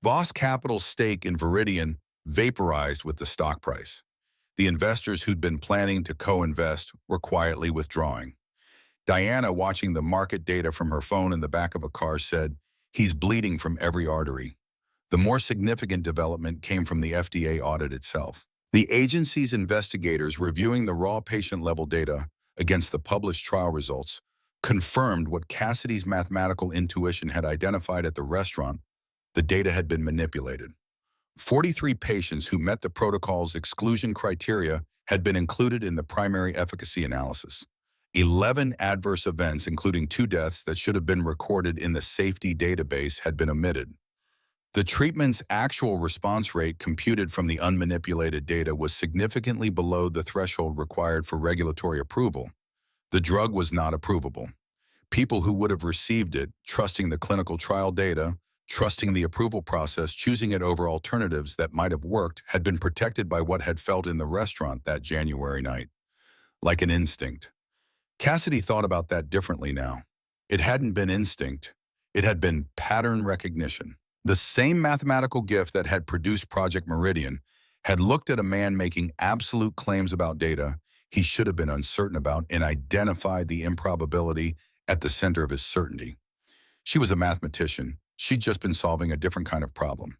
A: Voss Capital's stake in Viridian vaporized with the stock price. The investors who'd been planning to co-invest were quietly withdrawing. Diana, watching the market data from her phone in the back of a car, said, "He's bleeding from every artery." The more significant development came from the FDA audit itself. The agency's investigators reviewing the raw patient-level data against the published trial results confirmed what Cassidy's mathematical intuition had identified at the restaurant The data had been manipulated. 43 patients who met the protocol's exclusion criteria had been included in the primary efficacy analysis. 11 adverse events, including 2 deaths that should have been recorded in the safety database, had been omitted. The treatment's actual response rate computed from the unmanipulated data was significantly below the threshold required for regulatory approval. The drug was not approvable. People who would have received it, trusting the clinical trial data, trusting the approval process, choosing it over alternatives that might have worked, had been protected by what had felt in the restaurant that January night. Like an instinct. Cassidy thought about that differently now. It hadn't been instinct. It had been pattern recognition. The same mathematical gift that had produced Project Meridian had looked at a man making absolute claims about data he should have been uncertain about and identified the improbability at the center of his certainty. She was a mathematician. She'd just been solving a different kind of problem.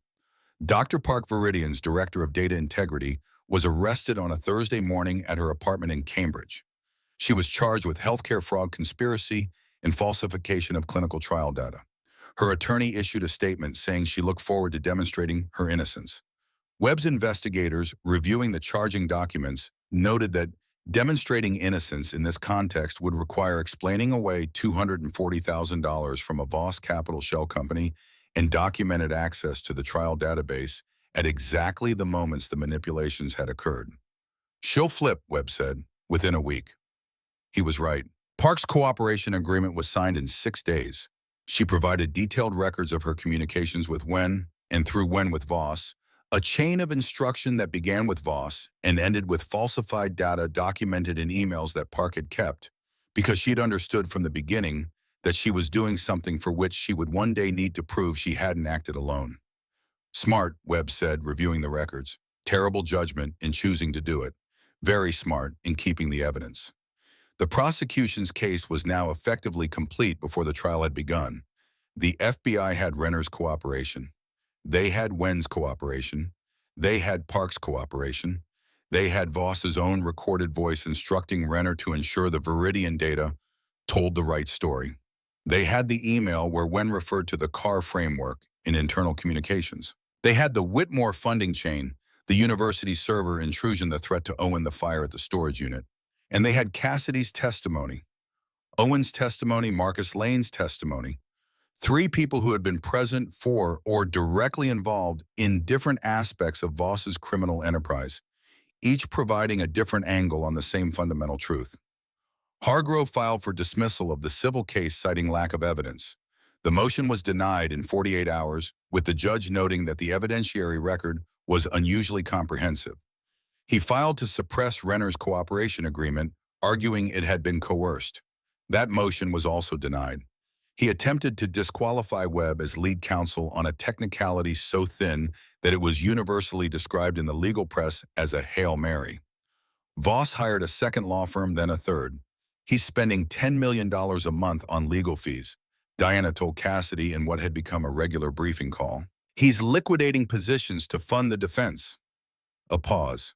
A: Dr. Park Viridian's director of data integrity was arrested on a Thursday morning at her apartment in Cambridge. She was charged with healthcare fraud conspiracy and falsification of clinical trial data. Her attorney issued a statement saying she looked forward to demonstrating her innocence. Webb's investigators, reviewing the charging documents, noted that demonstrating innocence in this context would require explaining away $240,000 from a Voss capital shell company and documented access to the trial database at exactly the moments the manipulations had occurred. "She'll flip," Webb said, within a week. He was right. Park's cooperation agreement was signed in 6 days. She provided detailed records of her communications with Wen and through Wen with Voss, a chain of instruction that began with Voss and ended with falsified data documented in emails that Park had kept, because she'd understood from the beginning that she was doing something for which she would one day need to prove she hadn't acted alone. "Smart," Webb said, reviewing the records. "Terrible judgment in choosing to do it. Very smart in keeping the evidence." The prosecution's case was now effectively complete before the trial had begun. The FBI had Renner's cooperation. They had Wen's cooperation. They had Park's cooperation. They had Voss's own recorded voice instructing Renner to ensure the Viridian data told the right story. They had the email where Wen referred to the CAR framework in internal communications. They had the Whitmore funding chain, the university server intrusion, the threat to Owen, the fire at the storage unit. And they had Cassidy's testimony, Owen's testimony, Marcus Lane's testimony. 3 people who had been present for or directly involved in different aspects of Voss's criminal enterprise, each providing a different angle on the same fundamental truth. Hargrove filed for dismissal of the civil case citing lack of evidence. The motion was denied in 48 hours, with the judge noting that the evidentiary record was unusually comprehensive. He filed to suppress Renner's cooperation agreement, arguing it had been coerced. That motion was also denied. He attempted to disqualify Webb as lead counsel on a technicality so thin that it was universally described in the legal press as a Hail Mary. Voss hired a second law firm, then a third. He's spending $10 million a month on legal fees, Diana told Cassidy in what had become a regular briefing call. He's liquidating positions to fund the defense. A pause.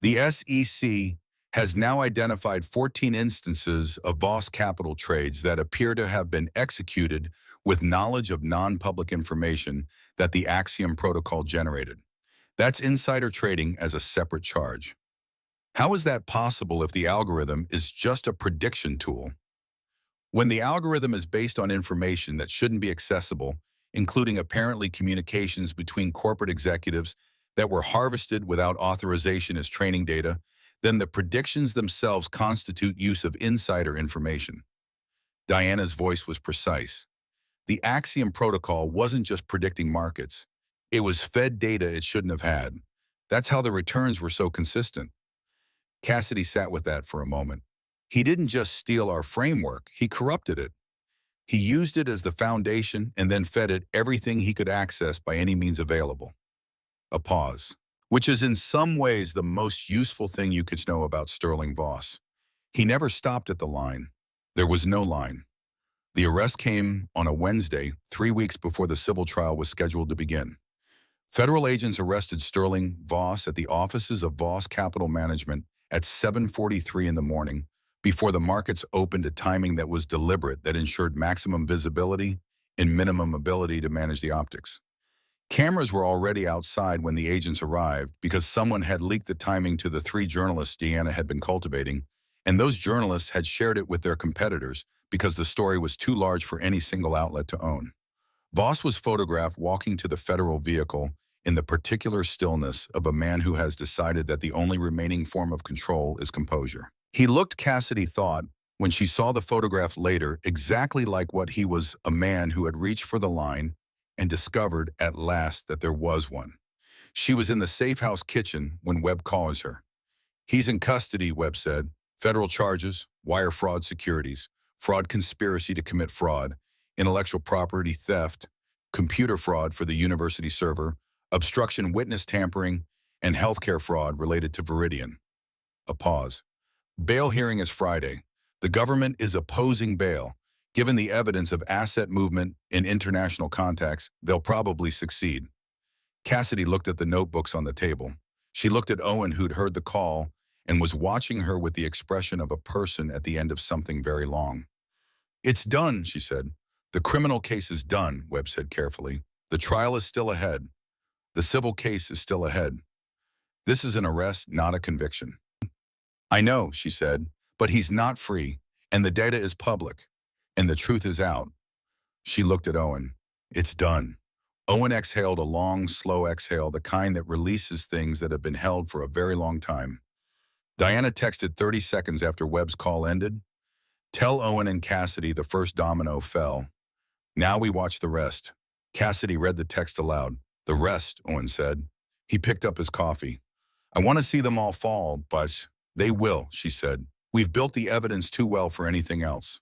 A: The SEC has now identified 14 instances of Voss capital trades that appear to have been executed with knowledge of non-public information that the Axiom protocol generated. That's insider trading as a separate charge. How is that possible if the algorithm is just a prediction tool? When the algorithm is based on information that shouldn't be accessible, including apparently communications between corporate executives that were harvested without authorization as training data, then the predictions themselves constitute use of insider information. Diana's voice was precise. The Axiom protocol wasn't just predicting markets. It was fed data it shouldn't have had. That's how the returns were so consistent. Cassidy sat with that for a moment. He didn't just steal our framework, he corrupted it. He used it as the foundation and then fed it everything he could access by any means available. A pause, which is in some ways the most useful thing you could know about Sterling Voss. He never stopped at the line. There was no line. The arrest came on a Wednesday, 3 weeks before the civil trial was scheduled to begin. Federal agents arrested Sterling Voss at the offices of Voss Capital Management at 7:43 in the morning, before the markets opened, a timing that was deliberate, that ensured maximum visibility and minimum ability to manage the optics. Cameras were already outside when the agents arrived because someone had leaked the timing to the 3 journalists Deanna had been cultivating, and those journalists had shared it with their competitors because the story was too large for any single outlet to own. Voss was photographed walking to the federal vehicle in the particular stillness of a man who has decided that the only remaining form of control is composure. He looked, Cassidy thought, when she saw the photograph later, exactly like what he was, a man who had reached for the line and discovered at last that there was one. She was in the safe house kitchen when Webb calls her. "He's in custody," Webb said. "Federal charges, wire fraud securities, fraud conspiracy to commit fraud, intellectual property theft, computer fraud for the university server, obstruction witness tampering, and healthcare fraud related to Viridian." A pause. "Bail hearing is Friday. The government is opposing bail. Given the evidence of asset movement and international contacts, they'll probably succeed." Cassidy looked at the notebooks on the table. She looked at Owen, who'd heard the call, and was watching her with the expression of a person at the end of something very long. "It's done," she said. "The criminal case is done," Webb said carefully. "The trial is still ahead. The civil case is still ahead. This is an arrest, not a conviction." "I know," she said, "but he's not free, and the data is public, and the truth is out." She looked at Owen. "It's done." Owen exhaled a long, slow exhale, the kind that releases things that have been held for a very long time. Diana texted 30 seconds after Webb's call ended. "Tell Owen and Cassidy the first domino fell. Now we watch the rest." Cassidy read the text aloud. "The rest," Owen said. He picked up his coffee. "I want to see them all fall, but they will," she said. "We've built the evidence too well for anything else."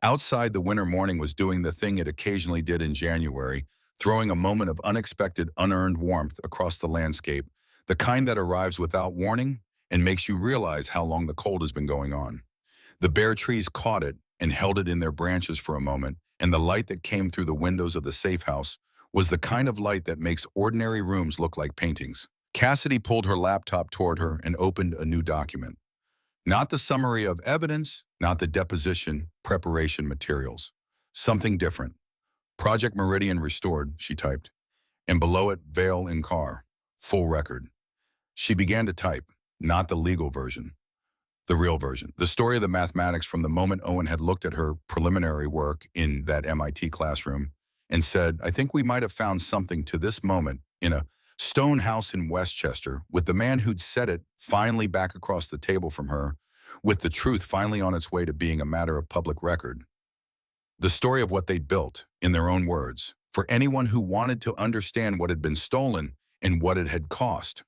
A: Outside, the winter morning was doing the thing it occasionally did in January, throwing a moment of unexpected, unearned warmth across the landscape, the kind that arrives without warning and makes you realize how long the cold has been going on. The bare trees caught it and held it in their branches for a moment, and the light that came through the windows of the safe house was the kind of light that makes ordinary rooms look like paintings. Cassidy pulled her laptop toward her and opened a new document. Not the summary of evidence, not the deposition preparation materials. Something different. "Project Meridian restored," she typed, and below it, "Vale in car. Full record." She began to type, not the legal version, the real version. The story of the mathematics from the moment Owen had looked at her preliminary work in that MIT classroom and said, "I think we might have found something to this moment in a stone house in Westchester, with the man who'd said it finally back across the table from her, with the truth finally on its way to being a matter of public record." The story of what they'd built, in their own words, for anyone who wanted to understand what had been stolen and what it had cost.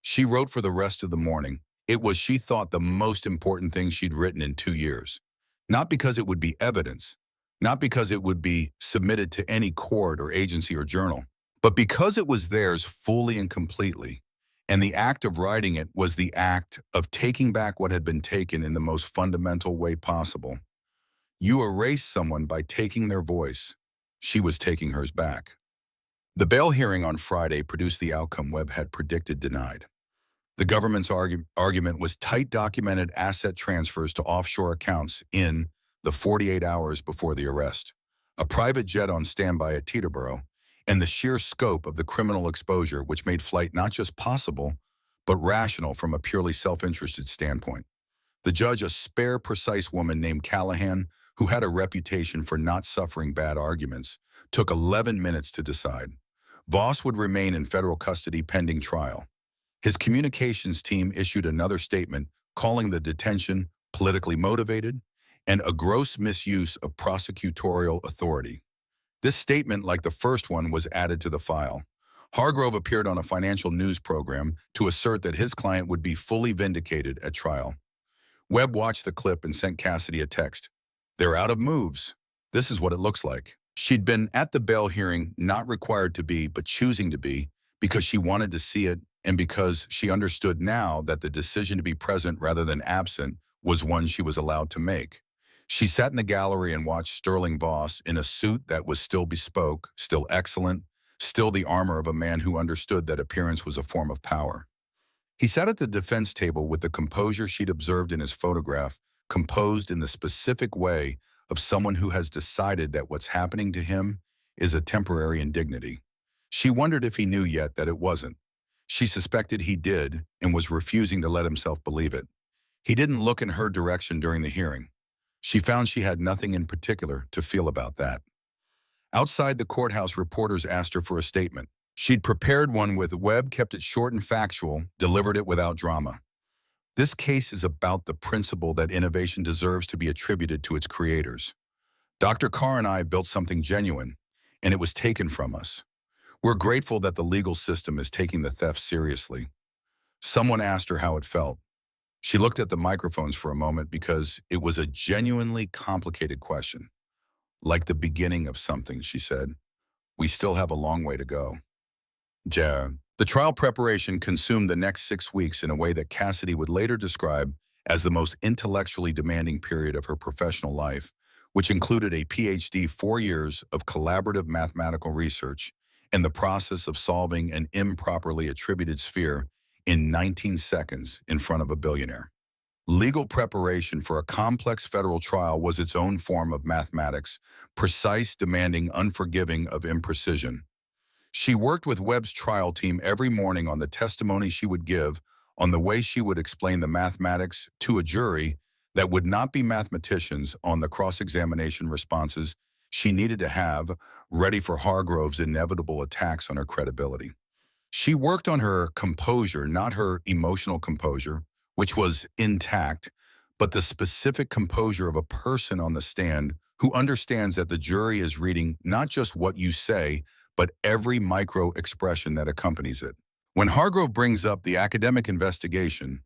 A: She wrote for the rest of the morning. It was, she thought, the most important thing she'd written in 2 years. Not because it would be evidence, not because it would be submitted to any court or agency or journal, but because it was theirs fully and completely. And the act of writing it was the act of taking back what had been taken in the most fundamental way possible. You erase someone by taking their voice. She was taking hers back. The bail hearing on Friday produced the outcome Webb had predicted denied. The government's argument was tight documented asset transfers to offshore accounts in the 48 hours before the arrest, a private jet on standby at Teterboro, and the sheer scope of the criminal exposure which made flight not just possible, but rational from a purely self-interested standpoint. The judge, a spare, precise woman named Callahan, who had a reputation for not suffering bad arguments, took 11 minutes to decide. Voss would remain in federal custody pending trial. His communications team issued another statement calling the detention politically motivated and a gross misuse of prosecutorial authority. This statement, like the first one, was added to the file. Hargrove appeared on a financial news program to assert that his client would be fully vindicated at trial. Webb watched the clip and sent Cassidy a text. "They're out of moves. This is what it looks like." She'd been at the bail hearing, not required to be, but choosing to be, because she wanted to see it and because she understood now that the decision to be present rather than absent was one she was allowed to make. She sat in the gallery and watched Sterling Voss in a suit that was still bespoke, still excellent, still the armor of a man who understood that appearance was a form of power. He sat at the defense table with the composure she'd observed in his photograph, composed in the specific way of someone who has decided that what's happening to him is a temporary indignity. She wondered if he knew yet that it wasn't. She suspected he did and was refusing to let himself believe it. He didn't look in her direction during the hearing. She found she had nothing in particular to feel about that. Outside the courthouse, reporters asked her for a statement. She'd prepared one with Webb, kept it short and factual, delivered it without drama. This case is about the principle that innovation deserves to be attributed to its creators. Dr. Carr and I built something genuine, and it was taken from us. We're grateful that the legal system is taking the theft seriously. Someone asked her how it felt. She looked at the microphones for a moment because it was a genuinely complicated question. Like the beginning of something, she said. We still have a long way to go. Yeah. The trial preparation consumed the next 6 weeks in a way that Cassidy would later describe as the most intellectually demanding period of her professional life, which included a PhD, 4 years of collaborative mathematical research, and the process of solving an improperly attributed sphere in 19 seconds in front of a billionaire. Legal preparation for a complex federal trial was its own form of mathematics, precise, demanding, unforgiving of imprecision. She worked with Webb's trial team every morning on the testimony she would give, on the way she would explain the mathematics to a jury that would not be mathematicians, on the cross-examination responses she needed to have ready for Hargrove's inevitable attacks on her credibility. She worked on her composure, not her emotional composure, which was intact, but the specific composure of a person on the stand who understands that the jury is reading not just what you say, but every micro expression that accompanies it. When Hargrove brings up the academic investigation,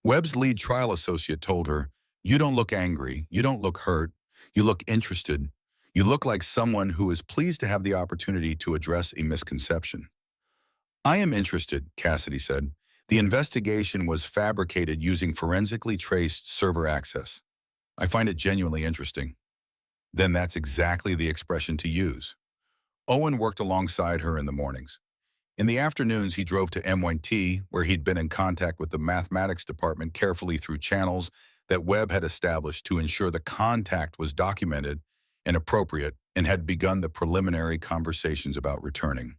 A: Webb's lead trial associate told her, "You don't look angry, you don't look hurt, you look interested. You look like someone who is pleased to have the opportunity to address a misconception." "I am interested," Cassidy said. "The investigation was fabricated using forensically traced server access. I find it genuinely interesting." Then that's exactly the expression to use. Owen worked alongside her in the mornings. In the afternoons, he drove to MIT, where he'd been in contact with the mathematics department carefully through channels that Webb had established to ensure the contact was documented and appropriate, and had begun the preliminary conversations about returning.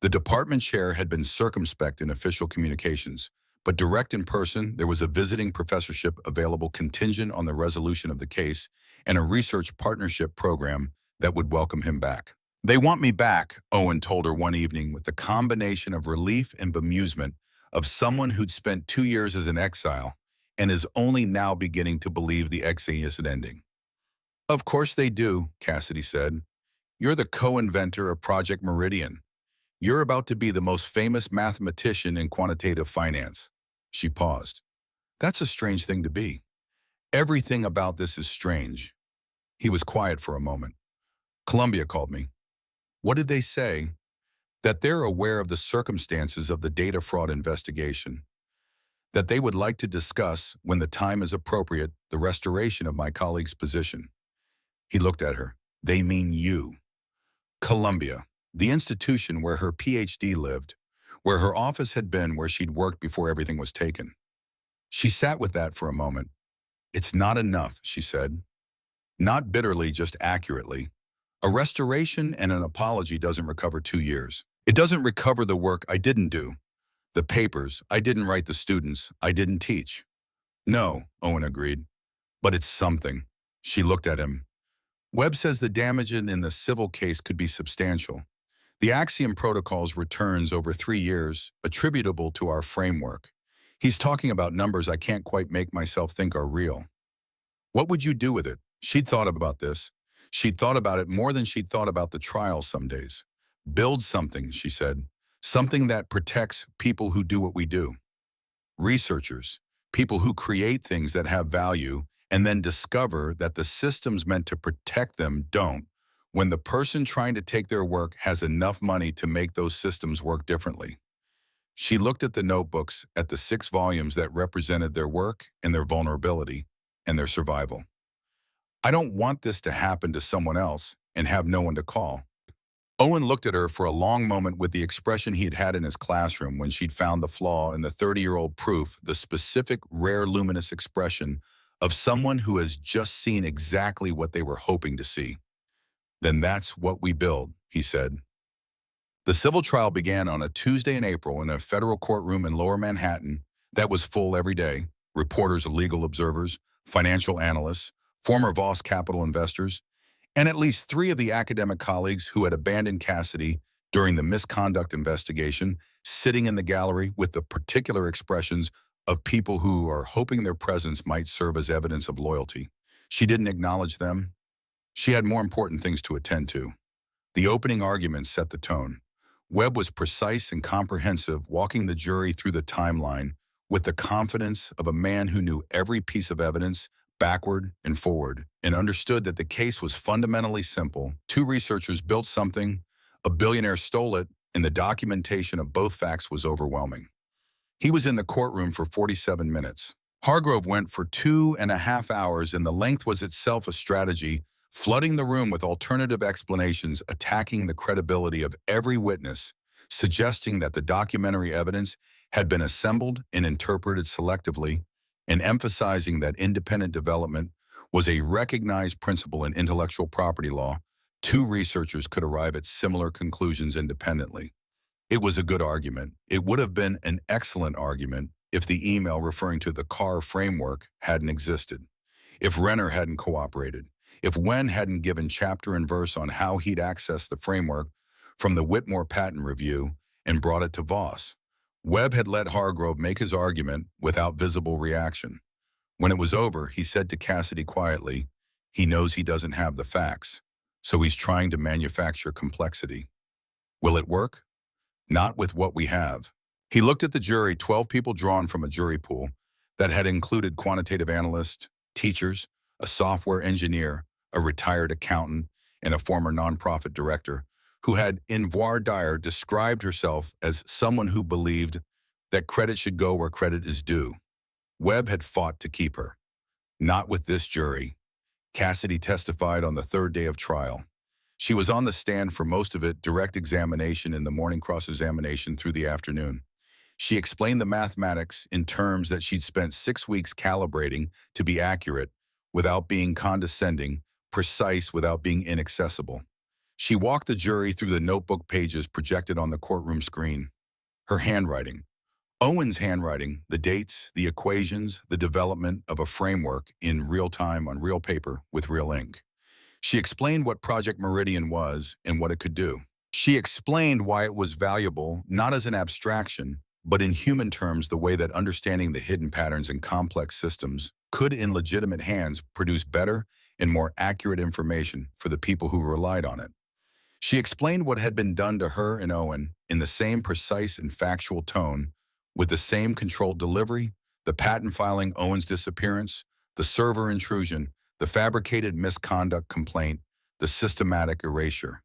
A: The department chair had been circumspect in official communications, but direct in person. There was a visiting professorship available contingent on the resolution of the case, and a research partnership program that would welcome him back. "They want me back," Owen told her one evening, with the combination of relief and bemusement of someone who'd spent 2 years as an exile and is only now beginning to believe the exile is ending. "Of course they do," Cassidy said. "You're the co-inventor of Project Meridian. You're about to be the most famous mathematician in quantitative finance." She paused. "That's a strange thing to be." "Everything about this is strange." He was quiet for a moment. "Columbia called me." "What did they say?" "That they're aware of the circumstances of the data fraud investigation. That they would like to discuss, when the time is appropriate, the restoration of my colleague's position." He looked at her. "They mean you." Columbia, the institution where her PhD lived, where her office had been, where she'd worked before everything was taken. She sat with that for a moment. "It's not enough," she said. Not bitterly, just accurately. "A restoration and an apology doesn't recover 2 years. It doesn't recover the work I didn't do. The papers, I didn't write the students, I didn't teach." "No," Owen agreed. "But it's something." She looked at him. "Webb says the damage in the civil case could be substantial. The Axiom Protocol's returns over 3 years, attributable to our framework. He's talking about numbers I can't quite make myself think are real." "What would you do with it?" She'd thought about this. She'd thought about it more than she'd thought about the trial some days. "Build something," she said. "Something that protects people who do what we do. Researchers, people who create things that have value and then discover that the systems meant to protect them don't, when the person trying to take their work has enough money to make those systems work differently." She looked at the notebooks, at the 6 volumes that represented their work and their vulnerability and their survival. "I don't want this to happen to someone else and have no one to call." Owen looked at her for a long moment with the expression he'd had in his classroom when she'd found the flaw in the 30-year-old proof, the specific, rare, luminous expression of someone who has just seen exactly what they were hoping to see. "Then that's what we build," he said. The civil trial began on a Tuesday in April in a federal courtroom in Lower Manhattan that was full every day. Reporters, legal observers, financial analysts, former Voss capital investors, and at least three of the academic colleagues who had abandoned Cassidy during the misconduct investigation, sitting in the gallery with the particular expressions of people who are hoping their presence might serve as evidence of loyalty. She didn't acknowledge them. She had more important things to attend to. The opening argument set the tone. Webb was precise and comprehensive, walking the jury through the timeline with the confidence of a man who knew every piece of evidence backward and forward, and understood that the case was fundamentally simple. Two researchers built something, a billionaire stole it, and the documentation of both facts was overwhelming. He was in the courtroom for 47 minutes. Hargrove went for 2.5 hours, and the length was itself a strategy, flooding the room with alternative explanations, attacking the credibility of every witness, suggesting that the documentary evidence had been assembled and interpreted selectively, and emphasizing that independent development was a recognized principle in intellectual property law. Two researchers could arrive at similar conclusions independently. It was a good argument. It would have been an excellent argument if the email referring to the car framework hadn't existed, if Renner hadn't cooperated, if Wen hadn't given chapter and verse on how he'd accessed the framework from the Whitmore patent review and brought it to Voss. Webb had let Hargrove make his argument without visible reaction. When it was over, he said to Cassidy quietly, he knows he doesn't have the facts, so he's trying to manufacture complexity. Will it work? Not with what we have. He looked at the jury, 12 people drawn from a jury pool that had included quantitative analysts, teachers, a software engineer, a retired accountant, and a former nonprofit director, who had, in voir dire, described herself as someone who believed that credit should go where credit is due. Webb had fought to keep her. Not with this jury. Cassidy testified on the third day of trial. She was on the stand for most of it, direct examination in the morning, cross-examination through the afternoon. She explained the mathematics in terms that she'd spent 6 weeks calibrating to be accurate without being condescending, precise without being inaccessible. She walked the jury through the notebook pages projected on the courtroom screen. Her handwriting. Owen's handwriting, the dates, the equations, the development of a framework in real time on real paper with real ink. She explained what Project Meridian was and what it could do. She explained why it was valuable, not as an abstraction, but in human terms, the way that understanding the hidden patterns in complex systems could, in legitimate hands, produce better and more accurate information for the people who relied on it. She explained what had been done to her and Owen in the same precise and factual tone, with the same controlled delivery, the patent filing, Owen's disappearance, the server intrusion, the fabricated misconduct complaint, the systematic erasure.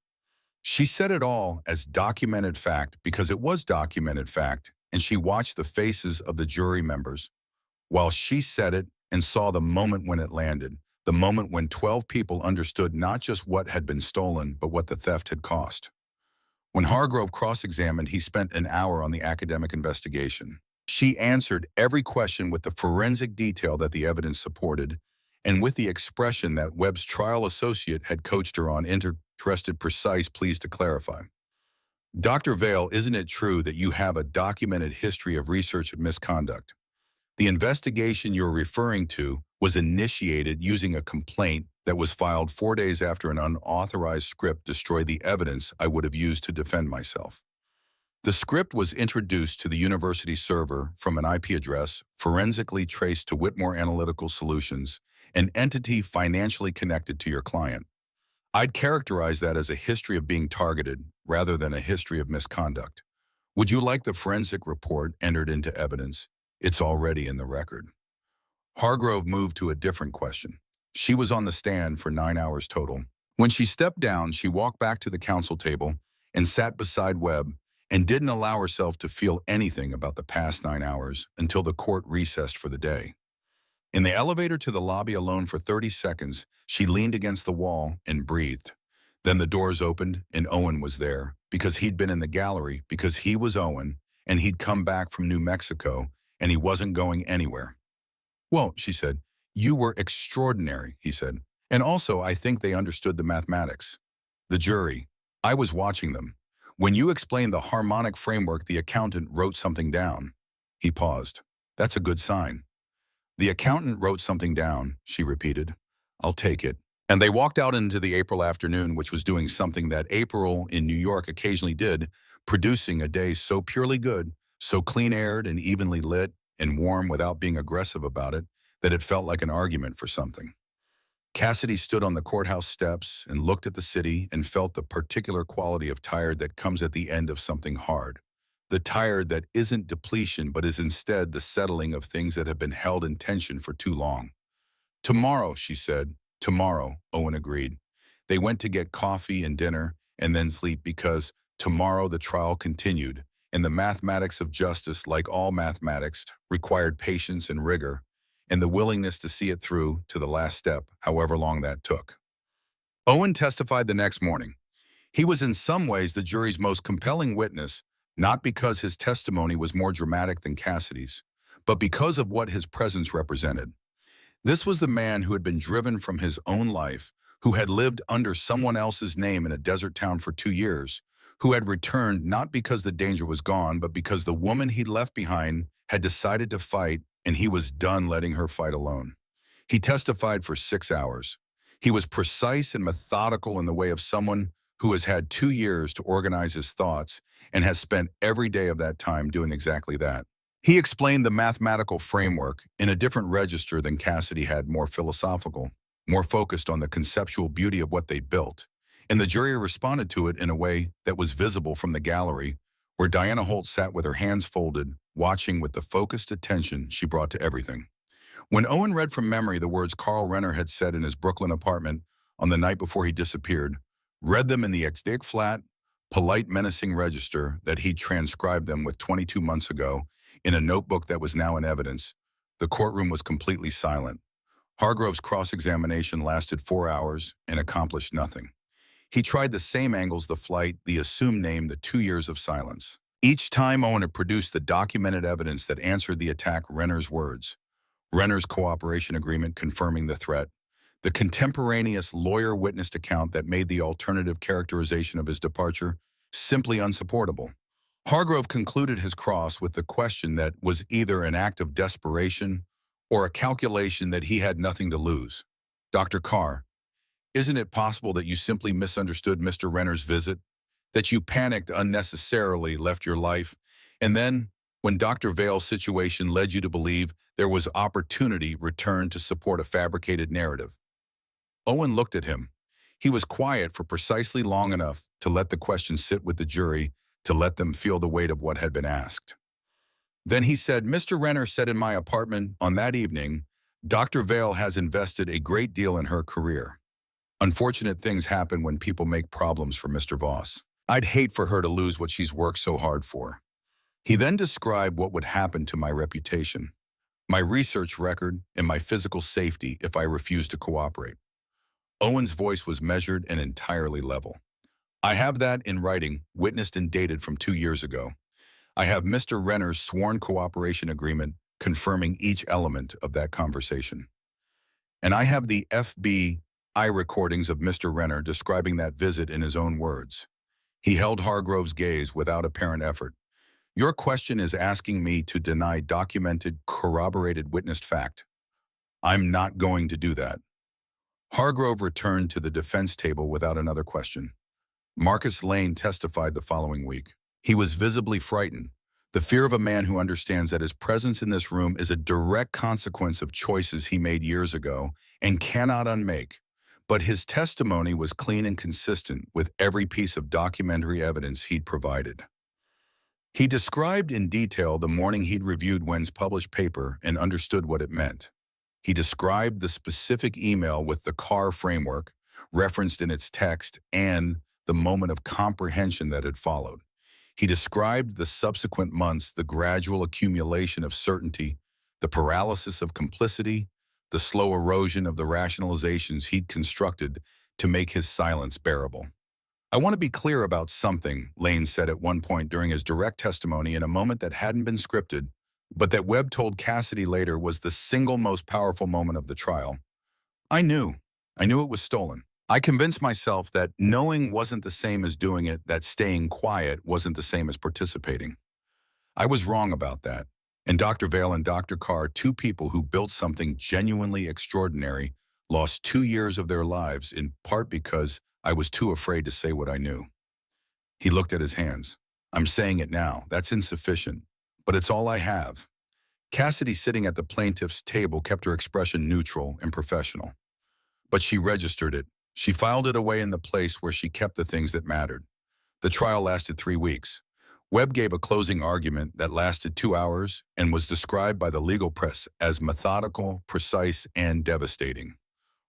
A: She said it all as documented fact because it was documented fact, and she watched the faces of the jury members while she said it and saw the moment when it landed, the moment when 12 people understood not just what had been stolen, but what the theft had cost. When Hargrove cross-examined, he spent an hour on the academic investigation. She answered every question with the forensic detail that the evidence supported, and with the expression that Webb's trial associate had coached her on, interested, precise, please to clarify. Dr. Vale, isn't it true that you have a documented history of research of misconduct? The investigation you're referring to was initiated using a complaint that was filed 4 days after an unauthorized script destroyed the evidence I would have used to defend myself. The script was introduced to the university server from an IP address forensically traced to Whitmore Analytical Solutions, an entity financially connected to your client. I'd characterize that as a history of being targeted rather than a history of misconduct. Would you like the forensic report entered into evidence? It's already in the record. Hargrove moved to a different question. She was on the stand for 9 hours total. When she stepped down, she walked back to the counsel table and sat beside Webb and didn't allow herself to feel anything about the past 9 hours until the court recessed for the day. In the elevator to the lobby alone for 30 seconds, she leaned against the wall and breathed. Then the doors opened and Owen was there, because he'd been in the gallery, because he was Owen, and he'd come back from New Mexico, and he wasn't going anywhere. Well, she said, you were extraordinary, he said. And also, I think they understood the mathematics. The jury. I was watching them. When you explained the harmonic framework, the accountant wrote something down. He paused. That's a good sign. The accountant wrote something down, she repeated. I'll take it. And they walked out into the April afternoon, which was doing something that April in New York occasionally did, producing a day so purely good, so clean-aired and evenly lit and warm without being aggressive about it, that it felt like an argument for something. Cassidy stood on the courthouse steps and looked at the city and felt the particular quality of tired that comes at the end of something hard. The tired that isn't depletion but is instead the settling of things that have been held in tension for too long. Tomorrow, she said. Tomorrow, Owen agreed. They went to get coffee and dinner and then sleep because tomorrow the trial continued, and the mathematics of justice, like all mathematics, required patience and rigor, and the willingness to see it through to the last step, however long that took. Owen testified the next morning. He was in some ways the jury's most compelling witness, not because his testimony was more dramatic than Cassidy's, but because of what his presence represented. This was the man who had been driven from his own life, who had lived under someone else's name in a desert town for 2 years, who had returned not because the danger was gone, but because the woman he'd left behind had decided to fight, and he was done letting her fight alone. He testified for 6 hours. He was precise and methodical in the way of someone who has had 2 years to organize his thoughts and has spent every day of that time doing exactly that. He explained the mathematical framework in a different register than Cassidy had, more philosophical, more focused on the conceptual beauty of what they built, and the jury responded to it in a way that was visible from the gallery, where Diana Holt sat with her hands folded, watching with the focused attention she brought to everything. When Owen read from memory the words Carl Renner had said in his Brooklyn apartment on the night before he disappeared, read them in the exact flat, polite, menacing register that he'd transcribed them with 22 months ago, in a notebook that was now in evidence, the courtroom was completely silent. Hargrove's cross-examination lasted 4 hours and accomplished nothing. He tried the same angles, the flight, the assumed name, the 2 years of silence. Each time Owen had produced the documented evidence that answered the attack, Renner's words, Renner's cooperation agreement confirming the threat, the contemporaneous lawyer-witnessed account that made the alternative characterization of his departure simply unsupportable. Hargrove concluded his cross with the question that was either an act of desperation or a calculation that he had nothing to lose. Dr. Carr, isn't it possible that you simply misunderstood Mr. Renner's visit, that you panicked unnecessarily, left your life, and then, when Dr. Vale's situation led you to believe there was opportunity, returned to support a fabricated narrative? Owen looked at him. He was quiet for precisely long enough to let the question sit with the jury, to let them feel the weight of what had been asked. Then he said, Mr. Renner said in my apartment on that evening, Dr. Vale has invested a great deal in her career. Unfortunate things happen when people make problems for Mr. Voss. I'd hate for her to lose what she's worked so hard for. He then described what would happen to my reputation, my research record, and my physical safety if I refused to cooperate. Owen's voice was measured and entirely level. I have that in writing, witnessed and dated from 2 years ago. I have Mr. Renner's sworn cooperation agreement confirming each element of that conversation. And I have the FBI recordings of Mr. Renner describing that visit in his own words. He held Hargrove's gaze without apparent effort. Your question is asking me to deny documented, corroborated, witnessed fact. I'm not going to do that. Hargrove returned to the defense table without another question. Marcus Lane testified the following week. He was visibly frightened. The fear of a man who understands that his presence in this room is a direct consequence of choices he made years ago and cannot unmake. But his testimony was clean and consistent with every piece of documentary evidence he'd provided. He described in detail the morning he'd reviewed Wen's published paper and understood what it meant. He described the specific email with the Carr framework referenced in its text and the moment of comprehension that had followed. He described the subsequent months, the gradual accumulation of certainty, the paralysis of complicity, the slow erosion of the rationalizations he'd constructed to make his silence bearable. I want to be clear about something, Lane said at one point during his direct testimony in a moment that hadn't been scripted, but that Webb told Cassidy later was the single most powerful moment of the trial. I knew it was stolen. I convinced myself that knowing wasn't the same as doing it, that staying quiet wasn't the same as participating. I was wrong about that. And Dr. Vale and Dr. Carr, two people who built something genuinely extraordinary, lost 2 years of their lives in part because I was too afraid to say what I knew. He looked at his hands. I'm saying it now. That's insufficient. But it's all I have. Cassidy, sitting at the plaintiff's table, kept her expression neutral and professional. But she registered it. She filed it away in the place where she kept the things that mattered. The trial lasted 3 weeks. Webb gave a closing argument that lasted 2 hours and was described by the legal press as methodical, precise, and devastating.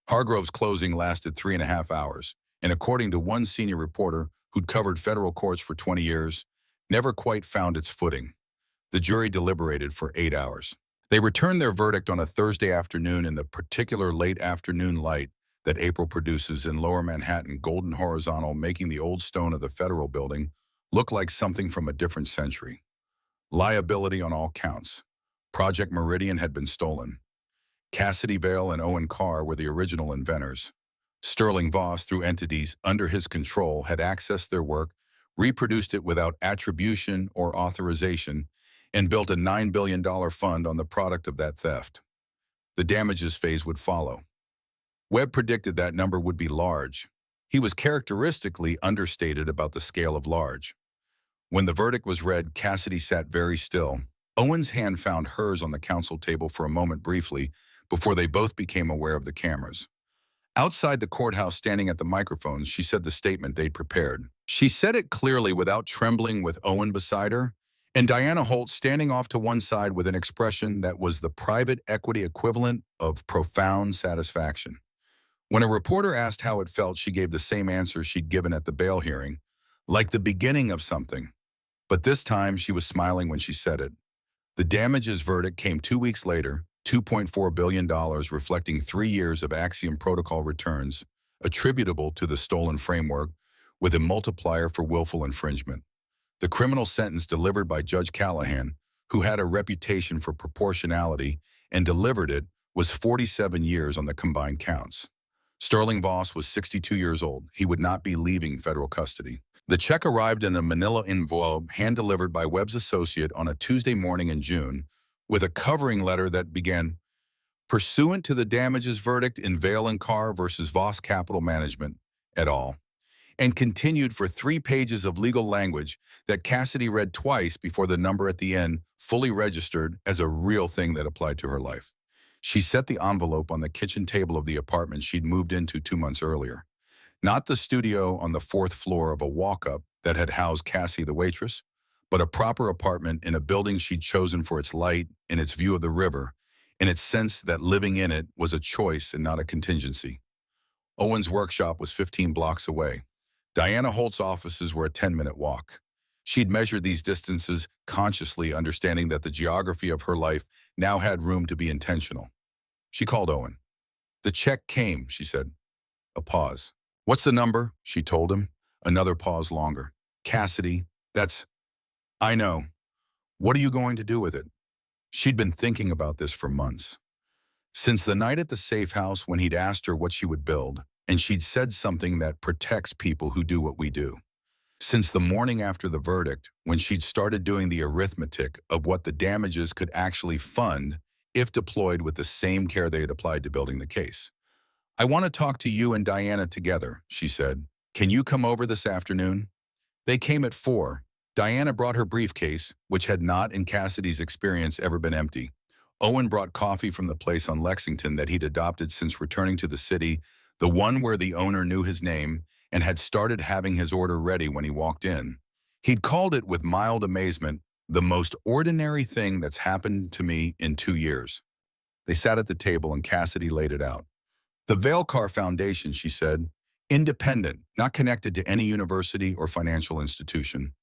A: Hargrove's closing lasted 3.5 hours, and according to one senior reporter who'd covered federal courts for 20 years, never quite found its footing. The jury deliberated for 8 hours. They returned their verdict on a Thursday afternoon in the particular late afternoon light that April produces in lower Manhattan, golden horizontal, making the old stone of the Federal Building look like something from a different century. Liability on all counts. Project Meridian had been stolen. Cassidy Vale and Owen Carr were the original inventors. Sterling Voss, through entities under his control, had accessed their work, reproduced it without attribution or authorization, and built a $9 billion fund on the product of that theft. The damages phase would follow. Webb predicted that number would be large. He was characteristically understated about the scale of large. When the verdict was read, Cassidy sat very still. Owen's hand found hers on the counsel table for a moment briefly before they both became aware of the cameras. Outside the courthouse, standing at the microphones, she said the statement they'd prepared. She said it clearly without trembling, with Owen beside her, and Diana Holt standing off to one side with an expression that was the private equity equivalent of profound satisfaction. When a reporter asked how it felt, she gave the same answer she'd given at the bail hearing, like the beginning of something. But this time she was smiling when she said it. The damages verdict came 2 weeks later, $2.4 billion, reflecting 3 years of Axiom Protocol returns, attributable to the stolen framework, with a multiplier for willful infringement. The criminal sentence delivered by Judge Callahan, who had a reputation for proportionality and delivered it, was 47 years on the combined counts. Sterling Voss was 62 years old. He would not be leaving federal custody. The check arrived in a manila envelope hand-delivered by Webb's associate on a Tuesday morning in June, with a covering letter that began, "Pursuant to the damages verdict in Vale and Carr versus Voss Capital Management, et al., and continued for 3 pages of legal language that Cassidy read twice before the number at the end fully registered as a real thing that applied to her life. She set the envelope on the kitchen table of the apartment she'd moved into 2 months earlier. Not the studio on the 4th floor of a walk-up that had housed Cassie the waitress, but a proper apartment in a building she'd chosen for its light and its view of the river, and its sense that living in it was a choice and not a contingency. Owen's workshop was 15 blocks away. Diana Holt's offices were a 10-minute walk. She'd measured these distances consciously, understanding that the geography of her life now had room to be intentional. She called Owen. "The check came," she said. A pause. "What's the number?" she told him. Another pause longer. "Cassidy, that's... I know. What are you going to do with it?" She'd been thinking about this for months. Since the night at the safe house when he'd asked her what she would build, and she'd said something that protects people who do what we do. Since the morning after the verdict, when she'd started doing the arithmetic of what the damages could actually fund if deployed with the same care they had applied to building the case. "I want to talk to you and Diana together," she said. "Can you come over this afternoon?" They came at 4. Diana brought her briefcase, which had not, in Cassidy's experience, ever been empty. Owen brought coffee from the place on Lexington that he'd adopted since returning to the city, the one where the owner knew his name and had started having his order ready when he walked in. He'd called it with mild amazement, "the most ordinary thing that's happened to me in 2 years." They sat at the table and Cassidy laid it out. "The Vale Carr Foundation," she said, "independent, not connected to any university or financial institution.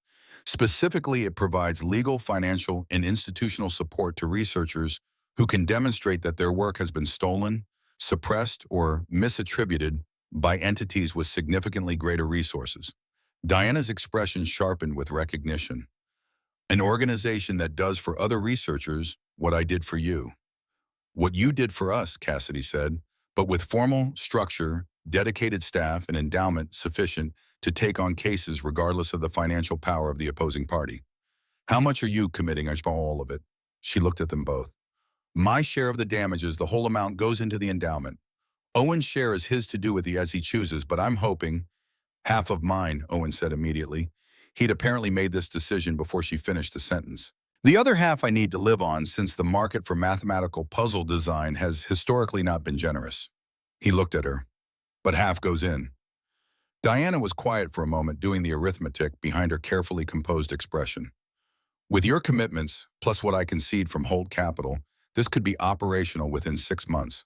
A: Specifically, it provides legal, financial, and institutional support to researchers who can demonstrate that their work has been stolen, suppressed, or misattributed by entities with significantly greater resources." Diana's expression sharpened with recognition. "An organization that does for other researchers what I did for you." "What you did for us," Cassidy said, "but with formal structure, dedicated staff, and endowment sufficient to take on cases regardless of the financial power of the opposing party. How much are you committing? I saw all of it. She looked at them both. My share of the damages, the whole amount, goes into the endowment. Owen's share is his to do with as he chooses, but I'm hoping half of mine, Owen said immediately. He'd apparently made this decision before she finished the sentence. The other half I need to live on since the market for mathematical puzzle design has historically not been generous. He looked at her. But half goes in. Diana was quiet for a moment, doing the arithmetic behind her carefully composed expression. With your commitments, plus what I concede from Holt Capital, this could be operational within 6 months.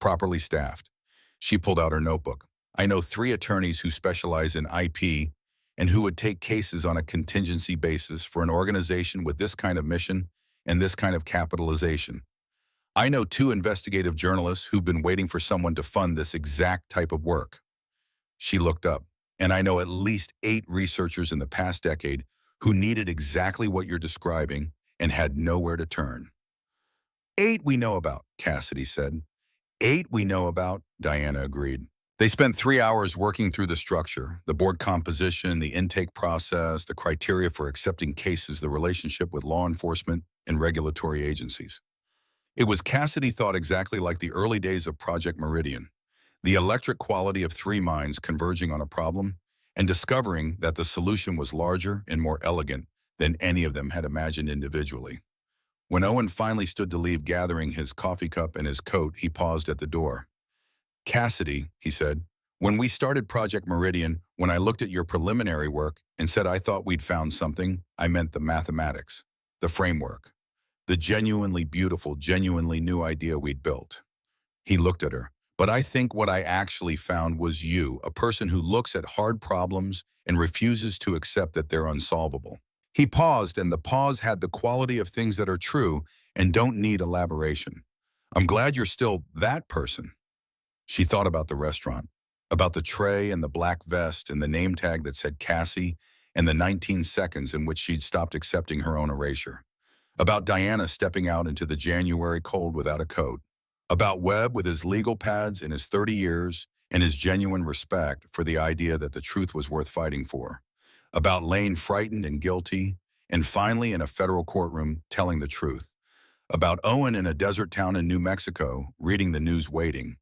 A: Properly staffed. She pulled out her notebook. I know 3 attorneys who specialize in IP and who would take cases on a contingency basis for an organization with this kind of mission and this kind of capitalization. I know 2 investigative journalists who've been waiting for someone to fund this exact type of work. She looked up. And I know at least 8 researchers in the past decade who needed exactly what you're describing and had nowhere to turn. 8 we know about, Cassidy said. 8 we know about, Diana agreed. They spent 3 hours working through the structure, the board composition, the intake process, the criteria for accepting cases, the relationship with law enforcement and regulatory agencies. It was, Cassidy thought, exactly like the early days of Project Meridian, the electric quality of 3 minds converging on a problem and discovering that the solution was larger and more elegant than any of them had imagined individually. When Owen finally stood to leave, gathering his coffee cup and his coat, he paused at the door. Cassidy, he said, when we started Project Meridian, when I looked at your preliminary work and said I thought we'd found something, I meant the mathematics, the framework, the genuinely beautiful, genuinely new idea we'd built. He looked at her. But I think what I actually found was you, a person who looks at hard problems and refuses to accept that they're unsolvable. He paused, and the pause had the quality of things that are true and don't need elaboration. I'm glad you're still that person. She thought about the restaurant, about the tray and the black vest and the name tag that said Cassie and the 19 seconds in which she'd stopped accepting her own erasure, about Diana stepping out into the January cold without a coat, about Webb with his legal pads and his 30 years and his genuine respect for the idea that the truth was worth fighting for, about Lane frightened and guilty, and finally in a federal courtroom telling the truth, about Owen in a desert town in New Mexico reading the news waiting,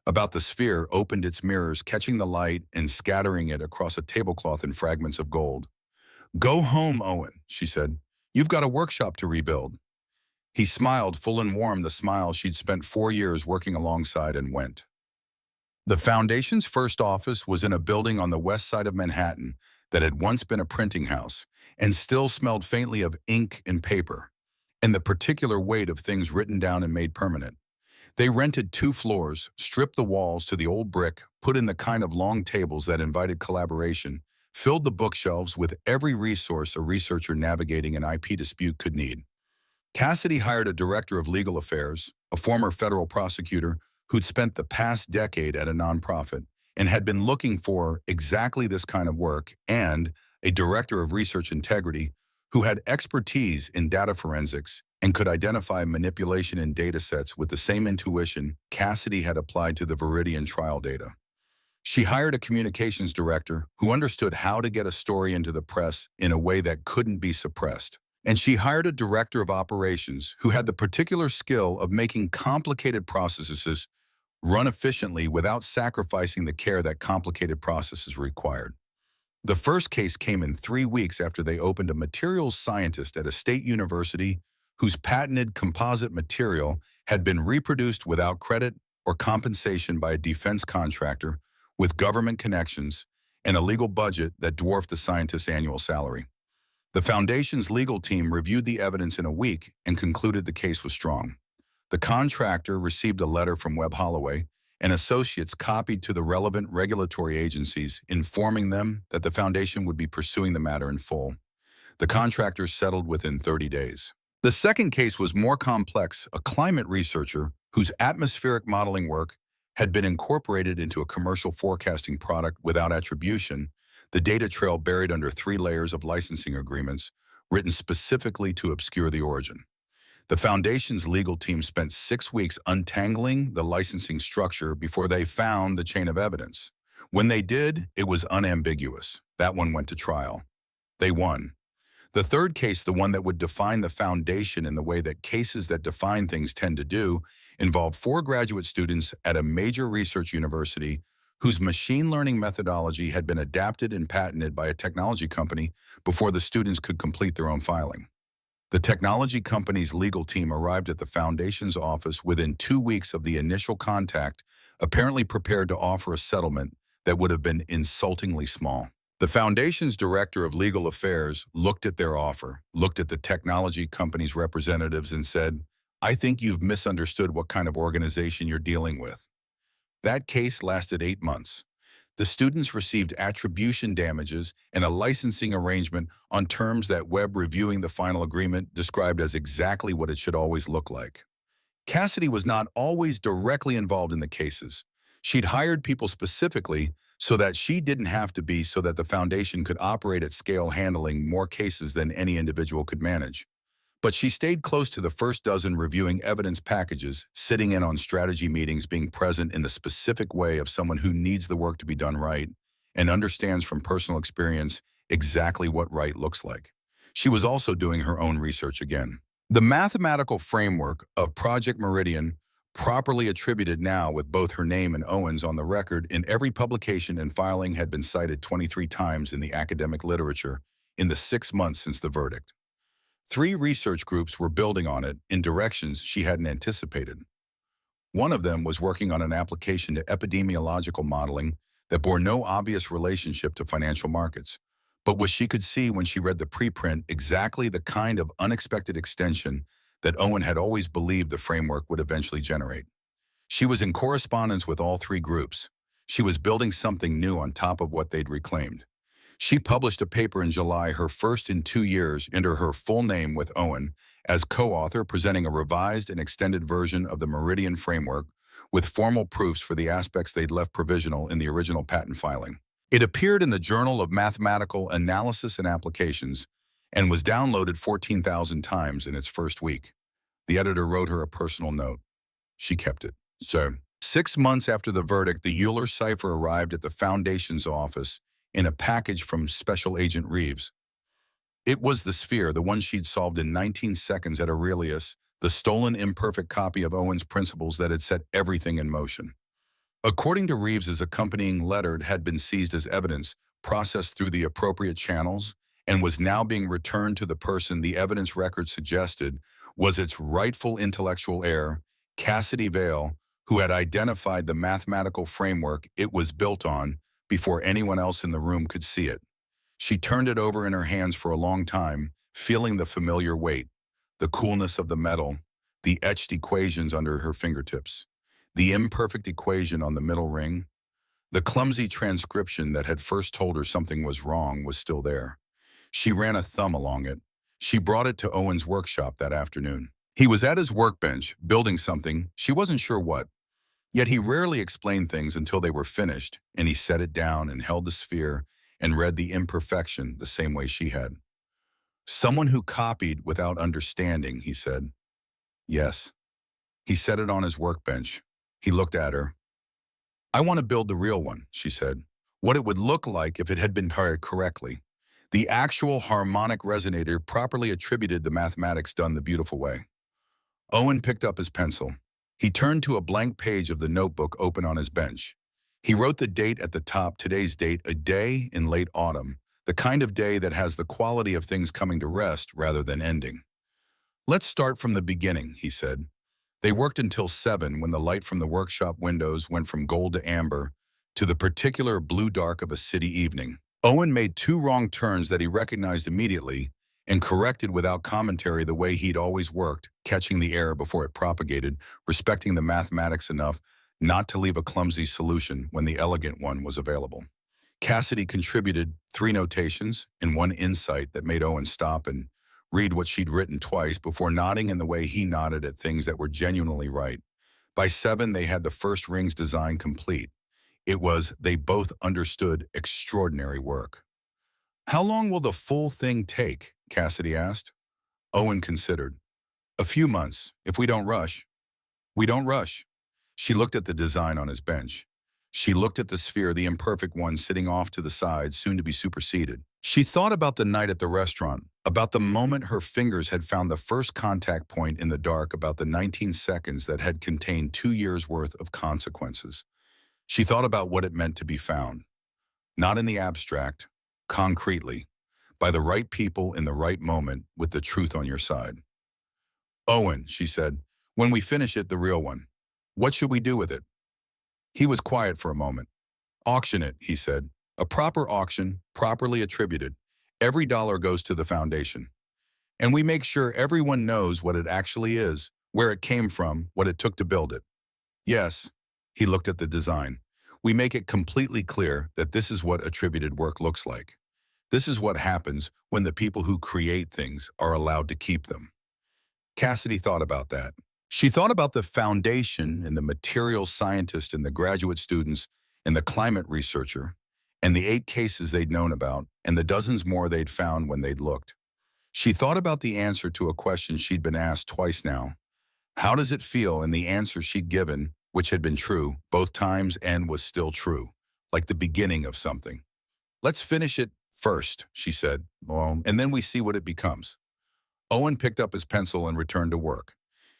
A: about the sphere opened its mirrors, catching the light and scattering it across a tablecloth in fragments of gold. Go home, Owen, she said. You've got a workshop to rebuild. He smiled, full and warm, the smile she'd spent 4 years working alongside, and went. The Foundation's first office was in a building on the west side of Manhattan that had once been a printing house and still smelled faintly of ink and paper, and the particular weight of things written down and made permanent. They rented 2 floors, stripped the walls to the old brick, put in the kind of long tables that invited collaboration, filled the bookshelves with every resource a researcher navigating an IP dispute could need. Cassidy hired a director of legal affairs, a former federal prosecutor who'd spent the past decade at a nonprofit and had been looking for exactly this kind of work, and a director of research integrity who had expertise in data forensics and could identify manipulation in data sets with the same intuition Cassidy had applied to the Viridian trial data. She hired a communications director who understood how to get a story into the press in a way that couldn't be suppressed. And she hired a director of operations who had the particular skill of making complicated processes run efficiently without sacrificing the care that complicated processes required. The first case came in 3 weeks after they opened a materials scientist at a state university whose patented composite material had been reproduced without credit or compensation by a defense contractor with government connections and a legal budget that dwarfed the scientist's annual salary. The Foundation's legal team reviewed the evidence in a week and concluded the case was strong. The contractor received a letter from Webb Holloway, and associates copied to the relevant regulatory agencies, informing them that the Foundation would be pursuing the matter in full. The contractors settled within 30 days. The second case was more complex. A climate researcher whose atmospheric modeling work had been incorporated into a commercial forecasting product without attribution, the data trail buried under 3 layers of licensing agreements, written specifically to obscure the origin. The foundation's legal team spent 6 weeks untangling the licensing structure before they found the chain of evidence. When they did, it was unambiguous. That one went to trial. They won. The third case, the one that would define the foundation in the way that cases that define things tend to do, involved 4 graduate students at a major research university whose machine learning methodology had been adapted and patented by a technology company before the students could complete their own filing. The technology company's legal team arrived at the foundation's office within 2 weeks of the initial contact, apparently prepared to offer a settlement that would have been insultingly small. The foundation's director of legal affairs looked at their offer, looked at the technology company's representatives and said, "I think you've misunderstood what kind of organization you're dealing with." That case lasted 8 months. The students received attribution damages and a licensing arrangement on terms that Webb, reviewing the final agreement, described as exactly what it should always look like. Cassidy was not always directly involved in the cases. She'd hired people specifically so that she didn't have to be, so that the foundation could operate at scale, handling more cases than any individual could manage. But she stayed close to the first dozen, reviewing evidence packages, sitting in on strategy meetings, being present in the specific way of someone who needs the work to be done right and understands from personal experience exactly what right looks like. She was also doing her own research again. The mathematical framework of Project Meridian, properly attributed now with both her name and Owen's on the record in every publication and filing, had been cited 23 times in the academic literature in the 6 months since the verdict. 3 research groups were building on it in directions she hadn't anticipated. One of them was working on an application to epidemiological modeling that bore no obvious relationship to financial markets, but what she could see when she read the preprint, exactly the kind of unexpected extension that Owen had always believed the framework would eventually generate. She was in correspondence with all 3 groups. She was building something new on top of what they'd reclaimed. She published a paper in July, her first in 2 years, under her full name with Owen, as co-author, presenting a revised and extended version of the Meridian framework with formal proofs for the aspects they'd left provisional in the original patent filing. It appeared in the Journal of Mathematical Analysis and Applications and was downloaded 14,000 times in its first week. The editor wrote her a personal note. She kept it. So, 6 months after the verdict, the Euler cipher arrived at the Foundation's office in a package from Special Agent Reeves. It was the sphere, the one she'd solved in 19 seconds at Aurelius, the stolen imperfect copy of Owen's principles that had set everything in motion. According to Reeves's accompanying letter, it had been seized as evidence, processed through the appropriate channels, and was now being returned to the person the evidence record suggested was its rightful intellectual heir, Cassidy Vale, who had identified the mathematical framework it was built on before anyone else in the room could see it. She turned it over in her hands for a long time, feeling the familiar weight, the coolness of the metal, the etched equations under her fingertips, the imperfect equation on the middle ring. The clumsy transcription that had first told her something was wrong was still there. She ran a thumb along it. She brought it to Owen's workshop that afternoon. He was at his workbench, building something, she wasn't sure what. Yet he rarely explained things until they were finished, and he set it down and held the sphere and read the imperfection the same way she had. "Someone who copied without understanding," he said. "Yes." He set it on his workbench. He looked at her. "I want to build the real one," she said. "What it would look like if it had been wired correctly. The actual harmonic resonator properly attributed, the mathematics done the beautiful way." Owen picked up his pencil. He turned to a blank page of the notebook open on his bench. He wrote the date at the top, today's date, a day in late autumn, the kind of day that has the quality of things coming to rest rather than ending. "Let's start from the beginning," he said. They worked until 7, when the light from the workshop windows went from gold to amber to the particular blue dark of a city evening. Owen made 2 wrong turns that he recognized immediately and corrected without commentary, the way he'd always worked, catching the error before it propagated, respecting the mathematics enough not to leave a clumsy solution when the elegant one was available. Cassidy contributed 3 notations and 1 insight that made Owen stop and read what she'd written twice before nodding in the way he nodded at things that were genuinely right. By 7, they had the first ring's design complete. It was, they both understood, extraordinary work. "How long will the full thing take?" Cassidy asked. Owen considered. A few months. If we don't rush, we don't rush. She looked at the design on his bench. She looked at the sphere, the imperfect one sitting off to the side, soon to be superseded. She thought about the night at the restaurant, about the moment her fingers had found the first contact point in the dark, about the 19 seconds that had contained 2 years' worth of consequences. She thought about what it meant to be found, not in the abstract, concretely, by the right people in the right moment with the truth on your side. Owen, she said, when we finish it, the real one, what should we do with it? He was quiet for a moment. Auction it, he said. A proper auction, properly attributed. Every dollar goes to the foundation. And we make sure everyone knows what it actually is, where it came from, what it took to build it. Yes, he looked at the design. We make it completely clear that this is what attributed work looks like. This is what happens when the people who create things are allowed to keep them. Cassidy thought about that. She thought about the foundation and the material scientist and the graduate students and the climate researcher and the 8 cases they'd known about and the dozens more they'd found when they'd looked. She thought about the answer to a question she'd been asked twice now. How does it feel? And the answer she'd given, which had been true both times and was still true, like the beginning of something. Let's finish it first, she said, and then we see what it becomes. Owen picked up his pencil and returned to work.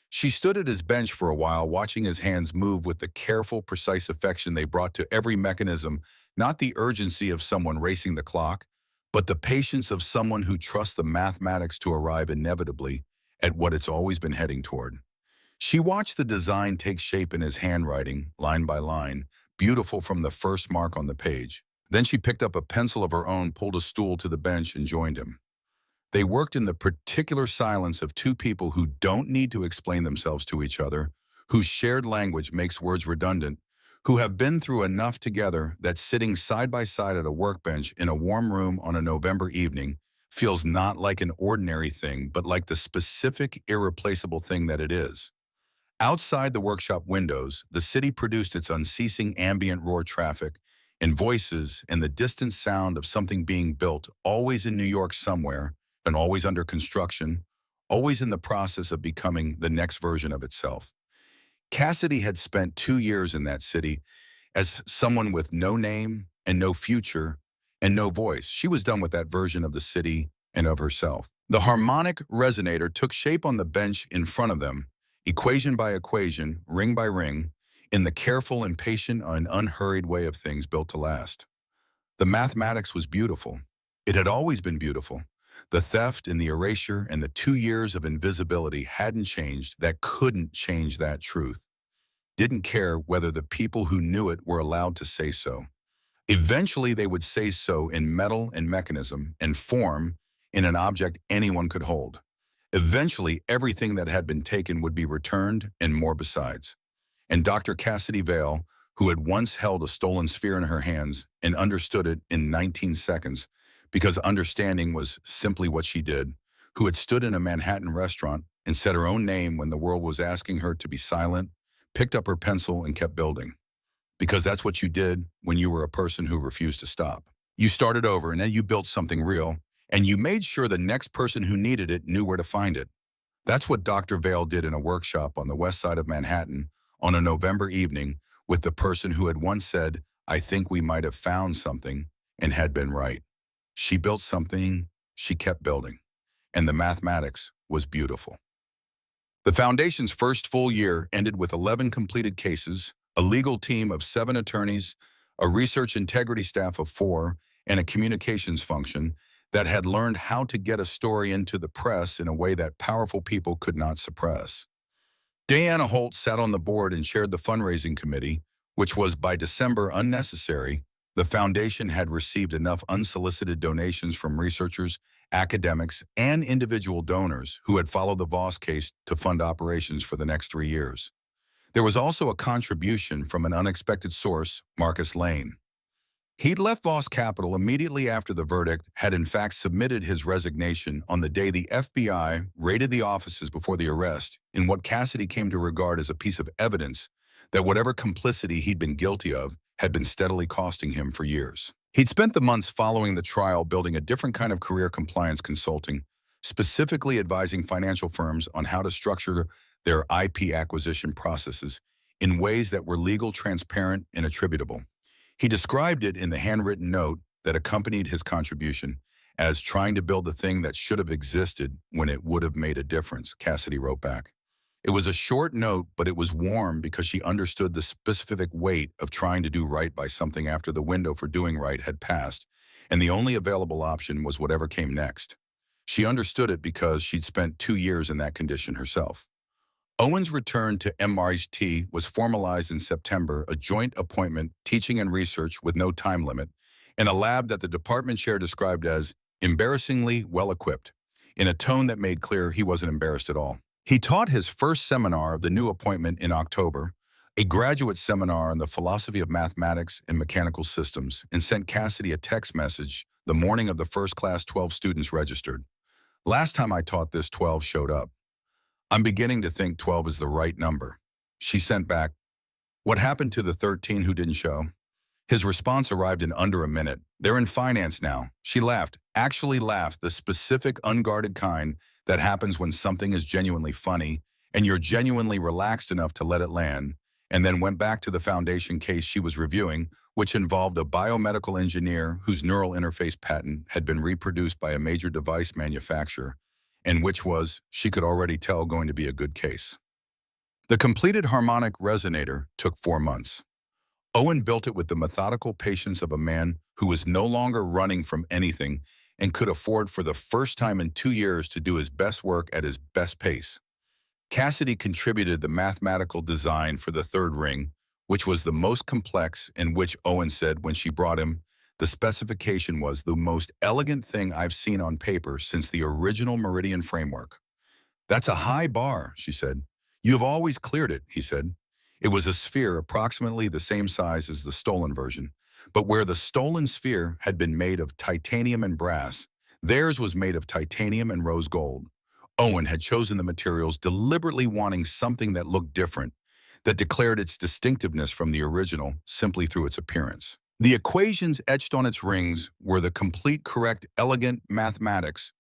A: She stood at his bench for a while, watching his hands move with the careful, precise affection they brought to every mechanism, not the urgency of someone racing the clock, but the patience of someone who trusts the mathematics to arrive inevitably at what it's always been heading toward. She watched the design take shape in his handwriting, line by line, beautiful from the first mark on the page. Then she picked up a pencil of her own, pulled a stool to the bench, and joined him. They worked in the particular silence of 2 people who don't need to explain themselves to each other, whose shared language makes words redundant, who have been through enough together that sitting side by side at a workbench in a warm room on a November evening feels not like an ordinary thing, but like the specific, irreplaceable thing that it is. Outside the workshop windows, the city produced its unceasing ambient roar traffic and voices and the distant sound of something being built, always in New York somewhere, and always under construction, always in the process of becoming the next version of itself. Cassidy had spent 2 years in that city as someone with no name and no future and no voice. She was done with that version of the city and of herself. The harmonic resonator took shape on the bench in front of them, equation by equation, ring by ring, in the careful and patient and unhurried way of things built to last. The mathematics was beautiful. It had always been beautiful. The theft and the erasure and the 2 years of invisibility hadn't changed, that couldn't change that truth. Didn't care whether the people who knew it were allowed to say so. Eventually they would say so in metal and mechanism and form in an object anyone could hold. Eventually everything that had been taken would be returned and more besides. And Dr. Cassidy Vale, who had once held a stolen sphere in her hands and understood it in 19 seconds, because understanding was simply what she did, who had stood in a Manhattan restaurant and said her own name when the world was asking her to be silent, picked up her pencil and kept building. Because that's what you did when you were a person who refused to stop. You started over and then you built something real, and you made sure the next person who needed it knew where to find it. That's what Dr. Vale did in a workshop on the west side of Manhattan on a November evening with the person who had once said, "I think we might have found something," and had been right. She built something, she kept building, and the mathematics was beautiful. The Foundation's first full year ended with 11 completed cases, a legal team of 7 attorneys, a research integrity staff of 4, and a communications function that had learned how to get a story into the press in a way that powerful people could not suppress. Diana Holt sat on the board and chaired the fundraising committee, which was by December unnecessary. The foundation had received enough unsolicited donations from researchers, academics, and individual donors who had followed the Voss case to fund operations for the next 3 years. There was also a contribution from an unexpected source, Marcus Lane. He'd left Voss Capital immediately after the verdict, had in fact submitted his resignation on the day the FBI raided the offices before the arrest in what Cassidy came to regard as a piece of evidence that whatever complicity he'd been guilty of had been steadily costing him for years. He'd spent the months following the trial building a different kind of career, compliance consulting, specifically advising financial firms on how to structure their IP acquisition processes in ways that were legal, transparent, and attributable. He described it in the handwritten note that accompanied his contribution as trying to build the thing that should have existed when it would have made a difference, Cassidy wrote back. It was a short note, but it was warm because she understood the specific weight of trying to do right by something after the window for doing right had passed, and the only available option was whatever came next. She understood it because she'd spent 2 years in that condition herself. Owen's return to MIT was formalized in September, a joint appointment, teaching and research with no time limit, in a lab that the department chair described as embarrassingly well-equipped, in a tone that made clear he wasn't embarrassed at all. He taught his first seminar of the new appointment in October, a graduate seminar on the philosophy of mathematics and mechanical systems, and sent Cassidy a text message the morning of the first class 12 students registered. Last time I taught this, 12 showed up. I'm beginning to think 12 is the right number. She sent back, what happened to the 13 who didn't show? His response arrived in under a minute. They're in finance now. She laughed, actually laughed, the specific unguarded kind that happens when something is genuinely funny and you're genuinely relaxed enough to let it land, and then went back to the foundation case she was reviewing, which involved a biomedical engineer whose neural interface patent had been reproduced by a major device manufacturer, and which was, she could already tell, going to be a good case. The completed harmonic resonator took 4 months. Owen built it with the methodical patience of a man who was no longer running from anything and could afford for the first time in 2 years to do his best work at his best pace. Cassidy contributed the mathematical design for the third ring, which was the most complex, and which Owen said when she brought him, the specification was the most elegant thing I've seen on paper since the original Meridian framework. That's a high bar, she said. You've always cleared it, he said. It was a sphere approximately the same size as the stolen version, but where the stolen sphere had been made of titanium and brass, theirs was made of titanium and rose gold. Owen had chosen the materials deliberately, wanting something that looked different, that declared its distinctiveness from the original simply through its appearance. The equations etched on its rings were the complete, correct, elegant mathematics,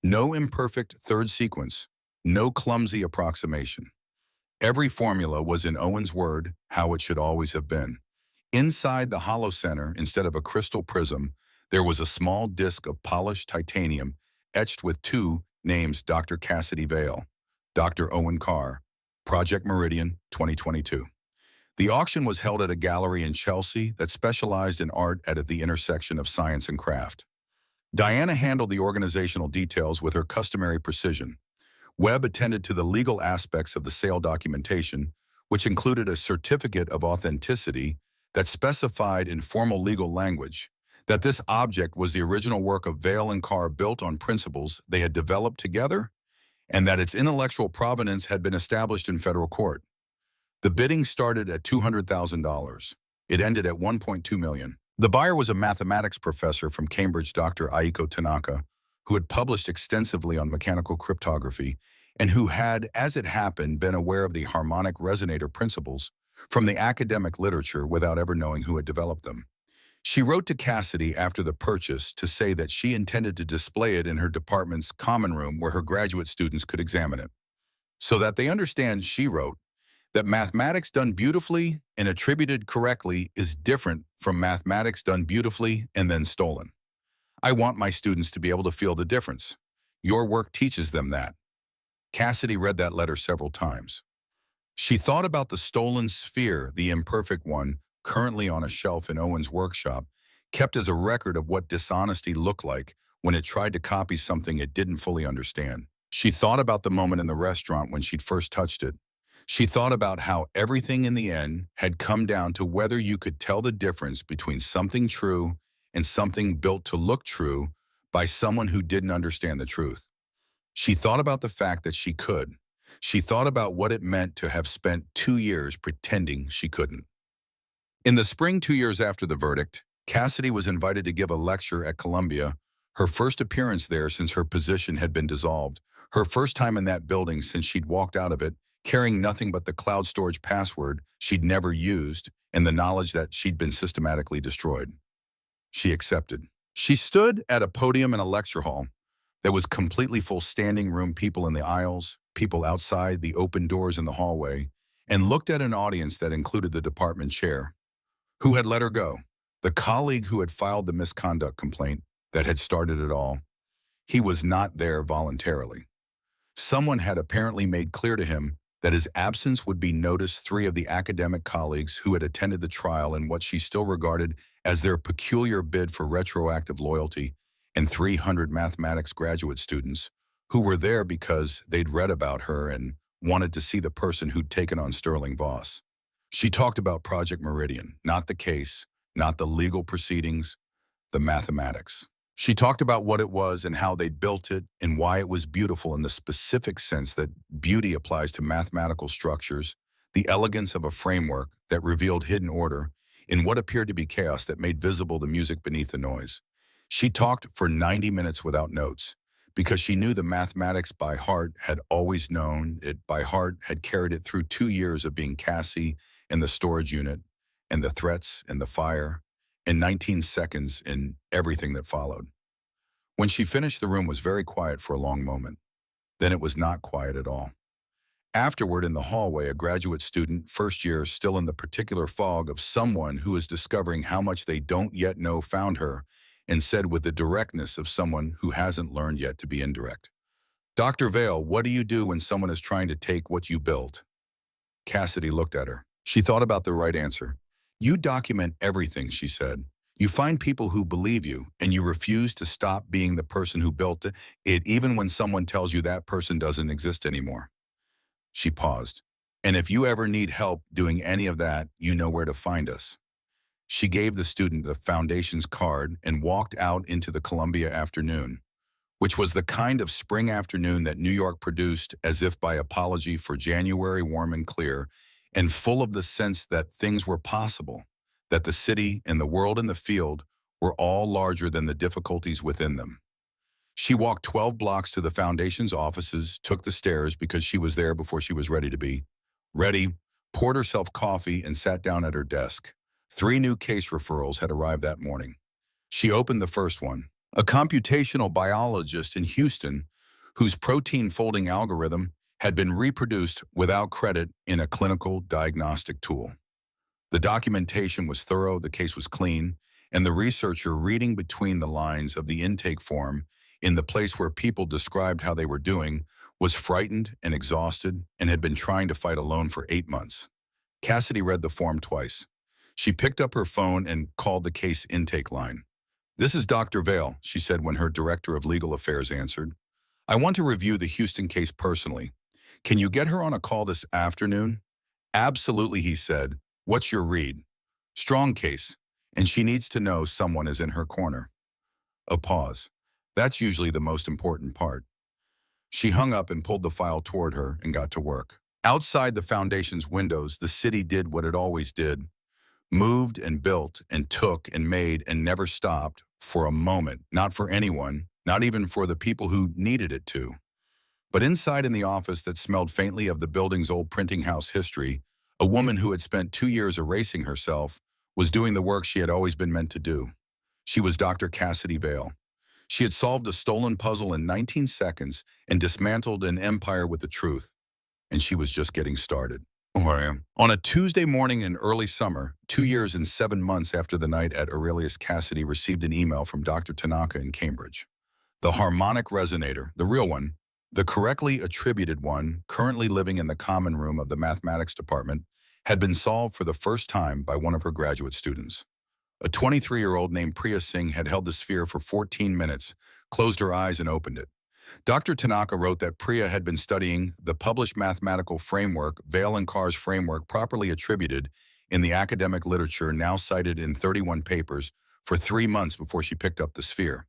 A: no imperfect third sequence, no clumsy approximation. Every formula was, in Owen's word, how it should always have been. Inside the hollow center, instead of a crystal prism, there was a small disc of polished titanium etched with 2 names: Dr. Cassidy Vale, Dr. Owen Carr, Project Meridian 2022. The auction was held at a gallery in Chelsea that specialized in art at the intersection of science and craft. Diana handled the organizational details with her customary precision. Webb attended to the legal aspects of the sale documentation, which included a certificate of authenticity that specified in formal legal language that this object was the original work of Vale and Carr, built on principles they had developed together, and that its intellectual provenance had been established in federal court. The bidding started at $200,000. It ended at $1.2 million. The buyer was a mathematics professor from Cambridge, Dr. Aiko Tanaka, who had published extensively on mechanical cryptography and who had, as it happened, been aware of the harmonic resonator principles from the academic literature without ever knowing who had developed them. She wrote to Cassidy after the purchase to say that she intended to display it in her department's common room where her graduate students could examine it. So that they understand, she wrote, that mathematics done beautifully and attributed correctly is different from mathematics done beautifully and then stolen. I want my students to be able to feel the difference. Your work teaches them that. Cassidy read that letter several times. She thought about the stolen sphere, the imperfect one, currently on a shelf in Owen's workshop, kept as a record of what dishonesty looked like when it tried to copy something it didn't fully understand. She thought about the moment in the restaurant when she'd first touched it. She thought about how everything in the end had come down to whether you could tell the difference between something true and something built to look true by someone who didn't understand the truth. She thought about the fact that she could. She thought about what it meant to have spent 2 years pretending she couldn't. In the spring, 2 years after the verdict, Cassidy was invited to give a lecture at Columbia, her first appearance there since her position had been dissolved, her first time in that building since she'd walked out of it, carrying nothing but the cloud storage password she'd never used and the knowledge that she'd been systematically destroyed. She accepted. She stood at a podium in a lecture hall, There was completely full standing room, people in the aisles, people outside the open doors in the hallway, and looked at an audience that included the department chair. Who had let her go? The colleague who had filed the misconduct complaint that had started it all. He was not there voluntarily. Someone had apparently made clear to him that his absence would be noticed. Three of the academic colleagues who had attended the trial in what she still regarded as their peculiar bid for retroactive loyalty, and 300 mathematics graduate students who were there because they'd read about her and wanted to see the person who'd taken on Sterling Voss. She talked about Project Meridian, not the case, not the legal proceedings, the mathematics. She talked about what it was and how they'd built it and why it was beautiful in the specific sense that beauty applies to mathematical structures, the elegance of a framework that revealed hidden order in what appeared to be chaos that made visible the music beneath the noise. She talked for 90 minutes without notes because she knew the mathematics by heart, had always known it by heart, had carried it through 2 years of being Cassie in the storage unit and the threats and the fire and 19 seconds in everything that followed. When she finished, the room was very quiet for a long moment. Then it was not quiet at all. Afterward, in the hallway, a graduate student, first year, still in the particular fog of someone who is discovering how much they don't yet know, found her and said with the directness of someone who hasn't learned yet to be indirect, "Dr. Vale, what do you do when someone is trying to take what you built?" Cassidy looked at her. She thought about the right answer. "You document everything," she said. "You find people who believe you, and you refuse to stop being the person who built it even when someone tells you that person doesn't exist anymore." She paused. "And if you ever need help doing any of that, you know where to find us." She gave the student the foundation's card and walked out into the Columbia afternoon, which was the kind of spring afternoon that New York produced as if by apology for January, warm and clear, and full of the sense that things were possible, that the city and the world and the field were all larger than the difficulties within them. She walked 12 blocks to the foundation's offices, took the stairs because she was there before she was ready to be. Ready, poured herself coffee and sat down at her desk. 3 new case referrals had arrived that morning. She opened the first one. A computational biologist in Houston whose protein folding algorithm had been reproduced without credit in a clinical diagnostic tool. The documentation was thorough, the case was clean, and the researcher, reading between the lines of the intake form in the place where people described how they were doing, was frightened and exhausted and had been trying to fight alone for 8 months. Cassidy read the form twice. She picked up her phone and called the case intake line. "This is Dr. Vale," she said when her director of legal affairs answered. "I want to review the Houston case personally. Can you get her on a call this afternoon?" "Absolutely," he said. "What's your read?" "Strong case, and she needs to know someone is in her corner." A pause. That's usually the most important part. She hung up and pulled the file toward her and got to work. Outside the foundation's windows, the city did what it always did. Moved and built and took and made and never stopped for a moment, not for anyone, not even for the people who needed it to. But inside in the office that smelled faintly of the building's old printing house history, a woman who had spent 2 years erasing herself was doing the work she had always been meant to do. She was Dr. Cassidy Vale. She had solved a stolen puzzle in 19 seconds and dismantled an empire with the truth. And she was just getting started. On a Tuesday morning in early summer, 2 years and 7 months after the night at Aurelius, Cassidy received an email from Dr. Tanaka in Cambridge. The harmonic resonator, the real one, the correctly attributed one, currently living in the common room of the mathematics department, had been solved for the first time by one of her graduate students. A 23-year-old named Priya Singh had held the sphere for 14 minutes, closed her eyes and opened it. Dr. Tanaka wrote that Priya had been studying the published mathematical framework, Vale and Carr's framework, properly attributed in the academic literature now cited in 31 papers, for 3 months before she picked up the sphere.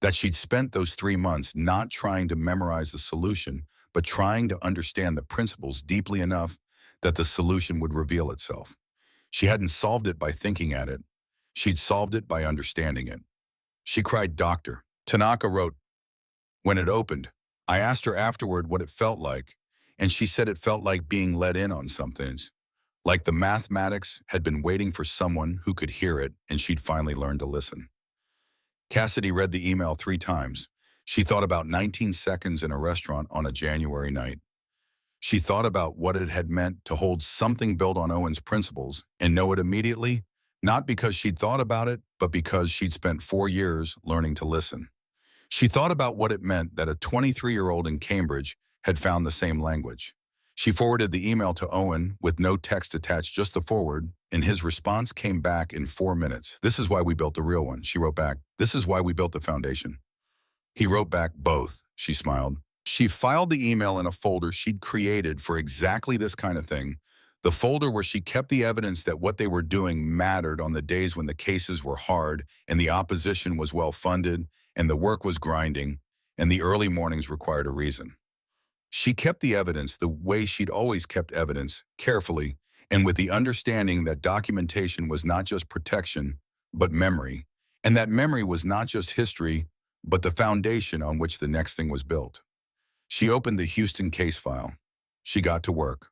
A: That she'd spent those 3 months not trying to memorize the solution, but trying to understand the principles deeply enough that the solution would reveal itself. She hadn't solved it by thinking at it. She'd solved it by understanding it. She cried, "Doctor." Tanaka wrote, when it opened, I asked her afterward what it felt like, and she said it felt like being let in on something, like the mathematics had been waiting for someone who could hear it, and she'd finally learned to listen. Cassidy read the email 3 times. She thought about 19 seconds in a restaurant on a January night. She thought about what it had meant to hold something built on Owen's principles and know it immediately, not because she'd thought about it, but because she'd spent 4 years learning to listen. She thought about what it meant that a 23-year-old in Cambridge had found the same language. She forwarded the email to Owen with no text attached, just the forward, and his response came back in 4 minutes. "This is why we built the real one," she wrote back. "This is why we built the foundation." He wrote back, "Both," she smiled. She filed the email in a folder she'd created for exactly this kind of thing, the folder where she kept the evidence that what they were doing mattered on the days when the cases were hard and the opposition was well-funded and the work was grinding and the early mornings required a reason. She kept the evidence the way she'd always kept evidence, carefully, and with the understanding that documentation was not just protection, but memory, and that memory was not just history, but the foundation on which the next thing was built. She opened the Houston case file. She got to work.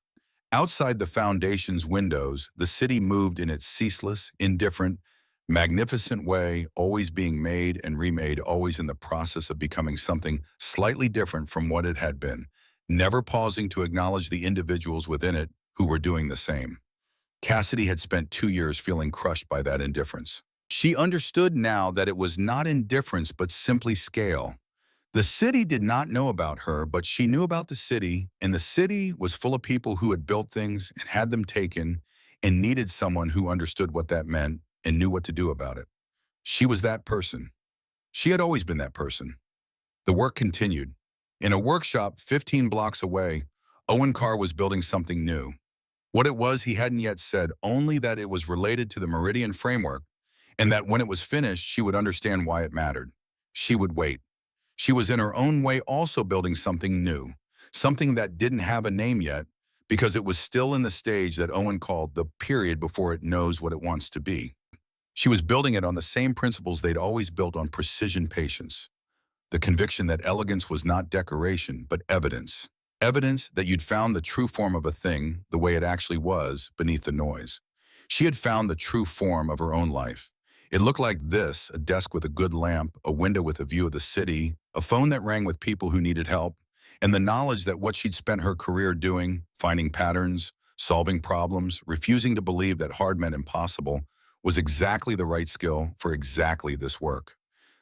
A: Outside the foundation's windows, the city moved in its ceaseless, indifferent, magnificent way, always being made and remade, always in the process of becoming something slightly different from what it had been, never pausing to acknowledge the individuals within it who were doing the same. Cassidy had spent 2 years feeling crushed by that indifference. She understood now that it was not indifference but simply scale. The city did not know about her, but she knew about the city, and the city was full of people who had built things and had them taken and needed someone who understood what that meant and knew what to do about it. She was that person. She had always been that person. The work continued. In a workshop 15 blocks away, Owen Carr was building something new. What it was he hadn't yet said, only that it was related to the Meridian framework, and that when it was finished, she would understand why it mattered. She would wait. She was in her own way also building something new, something that didn't have a name yet, because it was still in the stage that Owen called the period before it knows what it wants to be. She was building it on the same principles they'd always built, on precision, patience, the conviction that elegance was not decoration, but evidence. Evidence that you'd found the true form of a thing, the way it actually was, beneath the noise. She had found the true form of her own life. It looked like this: a desk with a good lamp, a window with a view of the city, a phone that rang with people who needed help, and the knowledge that what she'd spent her career doing, finding patterns, solving problems, refusing to believe that hard meant impossible, was exactly the right skill for exactly this work.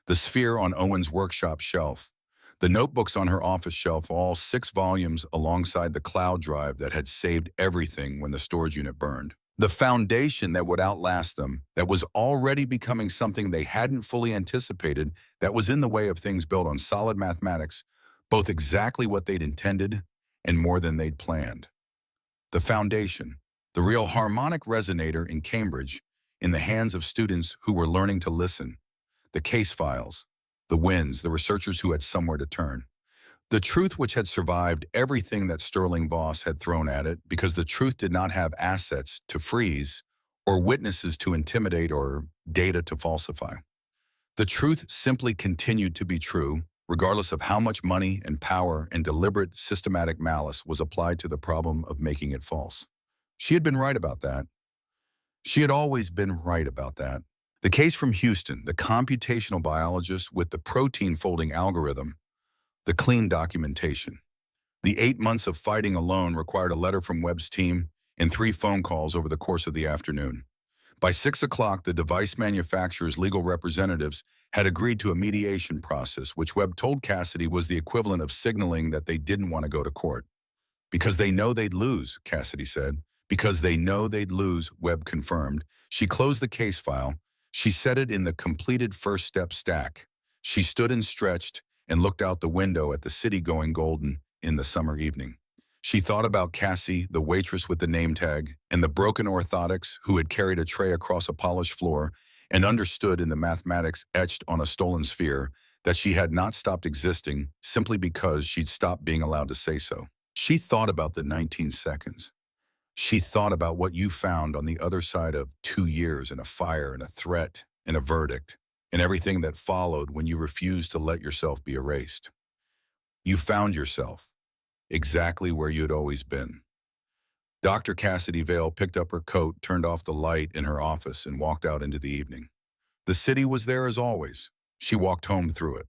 A: The sphere on Owen's workshop shelf, the notebooks on her office shelf, all 6 volumes alongside the cloud drive that had saved everything when the storage unit burned. The foundation that would outlast them, that was already becoming something they hadn't fully anticipated, that was in the way of things built on solid mathematics, both exactly what they'd intended and more than they'd planned. The foundation, the real harmonic resonator in Cambridge, in the hands of students who were learning to listen. The case files, the wins, the researchers who had somewhere to turn. The truth which had survived everything that Sterling Voss had thrown at it, because the truth did not have assets to freeze or witnesses to intimidate or data to falsify. The truth simply continued to be true, regardless of how much money and power and deliberate systematic malice was applied to the problem of making it false. She had been right about that. She had always been right about that. The case from Houston, the computational biologist with the protein folding algorithm, the clean documentation. The 8 months of fighting alone required a letter from Webb's team and 3 phone calls over the course of the afternoon. By 6 o'clock, the device manufacturer's legal representatives had agreed to a mediation process, which Webb told Cassidy was the equivalent of signaling that they didn't want to go to court. "Because they know they'd lose," Cassidy said. "Because they know they'd lose," Webb confirmed. She closed the case file. She set it in the completed first step stack. She stood and stretched and looked out the window at the city going golden in the summer evening. She thought about Cassie, the waitress with the name tag, and the broken orthotics who had carried a tray across a polished floor, and understood in the mathematics etched on a stolen sphere that she had not stopped existing simply because she'd stopped being allowed to say so. She thought about the 19 seconds. She thought about what you found on the other side of 2 years, and a fire and a threat and a verdict, and everything that followed when you refused to let yourself be erased. You found yourself exactly where you'd always been. Dr. Cassidy Vale picked up her coat, turned off the light in her office, and walked out into the evening. The city was there as always. She walked home through it.